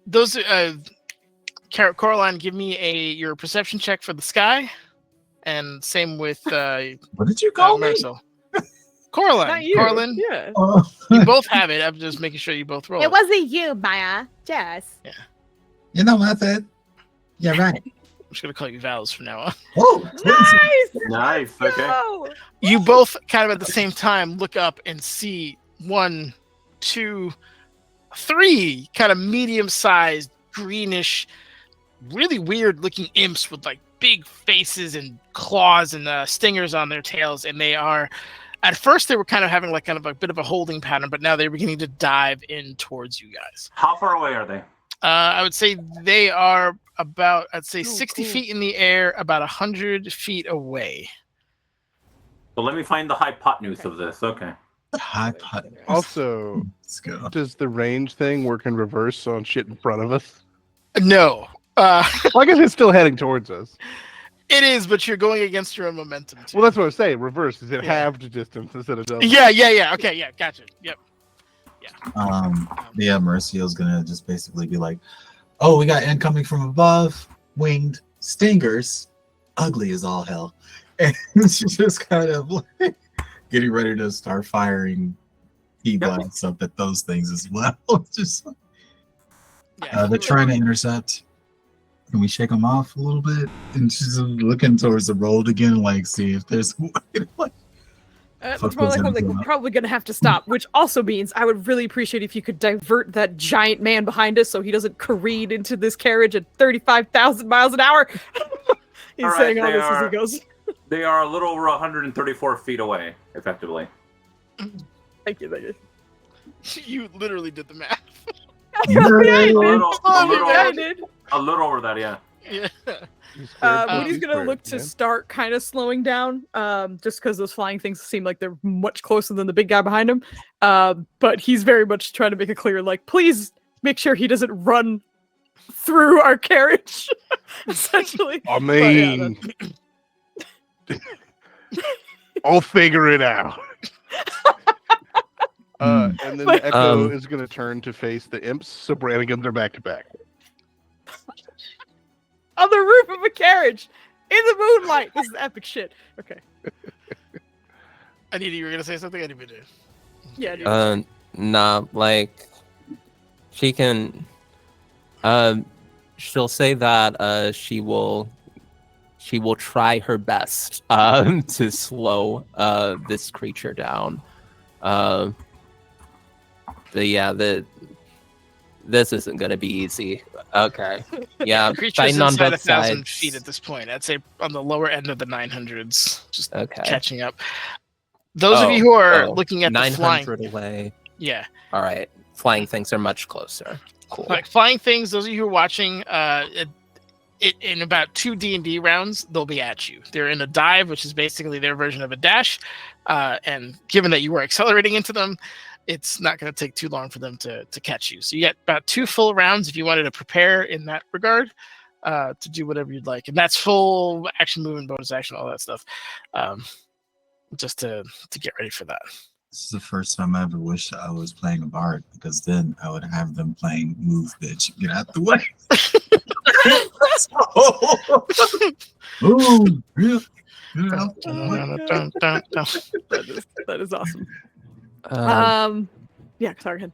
Those Coraline, give me your perception check for the sky, and same with What did you call me? Marisol. Coraline. Not you. Coraline, Yeah. you both have it. I'm just making sure you both roll. It wasn't you, Maya. Jess. Yeah. You know what, Ed? You're right. I'm just gonna call you Vals from now on. Oh, Nice. Nice. Okay. No. You both kind of at the same time look up and see 1, 2, 3 kind of medium-sized, greenish, really weird-looking imps with like big faces and claws and stingers on their tails, and they are. At first, they were kind of having like kind of a bit of a holding pattern, but now they're beginning to dive in towards you guys. How far away are they? I would say they are about, I'd say, Ooh, 60 cool. feet in the air, about 100 feet away. So let me find the hypotenuse of this. Okay. High putt. Also, Let's go. does the range thing work in reverse on shit in front of us? No. Well, I guess it's still heading towards us. It is, but you're going against your own momentum, too. Well, that's what I was saying. Reverse. Is it Yeah. halved distance instead of double? Yeah. Okay, yeah, gotcha. Yep. Yeah, Mercio's gonna just basically be like, oh, we got incoming from above, winged stingers, ugly as all hell. And she's just kind of like getting ready to start firing blasts up at those things as well. Just they're trying to intercept. Can we shake them off a little bit? And she's looking towards the road again, like, see if there's like. It's more like I'm like, we're probably gonna have to stop, which also means I would really appreciate if you could divert that giant man behind us so he doesn't careen into this carriage at 35,000 miles an hour. He's All right, saying all they this as are- he goes. They are a little over 134 feet away, effectively. Thank you. You literally did the math. A little, I did. a little over that, yeah. Yeah. Woody's gonna look to start kind of slowing down, just because those flying things seem like they're much closer than the big guy behind him. But he's very much trying to make it clear, like, please make sure he doesn't run through our carriage, essentially. I But yeah, mean, I'll figure it out. And then the Echo is going to turn to face the imps, so Brannigan's are back to back. On the roof of a carriage, in the moonlight. This is epic shit. Okay. Anita, you were gonna say something? I didn't mean to. Yeah, dude. Nah, like she can she'll say that she will try her best to slow this creature down. This isn't gonna be easy. Okay. Yeah, Creature's fighting on inside both 1,000 sides. feet at this point. I'd say on the lower end of the 900s, just Okay. catching up. Those of you who are looking at the 900 flying, away. yeah, All right. Flying things are much closer. Cool. like flying things. Those of you who are watching, in about 2 D&D rounds, they'll be at you. They're in a dive, which is basically their version of a dash. And given that you were accelerating into them, it's not going to take too long for them to catch you. So you get about 2 full rounds if you wanted to prepare in that regard to do whatever you'd like. And that's full action, movement, bonus action, all that stuff. Just to get ready for that. This is the first time I ever wished I was playing a bard, because then I would have them playing "Move, Bitch, Get Out the Way." Ooh, yeah. That is awesome. Yeah, sorry, go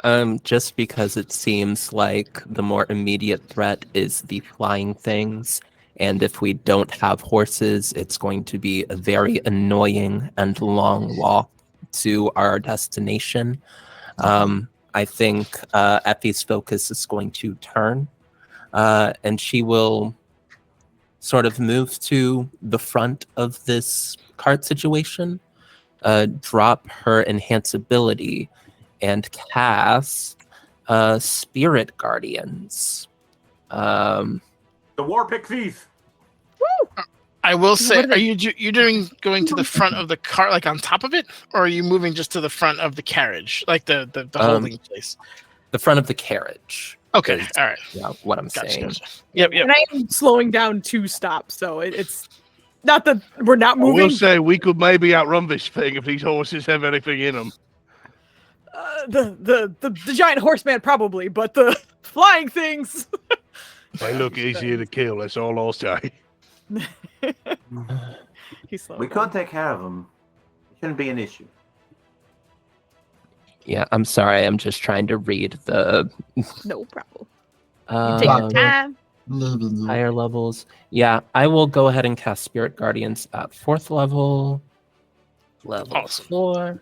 ahead. Just because it seems like the more immediate threat is the flying things, and if we don't have horses, it's going to be a very annoying and long walk to our destination. I think Effie's focus is going to turn, and she will sort of move to the front of this cart situation, drop her enhanceability, and cast Spirit Guardians. The War Pixies. I will say, are you going to the front of the cart, like on top of it, or are you moving just to the front of the carriage, like the holding place? The front of the carriage. Okay, all right. Yeah, what I'm saying. Gotcha. Yep. And I am slowing down to stop, so it's not that we're not I moving. will say we could maybe outrun this thing if these horses have anything in them. The giant horseman probably, but the flying things. They look easier to kill. That's all I'll say. He's slow. We could take care of them. It shouldn't be an issue. Yeah, I'm sorry. I'm just trying to read the No problem. Take your time. higher levels. Yeah, I will go ahead and cast Spirit Guardians at 4th level, level Awesome. 4,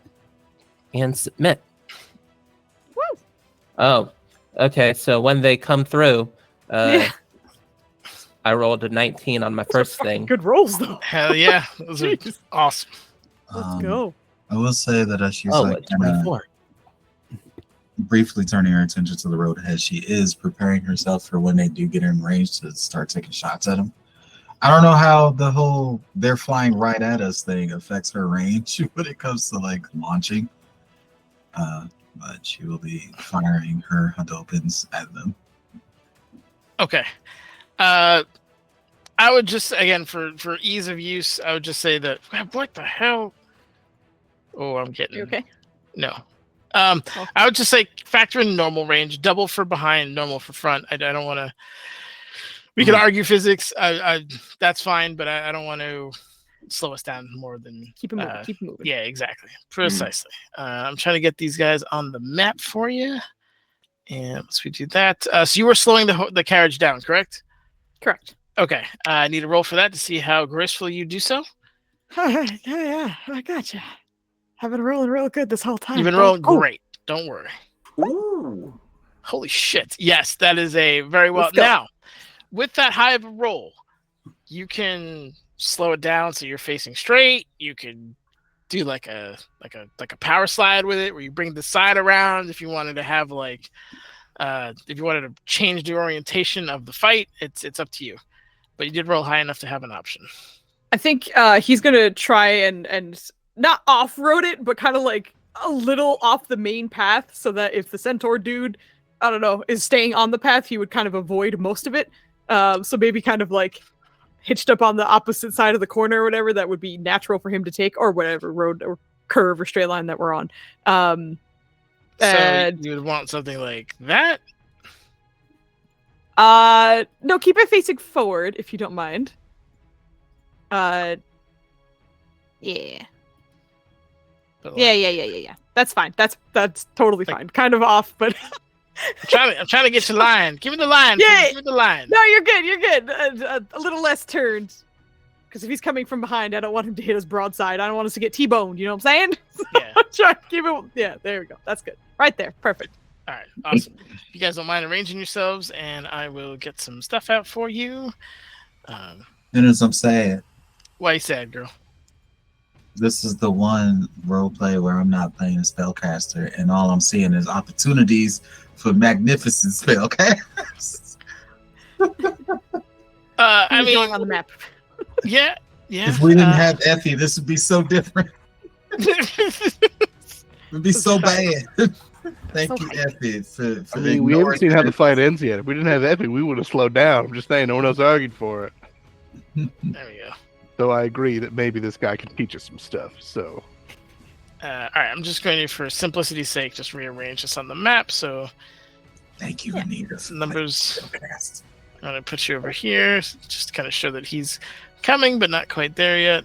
and submit. Woo! Oh, okay. So when they come through, Yeah. I rolled a 19 on my first thing. Good rolls though. Hell yeah, those are Jeez. awesome. Let's go. I will say that as she's Oh, like a 24. briefly turning her attention to the road ahead, she is preparing herself for when they do get in range to start taking shots at them. I don't know how the whole "they're flying right at us" thing affects her range when it comes to like launching, but she will be firing her Hadopins at them. Okay. I would just, again, for ease of use, I would just say that, what the hell? Oh, I'm getting... You okay? No. I would just say factor in normal range, double for behind, normal for front. I don't want to... We can argue physics. That's fine, but I don't want to slow us down more than... Keep it moving. Keep it moving. Yeah, exactly. Precisely. I'm trying to get these guys on the map for you. And once we do that... so you were slowing the carriage down, correct? Correct. Okay, I need a roll for that to see how gracefully you do so. Yeah, I gotcha. I've been rolling real good this whole time. You've been rolling great. Don't worry. Ooh. Holy shit. Yes, that is a very well. Let's go. Now, with that high of a roll, you can slow it down so you're facing straight. You can do like a power slide with it where you bring the side around if you wanted to have like if you wanted to change the orientation of the fight, it's up to you. But you did roll high enough to have an option. I think he's gonna try and not off-road it, but kind of like a little off the main path, so that if the centaur dude I don't know, is staying on the path, he would kind of avoid most of it. So maybe kind of like hitched up on the opposite side of the corner or whatever that would be natural for him to take, or whatever road or curve or straight line that we're on. So you would want something like that? No, keep it facing forward if you don't mind. Yeah. But, Yeah. That's fine. That's totally fine. Kind of off, but I'm trying to get your line. Give me the line. Yeah. Give me the line. no, you're good. You're good. A little less turned, because if he's coming from behind, I don't want him to hit us broadside. I don't want us to get T-boned. You know what I'm saying? Yeah. Try to keep it. Yeah, there we go. That's good. Right there. Perfect. All right. Awesome. You guys don't mind arranging yourselves, and I will get some stuff out for you. And as I'm saying, Why you sad, girl? this is the one role play where I'm not playing a spellcaster, and all I'm seeing is opportunities for magnificent spellcasters. I He's mean, going on the map. yeah. If we didn't have Effie, this would be so different. It would be so bad. Thank you, Effie, for I mean, we haven't seen how the fight ends yet. If we didn't have Effie, we would have slowed down. I'm just saying, no one else argued for it. There we go. So I agree that maybe this guy can teach us some stuff. So All right. I'm just going to, for simplicity's sake, just rearrange this on the map. So Thank you, Anita. numbers. I'm going to put you over here, just to kind of show that he's coming, but not quite there yet.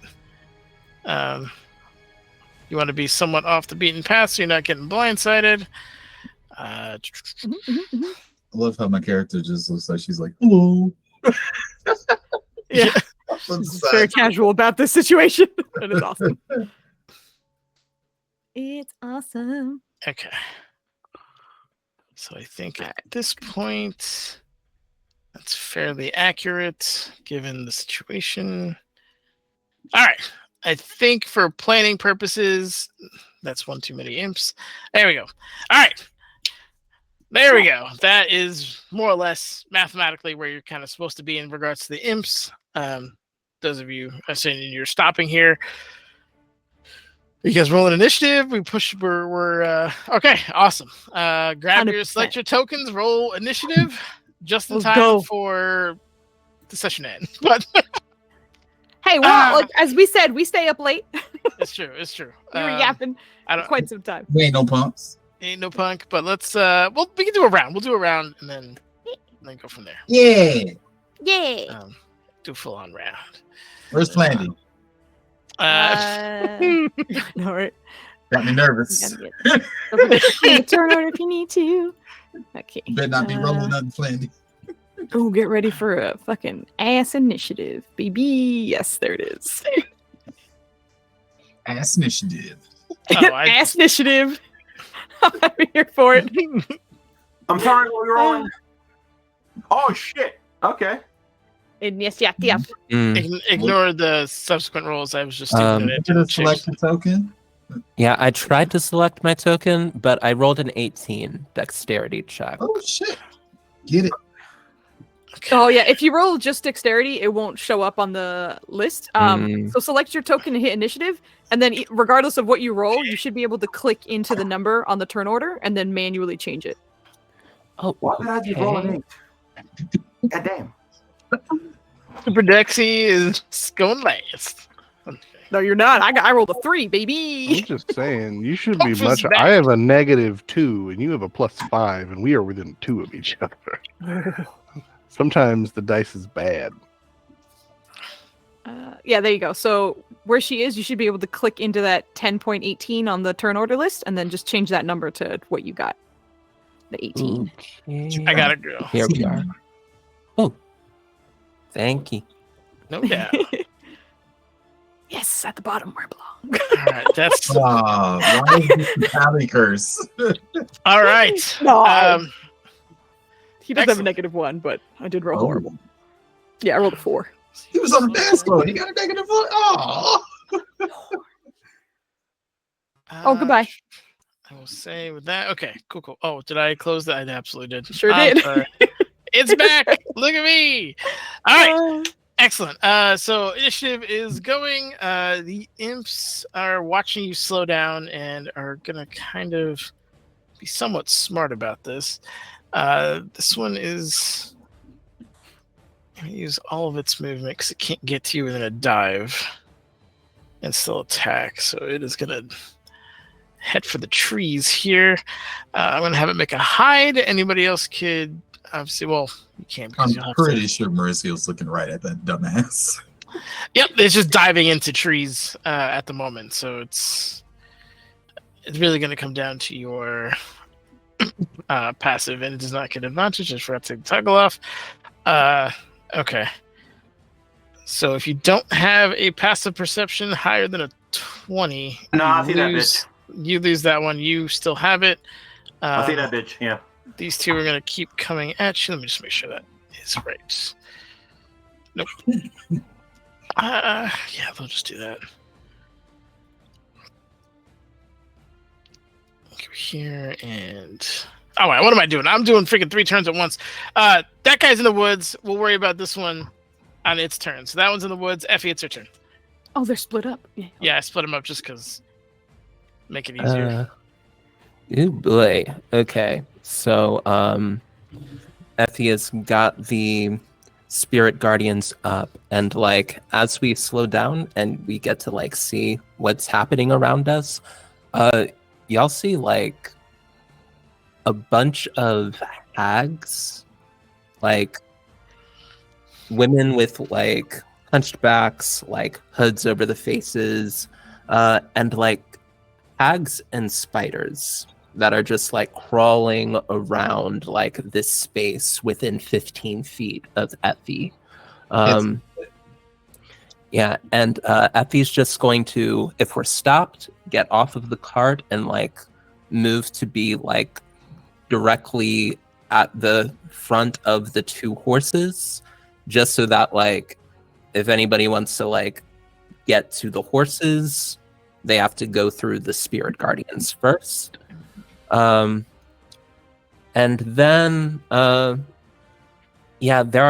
You want to be somewhat off the beaten path, so you're not getting blindsided. I love how my character just looks like she's like, hello. Yeah. She's very casual about this situation. That is awesome. It's awesome. Okay. So I think at this point, that's fairly accurate given the situation. All right. I think for planning purposes, that's one too many imps. There we go. All right. There we go. That is more or less mathematically where you're kind of supposed to be in regards to the imps. Those of you assuming you're stopping here, you guys rolling initiative. We're okay. Awesome. Grab your 100%. select your tokens. Roll initiative just in Let's time go. for the session end. But Hey, well, like, as we said, we stay up late. it's true. It's true. We were yapping I for don't. quite some time. We ain't no punks. Ain't no punk. But let's. Well, we can do a round. We'll do a round and then go from there. Yeah. Yeah. Do a full on round. Where's Flandy? No, right? Got me nervous. Don't forget to clean the turn order if you need to. Okay. Better not be rolling nothing, Flandy. Oh, get ready for a fucking ass initiative, baby. Yes, there it is. Ass initiative. Ass initiative. I'm here for it. I'm sorry, what you're rolling. Oh shit. Okay. Initiative. Ignore the subsequent rolls. I was just doing it. Did it select a token? Yeah, I tried to select my token, but I rolled an 18 dexterity check. Oh shit. Get it. Oh yeah, if you roll just dexterity, it won't show up on the list. So select your token and hit initiative, and then regardless of what you roll, you should be able to click into the number on the turn order and then manually change it. Oh, Why did I just roll an 8? God damn. Super Dexy is going last. No, you're not. I rolled a 3, I'm baby. just saying, you should be Puff is much. back. I have a -2, and you have a +5, and we are within 2 of each other. Sometimes the dice is bad. Yeah, there you go. So where she is, you should be able to click into that 10.18 on the turn order list, and then just change that number to what you got. The 18. Okay. I got it, girl. Here we are. Oh, thank you. No doubt. Yes, at the bottom where it belongs. All right, that's Why is this a tally curse? all right. No. He does have a excellent. -1, but I did roll Oh. horrible. Yeah, I rolled a 4. He was on the dance floor. He got a negative one. Oh. Oh, goodbye. I will say with that. Okay, cool. Oh, did I close that? I absolutely did. Sure I'm did. sorry. It's back. Look at me. All right. Excellent. So initiative is going. The imps are watching you slow down and are gonna kind of be somewhat smart about this. This one is going to use all of its movement because it can't get to you within a dive and still attack. So it is going to head for the trees here. I'm going to have it make a hide. Anybody else could obviously, well, you can't. I'm You'll have pretty to... sure Mercial's looking right at that dumbass. Yep, it's just diving into trees at the moment. So it's really going to come down to your passive, and it does not get advantage. Just forgot to toggle off. Okay. So if you don't have a passive perception higher than a 20, No, I see that bitch. You lose that one. You still have it. I see that bitch. Yeah. These two are going to keep coming at you. Let me just make sure that is right. Nope. Yeah, they'll just do that. Go here and... Oh, wait, what am I doing? I'm doing freaking 3 turns at once. That guy's in the woods. We'll worry about this one on its turn. So that one's in the woods. Effie, it's your turn. Oh, they're split up. Yeah, I split them up just because make it easier. Oh boy. Okay. So Effie has got the Spirit Guardians up, and like as we slow down and we get to like see what's happening around us, y'all see like a bunch of hags, like women with like hunched backs, like hoods over the faces, and like hags and spiders that are just like crawling around like this space within 15 feet of Effie. Yeah, and Effie's just going to, if we're stopped, get off of the cart and like move to be like directly at the front of the 2 horses, just so that like if anybody wants to like get to the horses, they have to go through the Spirit Guardians first. And then yeah, there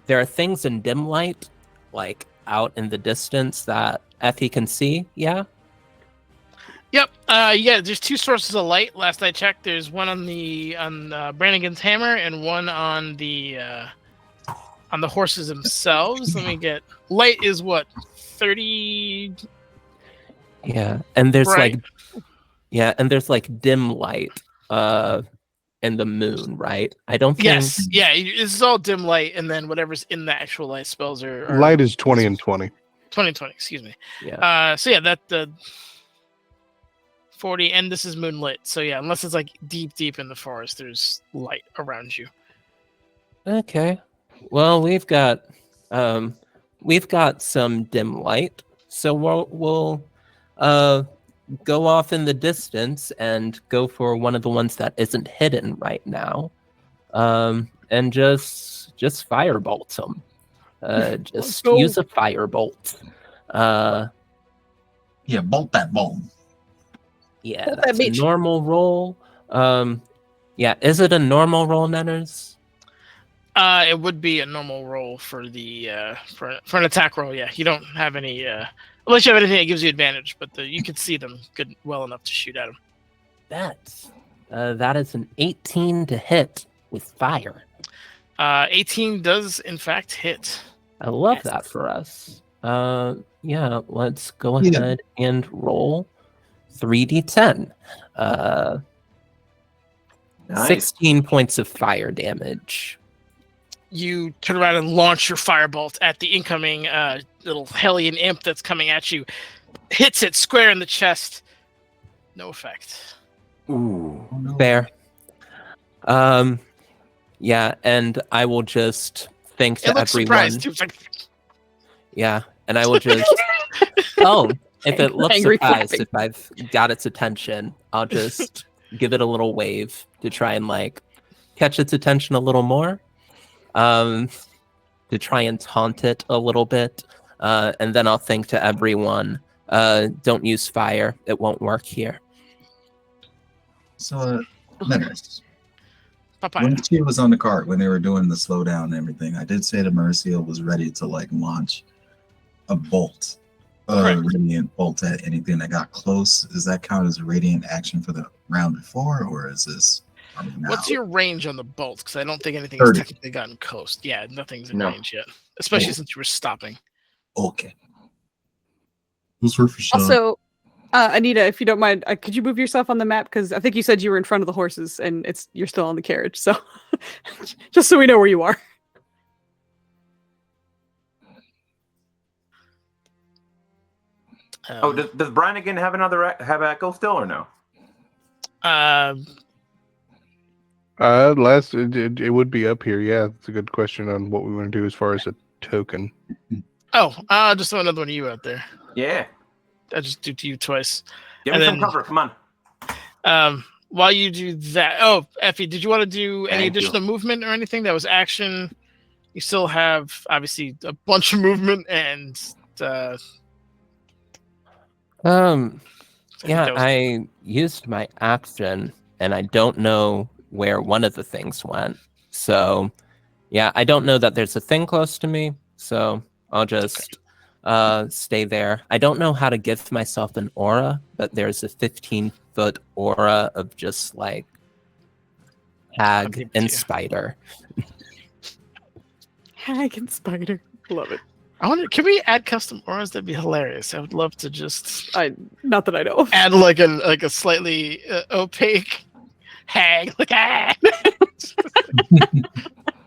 are things in dim light like out in the distance that Effie can see. Yeah. Yep. Yeah, there's 2 sources of light. Last I checked, there's one on Brannigan's hammer and one on the horses themselves. Let me get... Light is what? 30... Yeah, and there's right. there's like dim light in the moon, right? I don't think... Yes, yeah, it's all dim light, and then whatever's in the actual light spells are light is 20 and 20. 20 and 20, excuse me. Yeah. So yeah, that the 40, and this is moonlit. So yeah, unless it's like deep in the forest, there's light around you. Okay. Well, we've got some dim light, so we'll go off in the distance and go for one of the ones that isn't hidden right now, and just firebolt them. Just use a firebolt. Yeah, bolt that bomb. Yeah, Bolt that's that a bitch. normal roll. Yeah, is it a normal roll, Nenners? It would be a normal roll for the for an attack roll. Yeah, you don't have any unless you have anything that gives you advantage, but you can see them well enough to shoot at them. That is an 18 to hit with fire. 18 does in fact hit. I love that for us. Yeah, let's go ahead and roll 3d10. Nice. 16 points of fire damage. You turn around and launch your firebolt at the incoming little hellion imp that's coming at you. Hits it square in the chest. No effect. Ooh. Fair. Yeah, and I will just think to It looks everyone. surprised too. It's like, Yeah, and I will just. Oh, if it looks Angry surprised, flapping. if I've got its attention, I'll just give it a little wave to try and like catch its attention a little more. To try and taunt it a little bit, and then I'll think to everyone, don't use fire, it won't work here. So, Menace, Papaya. when she was on the cart, when they were doing the slowdown and everything, I did say to Mercia was ready to like launch a bolt, radiant bolt at anything that got close. Does that count as a radiant action for the round before, or is this? What's your range on the bolts? Because I don't think anything 30. has technically gotten coast. Yeah, nothing's in No. range yet, especially Yeah. since you were stopping. Okay. Who's for sure? Also, Anita, if you don't mind, could you move yourself on the map? Because I think you said you were in front of the horses, and you're still on the carriage. So, just so we know where you are. Does Brannigan have echo still or no? It would be up here. Yeah, it's a good question on what we want to do as far as a token. I'll just throw another one of you out there. Yeah. I'll just do to you twice. Give me some cover. Come on. While you do that, Effie, did you want to do any Thank you. additional movement or anything? That was action. You still have obviously a bunch of movement and. Yeah, I used my action, and I don't know where one of the things went. So, yeah, I don't know that there's a thing close to me. So I'll just stay there. I don't know how to give myself an aura, but there's a 15-foot aura of just like hag and spider. Hag and spider. Love it. I wonder, can we add custom auras? That'd be hilarious. I would love to just not that I know of. Add like a slightly opaque hag, like oh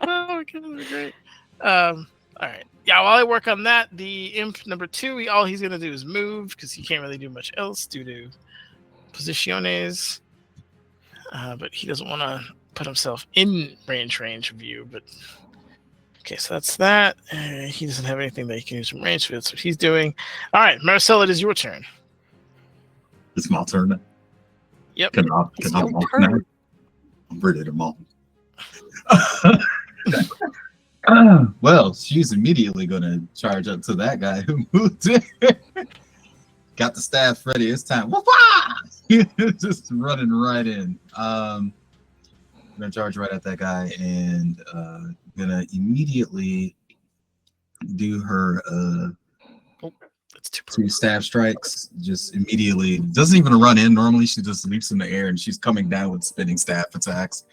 my god, that'd be great. All right, yeah. While I work on that, the imp number 2, all he's gonna do is move because he can't really do much else due to posiciones. But he doesn't want to put himself in range of you, but. Okay, so that's that. He doesn't have anything that he can use from range, so that's what he's doing. All right, Marcel, it is your turn. It's my turn. Yep. Can I walk now? I'm ready to walk. Well, she's immediately going to charge up to that guy who moved in. Got the staff ready. It's time. Just running right in. I'm going to charge right at that guy and gonna immediately do her that's 2 staff strikes. Just immediately doesn't even run in. Normally she just leaps in the air and she's coming down with spinning staff attacks.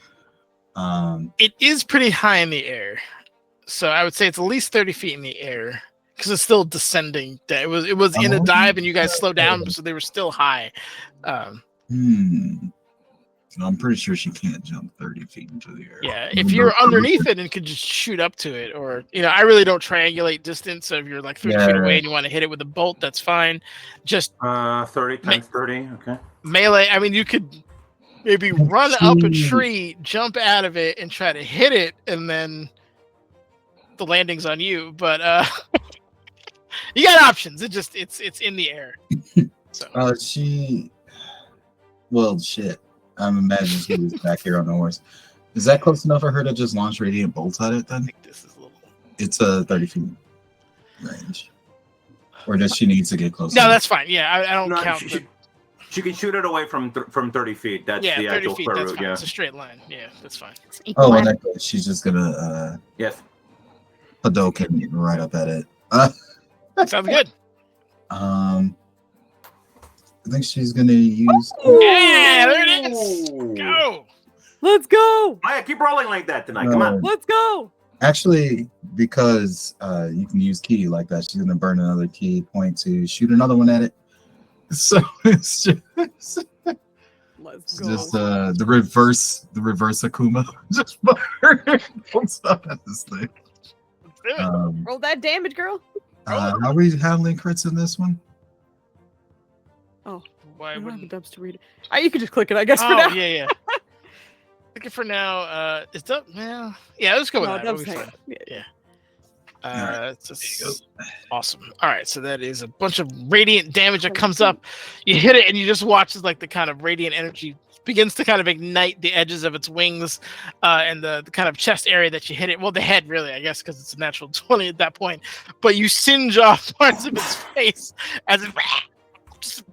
It is pretty high in the air, so I would say it's at least 30 feet in the air because it's still descending. It was in a dive and you guys slowed down, so they were still high. I'm pretty sure she can't jump 30 feet into the air. Yeah, if you're underneath it and could just shoot up to it, or I really don't triangulate distance. So if you're like 30 feet away and you want to hit it with a bolt, that's fine. Just 30 times 30. Okay. Melee. I mean, you could maybe run up a tree, jump out of it, and try to hit it, and then the landing's on you. But you got options. It's in the air. So well, shit. I'm imagining she's back here on the horse. Is that close enough for her to just launch radiant bolts at it then? I think this is a little. It's a 30 feet range. Or does she need to get closer? No, that's fine. Yeah, I don't count. She can shoot it away from 30 feet. That's the 30 actual feet. square That's root. fine. Yeah. It's a straight line. Yeah, that's fine. Oh, in that case, she's just gonna yes. Hadouken right up at it. Sounds good. I think she's gonna use. Yeah, there it is. Go. Let's go. Maya, keep rolling like that tonight. Come on. Let's go. Actually, because you can use key like that, she's gonna burn another key point to shoot another one at it. So it's just, Let's go. just the reverse Akuma. Just burn stuff at this thing. Roll that damage, girl. How are we handling crits in this one? Oh, Why I don't have wouldn't? the dubs to read it. You can just click it, I guess, for Oh now. yeah. Looking for now. Is that well? Yeah, let's go with No, that. We'll dubs be hang fine. on. Yeah. It's just awesome. All right, so that is a bunch of radiant damage that comes up. You hit it, and you just watch as like the kind of radiant energy begins to kind of ignite the edges of its wings, and the kind of chest area that you hit it. Well, the head, really, I guess, because it's a natural 20 at that point. But you singe off parts of its face as it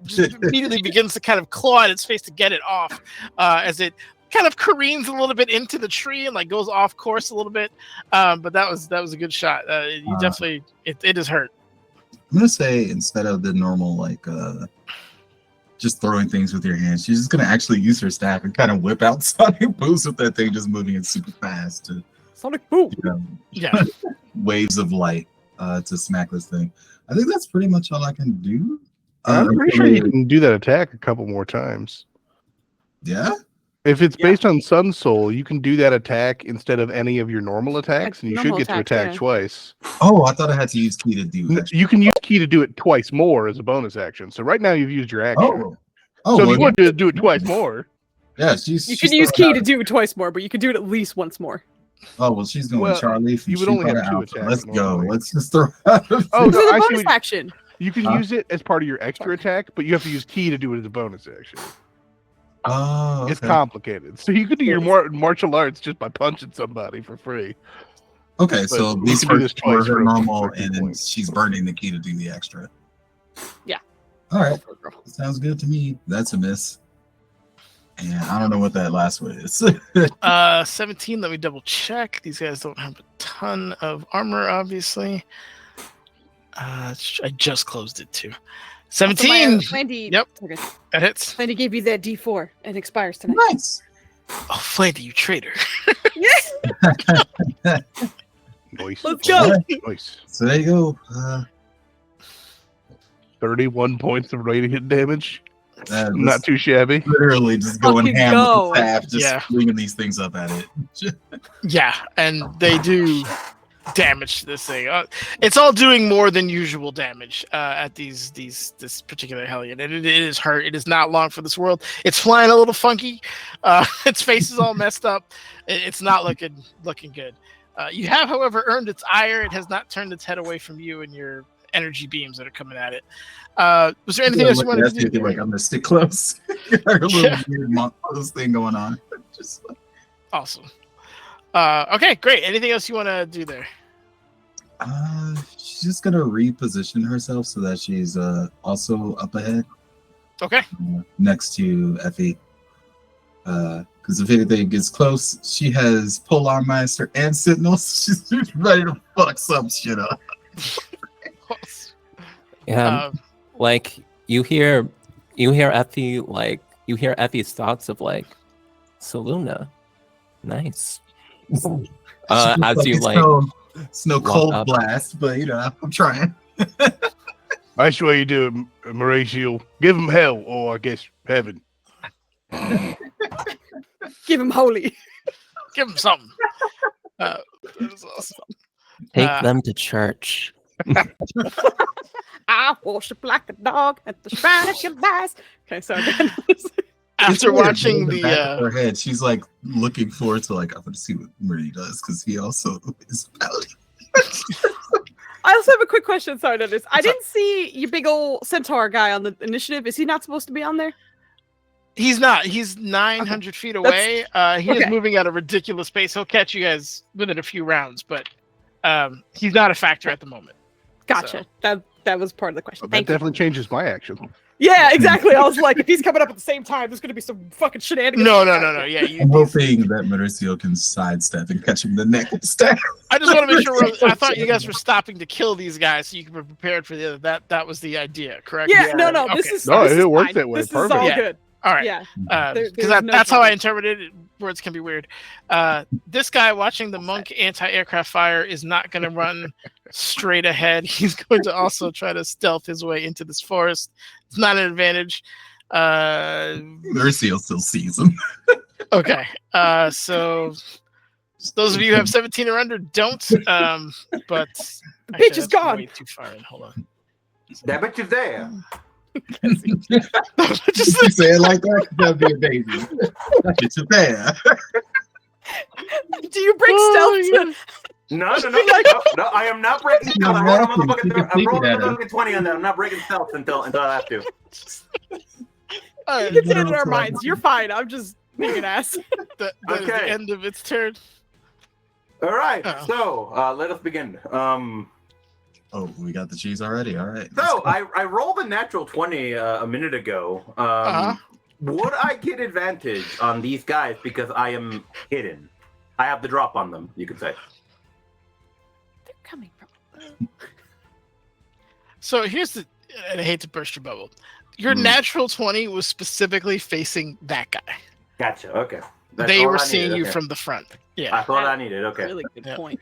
just immediately begins to kind of claw at its face to get it off, as it kind of careens a little bit into the tree and like goes off course a little bit. But that was a good shot. You definitely it is hurt. I'm gonna say instead of the normal like just throwing things with your hands. She's just gonna actually use her staff and kind of whip out sonic booms with that thing, just moving it super fast to Sonic boom. Yeah. waves of light to smack this thing. I think that's pretty much all I can do. I'm pretty sure you can do that attack a couple more times. Yeah. If it's based on Sun Soul, you can do that attack instead of any of your normal attacks, and you should Normal get to attacks, attack yeah. twice. Oh, I thought I had to use key to do that. You can use key to do it twice more as a bonus action. So right now you've used your action. Oh, so if well, you want to do it twice more, yeah, You can use key to do it twice more, but you can do it at least once more. Oh well, she's going Well, Charlie. you would only have 2 attacks Let's go. normally. Let's just throw. Out Oh, This no, is a I see bonus what- action. you can use it as part of your extra attack, but you have to use key to do it as a bonus action. Oh, okay. It's complicated. So you could do your martial arts just by punching somebody for free. Okay, But so you these can do this first four twice are for normal, 50 and then points. she's burning the key to do the extra. Yeah. All right. Sounds good to me. That's a miss. And I don't know what that last one is. 17. Let me double check. These guys don't have a ton of armor, obviously. I just closed it too. 17. Flandy, Yep. okay. That hits. Flandy gave you that D4 and expires tonight. Nice. Oh, Flandy, you traitor. Yes. Nice. Let's go. Nice. So there you go. 31 points of radiant damage. This Not too shabby. literally just going Fucking ham go. with the staff, just Yeah. swinging these things up at it. Yeah, and they do damage to this thing. It's all doing more than usual damage at this particular hellion, and it is hurt. It is not long for this world. It's flying a little funky. Its face is all messed up. It's not looking good. You have, however, earned its ire. It has not turned its head away from you and your energy beams that are coming at it. Was there anything else you wanted to do? Like I'm gonna stick close. Got a little Yeah. weird monstrous thing going on. Just Awesome. Okay, great. Anything else you want to do there? she's just gonna reposition herself so that she's also up ahead, Okay. next to Effie. Because if anything gets close, she has Polearmeister and Sentinels. She's ready to fuck some shit up. Yeah, like you hear Effie, like you hear Effie's thoughts of like, Saluna, nice. As you like, it's no walk cold up. blast, but you know, I'm trying. Nice way you do it, Mauricio. Give him hell, or I guess heaven. Give him holy. Give him something. That was awesome. take them to church. I worship like a dog at the shrine of your lies. Okay, sorry. After watching In the back of her head, she's like looking forward to like I'm gonna see what Murray does because he also is a paladin. I also have a quick question. Sorry, Dennis. I didn't see your big old centaur guy on the initiative. Is he not supposed to be on there? He's not. He's 900 feet away. He is okay. moving at a ridiculous pace. He'll catch you guys within a few rounds, but he's not a factor at the moment. Gotcha. That was part of the question. Well, that Thank you. definitely changes my action. Yeah, exactly. I was like, if he's coming up at the same time, there's gonna be some fucking shenanigans. No. Yeah, I'm hoping that Mauricio can sidestep and catch him in the neck and stab. I just want to make sure. I thought you guys were stopping to kill these guys so you could be prepared for the other. That was the idea, correct? Yeah, no. Okay. This is No, this it is worked fine. that way. This Perfect. is all Yeah. good. All right. Yeah. Because there's no that's how I trouble. interpreted it. Words can be weird. This guy watching the monk anti-aircraft fire is not going to run straight ahead. He's going to also try to stealth his way into this forest. It's not an advantage. Mauricio still sees him. Okay. So those of you who have 17 or under don't. But bitch is that's gone. Way too far in. Hold on. That bitch is there. Just You say it like that, that'd be a baby. It's a bear. Do you break stealth? No, I am not breaking stealth. I rolled a motherfucking 20 on that. I'm not breaking stealth until I have to. You can say it in our minds. You're fine. I'm just being an ass. That is the Okay. end of its turn. All right, Uh-oh. so let us begin. Oh, we got the cheese already. All right. So I rolled a natural 20 a minute ago. Would I get advantage on these guys because I am hidden? I have the drop on them, you could say. They're coming from. So here's the. And I hate to burst your bubble. Your natural 20 was specifically facing that guy. Gotcha. Okay. That's They all were I seeing needed, you okay. from the front. Yeah. I thought I needed. Okay. Really good Yeah. point.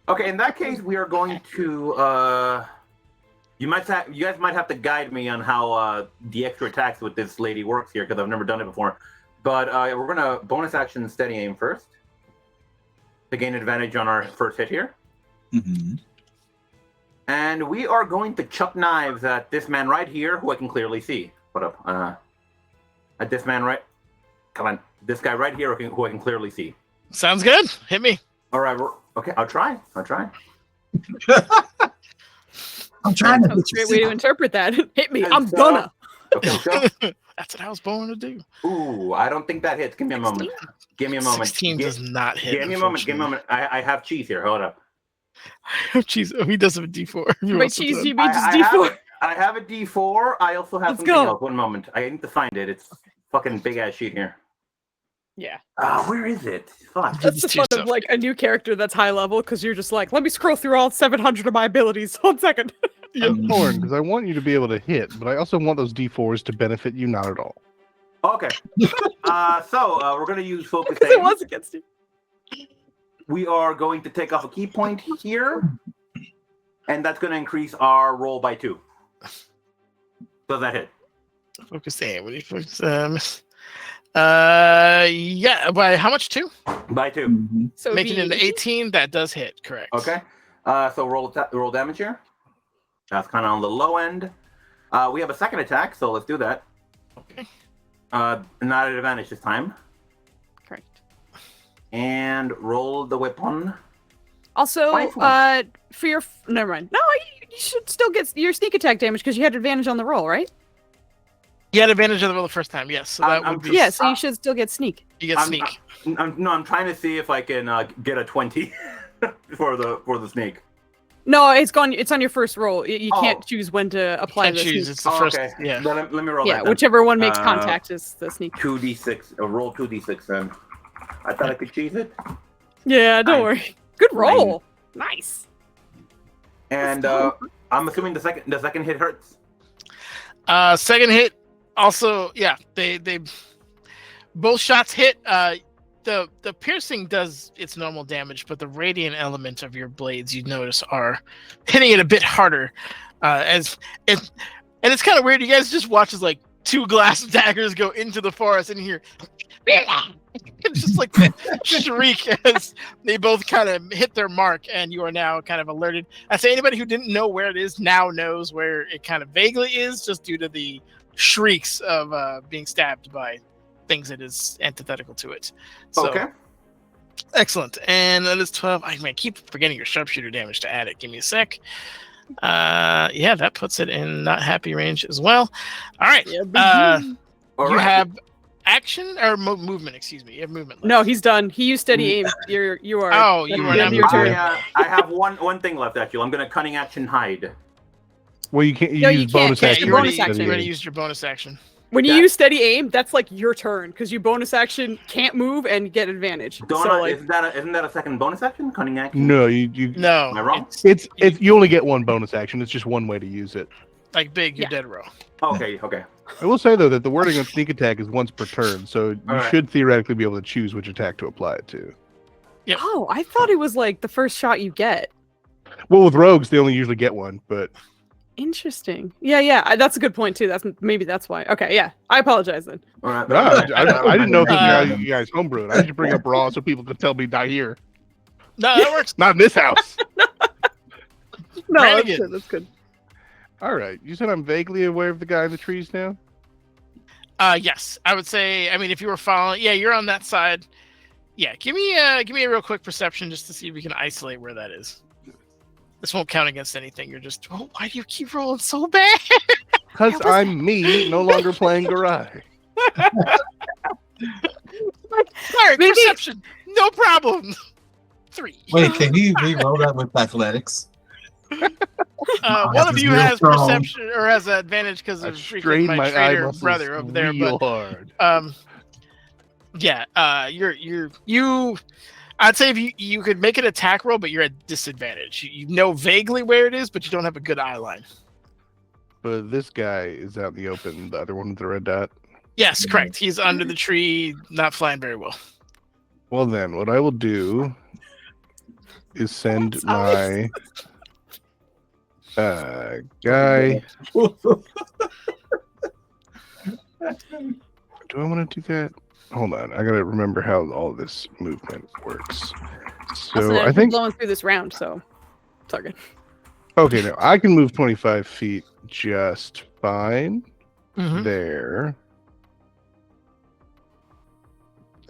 Okay. In that case, we are going to. You guys might have to guide me on how the extra attacks with this lady works here because I've never done it before. But we're gonna bonus action steady aim first to gain advantage on our first hit here. Mm-hmm. And we are going to chuck knives at this man right here, who I can clearly see. What up? At this man right. Come on, this guy right here, who I can clearly see. Sounds good. Hit me. All right, okay. I'll try. I'm trying to. That was a great way to interpret that. Hit me. And I'm so- gonna. Okay, let's go. That's what I was born to do. Ooh, I don't think that hits. Give me a moment. Give me a moment. 16 does not hit. Give me a moment. Give me a moment. I have cheese here. Hold up. Jeez, he does have a D4. If he By wants to cheese, do you it. mean just D4? I have a D4. I also have Let's something go. else. One moment. I need to find it. It's fucking big ass sheet here. Yeah. Where is it? Fuck. That's the too fun tough. of like a new character that's high level because you're just like, let me scroll through all 700 of my abilities. 1 second. I'm torn because I want you to be able to hit, but I also want those D4s to benefit you not at all. Okay. So we're gonna use focus Because it aim. was against you. We are going to take off a key point here, and that's going to increase our roll by 2. Does that hit? Focus aim. What do you focus? Yeah. By how much? 2? By 2. Mm-hmm. So it'd Making it be into 18. That does hit. Correct. Okay. So roll damage here. That's kind of on the low end. We have a second attack, so let's do that. Okay. Not at advantage this time. correct. And roll the weapon. Also, 24. for your never mind. No, you should still get your sneak attack damage because you had advantage on the roll, right? You had advantage of the roll the first time. Yes. So that I'm would be. just- Yeah, so you should still get sneak. You get sneak. I'm trying to see if I can get a 20 for the snake. No, it's gone. It's on your first roll. You Oh. can't choose when to apply Can't the choose. sneak. It's the first. Okay. Yeah. Let me roll Yeah, that then. whichever one makes Uh, contact is the sneak. 2d6. Roll 2d6 then. I thought I could cheese it. Yeah, don't Nine. worry. Good roll. Nice. And I'm assuming the second hit hurts. Second hit. Also, yeah. They both shots hit. The piercing does its normal damage, but the radiant element of your blades, you notice, are hitting it a bit harder. And it's kind of weird. You guys just watch as like 2 glass daggers go into the forest, and you hear it's just like shriek as they both kind of hit their mark, and you are now kind of alerted. I say anybody who didn't know where it is now knows where it kind of vaguely is, just due to the shrieks of being stabbed by things that is antithetical to it. So, Okay. excellent. And that is 12. I keep forgetting your sharpshooter damage to add it. Give me a sec. Yeah, that puts it in not happy range as well. All right. All You right. have action or movement, excuse me. You have movement left. No, he's done. He used steady aim. You are. Oh, you are the now end of your turn. I have one thing left actually. I'm gonna cunning action hide. Well, you can't. You No, use you can't. bonus Yeah, action. you already, bonus action. you already used your bonus action. When you That- use steady aim, that's like your turn because you bonus action can't move and get advantage. Don't So I- like, isn't that a second bonus action? Cunning action. No, you. No. Am I wrong? It's It's you only get one bonus action. It's just one way to use it. like big, you're Yeah. dead row. Okay. I will say though that the wording on sneak attack is once per turn, so you Alright. should theoretically be able to choose which attack to apply it to. Yep. oh, I thought it was like the first shot you get. Well, with rogues, they only usually get one, but Interesting. Yeah, that's a good point too. Maybe that's why. Okay, yeah. I apologize then. All right. no, I didn't know if Uh, you guys homebrewed. I should bring up raw so people could tell me not here, No, that works. not in this house. No, that's Brannigan. good. That's good. All right, you said I'm vaguely aware of the guy in the trees now. Yes, I would say. I mean, if you were following, yeah, you're on that side. Yeah, give me a real quick perception just to see if we can isolate where that is. This won't count against anything. You're just, oh, why do you keep rolling so bad? Because I'm me, no longer playing Garai. Sorry, Maybe- perception, no problem. 3. Wait, can he re-roll that with athletics? One of is you real has strong. perception or has an advantage because I of freaking strained my my eye traitor muscles brother over there. real But hard. yeah, you. I'd say if you could make an attack roll, but you're at disadvantage. You know vaguely where it is, but you don't have a good eye line. but this guy is out in the open. The other one with the red dot. Yes, correct. He's under the tree, not flying very well. Well, then, what I will do is send my guy. Do I want to do that? Hold on, I gotta remember how all this movement works. So I think blowing through this round, so it's all good. Okay, now I can move 25 feet just fine. There.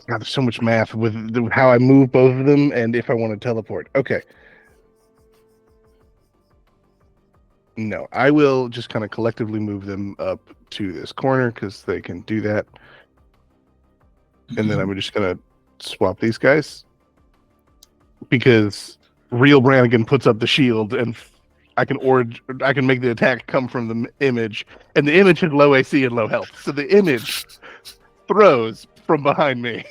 God, there's so much math with how I move both of them and if I want to teleport. Okay. No, I will just kind of collectively move them up to this corner because they can do that. And then I'm just going to swap these guys. Because real Brannigan puts up the shield and I can make the attack come from the image. And the image has low AC and low health. So the image throws from behind me.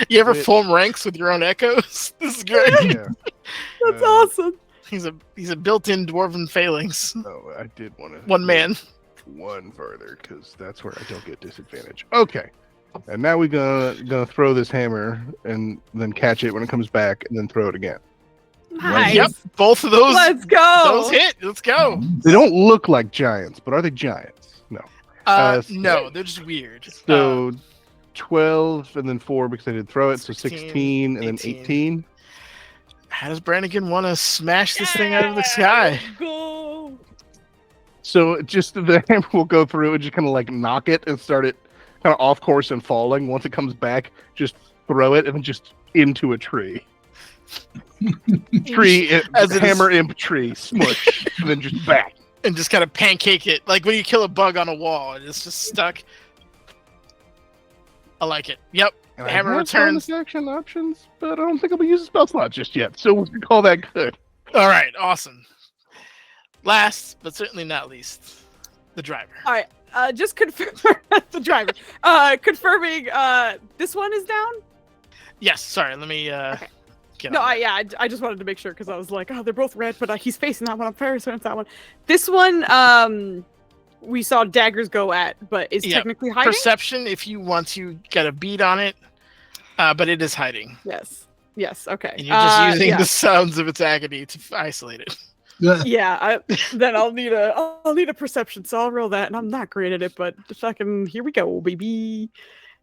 You ever form ranks with your own echoes? This is great. Yeah. That's awesome. He's a built-in dwarven phalanx. Oh, I did want to one man. One further because that's where I don't get disadvantage. Okay, and now we're gonna throw this hammer and then catch it when it comes back and then throw it again. Nice. Yep, both of those. Let's go. Those hit. Let's go. They don't look like giants, but are they giants? No. No, they're just weird. So 12 and then 4 because I did throw it. So 16 and then 18. How does Brannigan want to smash this thing out of the sky? Let's go. So just the hammer will go through and just kind of like knock it and start it kind of off course and falling. Once it comes back, just throw it and then just into a tree. Hammer imp tree, smush, and then just back. And just kind of pancake it. Like when you kill a bug on a wall and it's just stuck. I like it. Yep. And hammer I have returns. bonus action options, but I don't think I'm going to use a spell slot just yet. So we can call that good. All right. Awesome. Last, but certainly not least, the driver. All right. Just confirm the driver. Confirming this one is down? Yes. Sorry. Let me Okay. get No, on I just wanted to make sure because I was like, oh, they're both red, but he's facing that one. I'm very certain it's that one. This one, we saw daggers go at, but is technically hiding. Perception, if you want to get a beat on it, but it is hiding. Yes. Yes. Okay. And you're just using the sounds of its agony to isolate it. Yeah. Then I'll need a perception, so I'll roll that, and I'm not great at it, but fucking here we go, baby.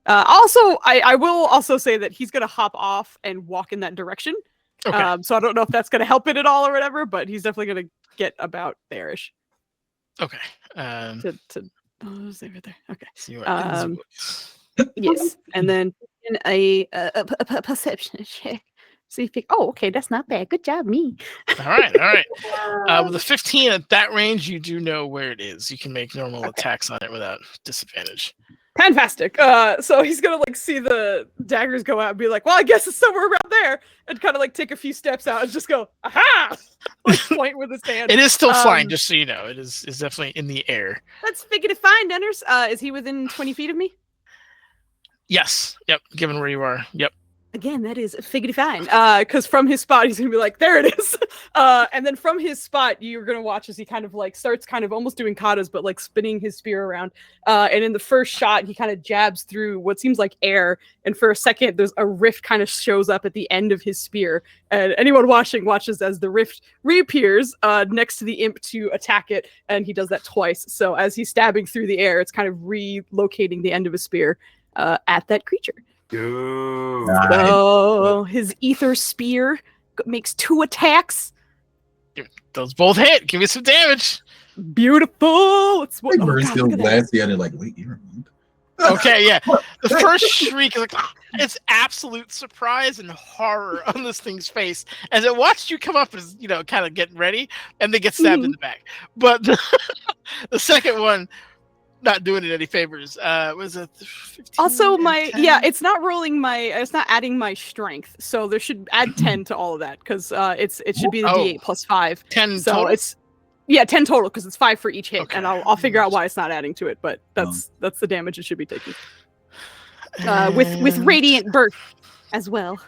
Also, I will also say that he's gonna hop off and walk in that direction. Okay. So I don't know if that's gonna help it at all or whatever, but he's definitely gonna get about there-ish. Okay. Oh, is they right there? Okay. So you are Yes, and then in a perception check. See if okay, that's not bad. Good job, me. all right. With a 15 at that range, you do know where it is. You can make normal attacks on it without disadvantage. Fantastic. So he's gonna like see the daggers go out and be like, well, I guess it's somewhere around there, and kind of like take a few steps out and just go, aha! Like point with his hand. It is still flying, just so you know. It is definitely in the air. Let's figure to find, Denners. Is he within 20 feet of me? Yes. Yep. Given where you are. Yep. Again, that is figgity fine. Because from his spot, he's gonna be like, there it is. And then from his spot, you're gonna watch as he kind of like starts kind of almost doing katas, but like spinning his spear around. And in the first shot, he kind of jabs through what seems like air. And for a second, there's a rift kind of shows up at the end of his spear. And anyone watching watches as the rift reappears next to the imp to attack it. And he does that twice. So as he's stabbing through the air, it's kind of relocating the end of his spear at that creature. Dude. So his ether spear makes 2 attacks. Those both hit. Give me some damage. Beautiful. It's Like Murray still glanced at it like, wait, you're a monk? Okay, yeah. The first shriek is like, it's absolute surprise and horror on this thing's face as it watched you come up as, kind of getting ready and they get stabbed in the back. But the second one, not doing it any favors. Was it 15 also it's not adding my strength, so there should add 10 to all of that because it should be the D8 plus 5. 10 so total? It's 10 total because it's 5 for each hit. Okay. And I'll figure out why it's not adding to it, but that's the damage it should be taking with radiant birth as well.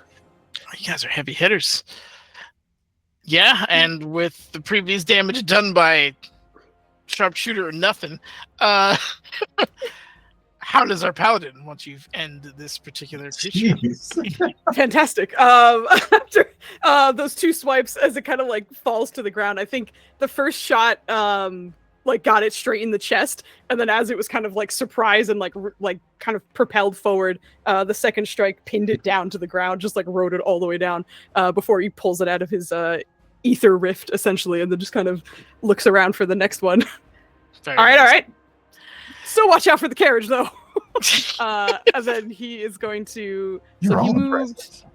You guys are heavy hitters. Yeah, and with the previous damage done by sharpshooter or nothing, how does our paladin once you've ended this particular creature? Jeez. Fantastic. After those two swipes, as it kind of like falls to the ground, I think the first shot like got it straight in the chest, and then as it was kind of like surprised and like kind of propelled forward, the second strike pinned it down to the ground, just like rode it all the way down before he pulls it out of his ether rift essentially, and then just kind of looks around for the next one. Very All nice. right. Still watch out for the carriage though. And then he is going to. You're So he all moved impressed.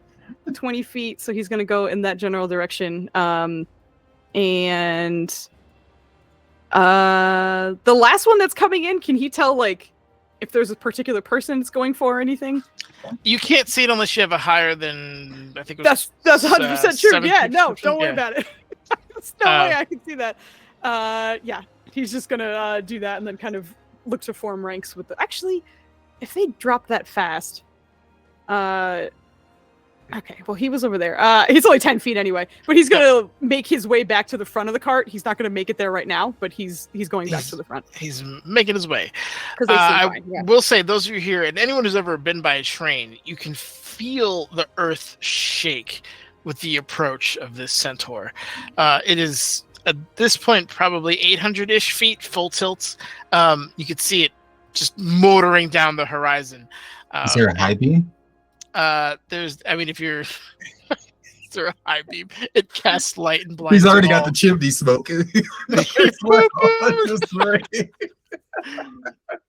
20 feet, so he's going to go in that general direction. And the last one that's coming in, can he tell like if there's a particular person it's going for or anything? You can't see it unless you have a higher than I think. It was That's 100% true. 7 Yeah, feet no, something, don't worry yeah. about it. There's no way I can see that. Yeah, he's just gonna do that and then kind of look to form ranks with the. Actually, if they drop that fast, okay. Well, he was over there. He's only 10 feet anyway, but he's gonna make his way back to the front of the cart. He's not gonna make it there right now, but he's going back to the front He's making his way. because they seem I fine. Yeah. will say, those of you here, and anyone who's ever been by a train, you can feel the earth shake with the approach of this centaur. It is, at this point, probably 800-ish feet, full tilts. You could see it just motoring down the horizon. Is there a high beam? There's, I mean, if you're... Is there a high beam? It casts light and blinds. He's already them got all. the chimney smoking. It's like, oh, just right.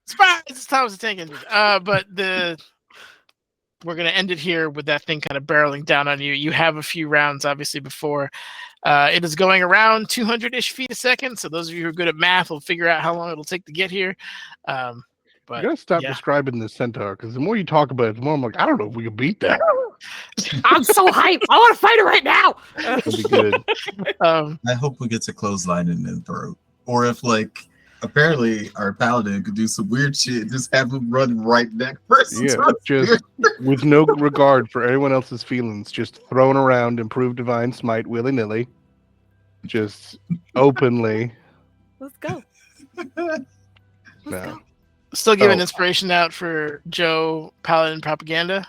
Surprise! It's Thomas the Tank Engine. But we're gonna end it here with that thing kind of barreling down on you. You have a few rounds, obviously, before. It is going around 200-ish feet a second. So those of you who are good at math will figure out how long it'll take to get here. But You gotta stop yeah. describing this centaur because the more you talk about it, the more I'm like, I don't know if we can beat that. I'm so hyped. I want to fight it right now. It'll be good. I hope we get to clothesline in the throat. Or if, like, apparently our paladin could do some weird shit, just have him run right neck first. Yeah, just with no regard for anyone else's feelings, just throwing around improved divine smite willy nilly, just openly. Let's go. No. Still giving Oh. inspiration out for Joe Paladin Propaganda.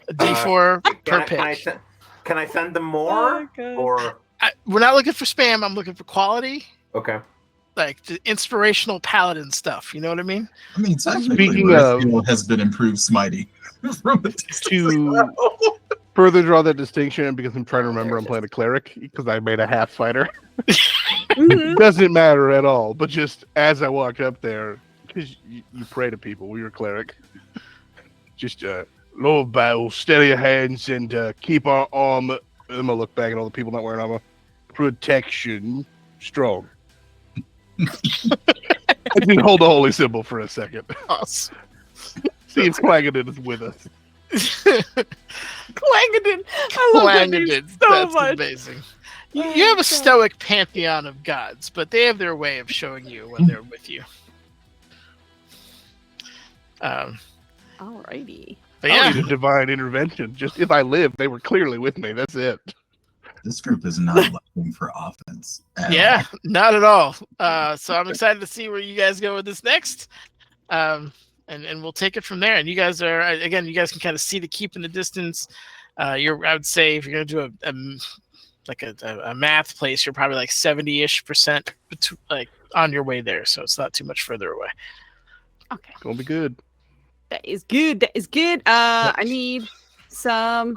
A D4 per pitch. Can I send them Oh more? my God. Or We're not looking for spam. I'm looking for quality. okay. Like the inspirational paladin stuff. You know what I mean? I mean, technically, Speaking Rescue has been improved smighty. From the To further draw that distinction, because I'm trying to remember I'm playing a cleric because I made a half fighter. Mhm. Doesn't matter at all. But just as I walked up there, because you pray to people, we were a cleric. Just low bow, steady your hands, and keep our armor. I'm gonna look back at all the people not wearing armor. Protection strong. I didn't hold the holy symbol for a second. Awesome. See if Clangedon is with us. Clangedon. I love that name Clangedon. so That's much. amazing. Oh You have my a stoic pantheon of gods, but they have their way of showing you when they're with you. Alrighty. But I yeah, don't need a divine intervention. Just if I live, they were clearly with me. That's it. This group is not looking for offense. at yeah, not at all. So I'm excited to see where you guys go with this next. And we'll take it from there. And you guys are, again, you guys can kind of see the keep in the distance. I would say if you're going to do a math place, you're probably like 70-ish% like on your way there. So it's not too much further away. Okay. Gonna be good. That is good. That is good. I need some.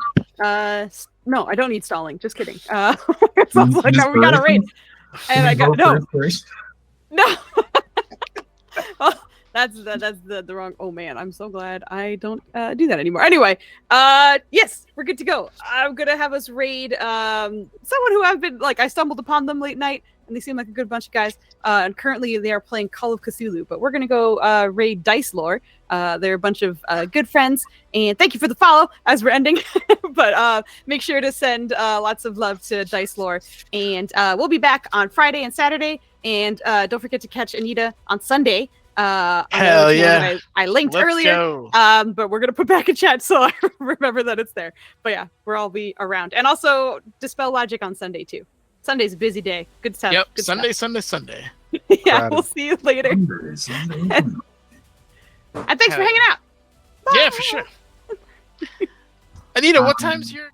No, I don't need stalling. Just kidding. Sounds like no, we got a raid, and I got no. No. Well, that's the wrong. Oh man, I'm so glad I don't do that anymore. Anyway, yes, we're good to go. I'm gonna have us raid someone who I've been like I stumbled upon them late night, and they seem like a good bunch of guys. And currently they are playing Call of Cthulhu, but we're gonna go raid Dice Lore. They're a bunch of good friends, and thank you for the follow as we're ending. But make sure to send lots of love to Dice Lore, and we'll be back on Friday and Saturday. And don't forget to catch Anita on Sunday. On the Hell other channel yeah. that I linked Let's earlier. go. But we're gonna put back a chat so I remember that it's there. But yeah, we'll all be around, and also Dispel Logic on Sunday too. Sunday's a busy day. Good stuff. Yep. Good Sunday, stuff. Sunday. Yeah, Got we'll it. see you later. Sunday. And thanks for hanging out. Yeah, for sure. Anita, what time's your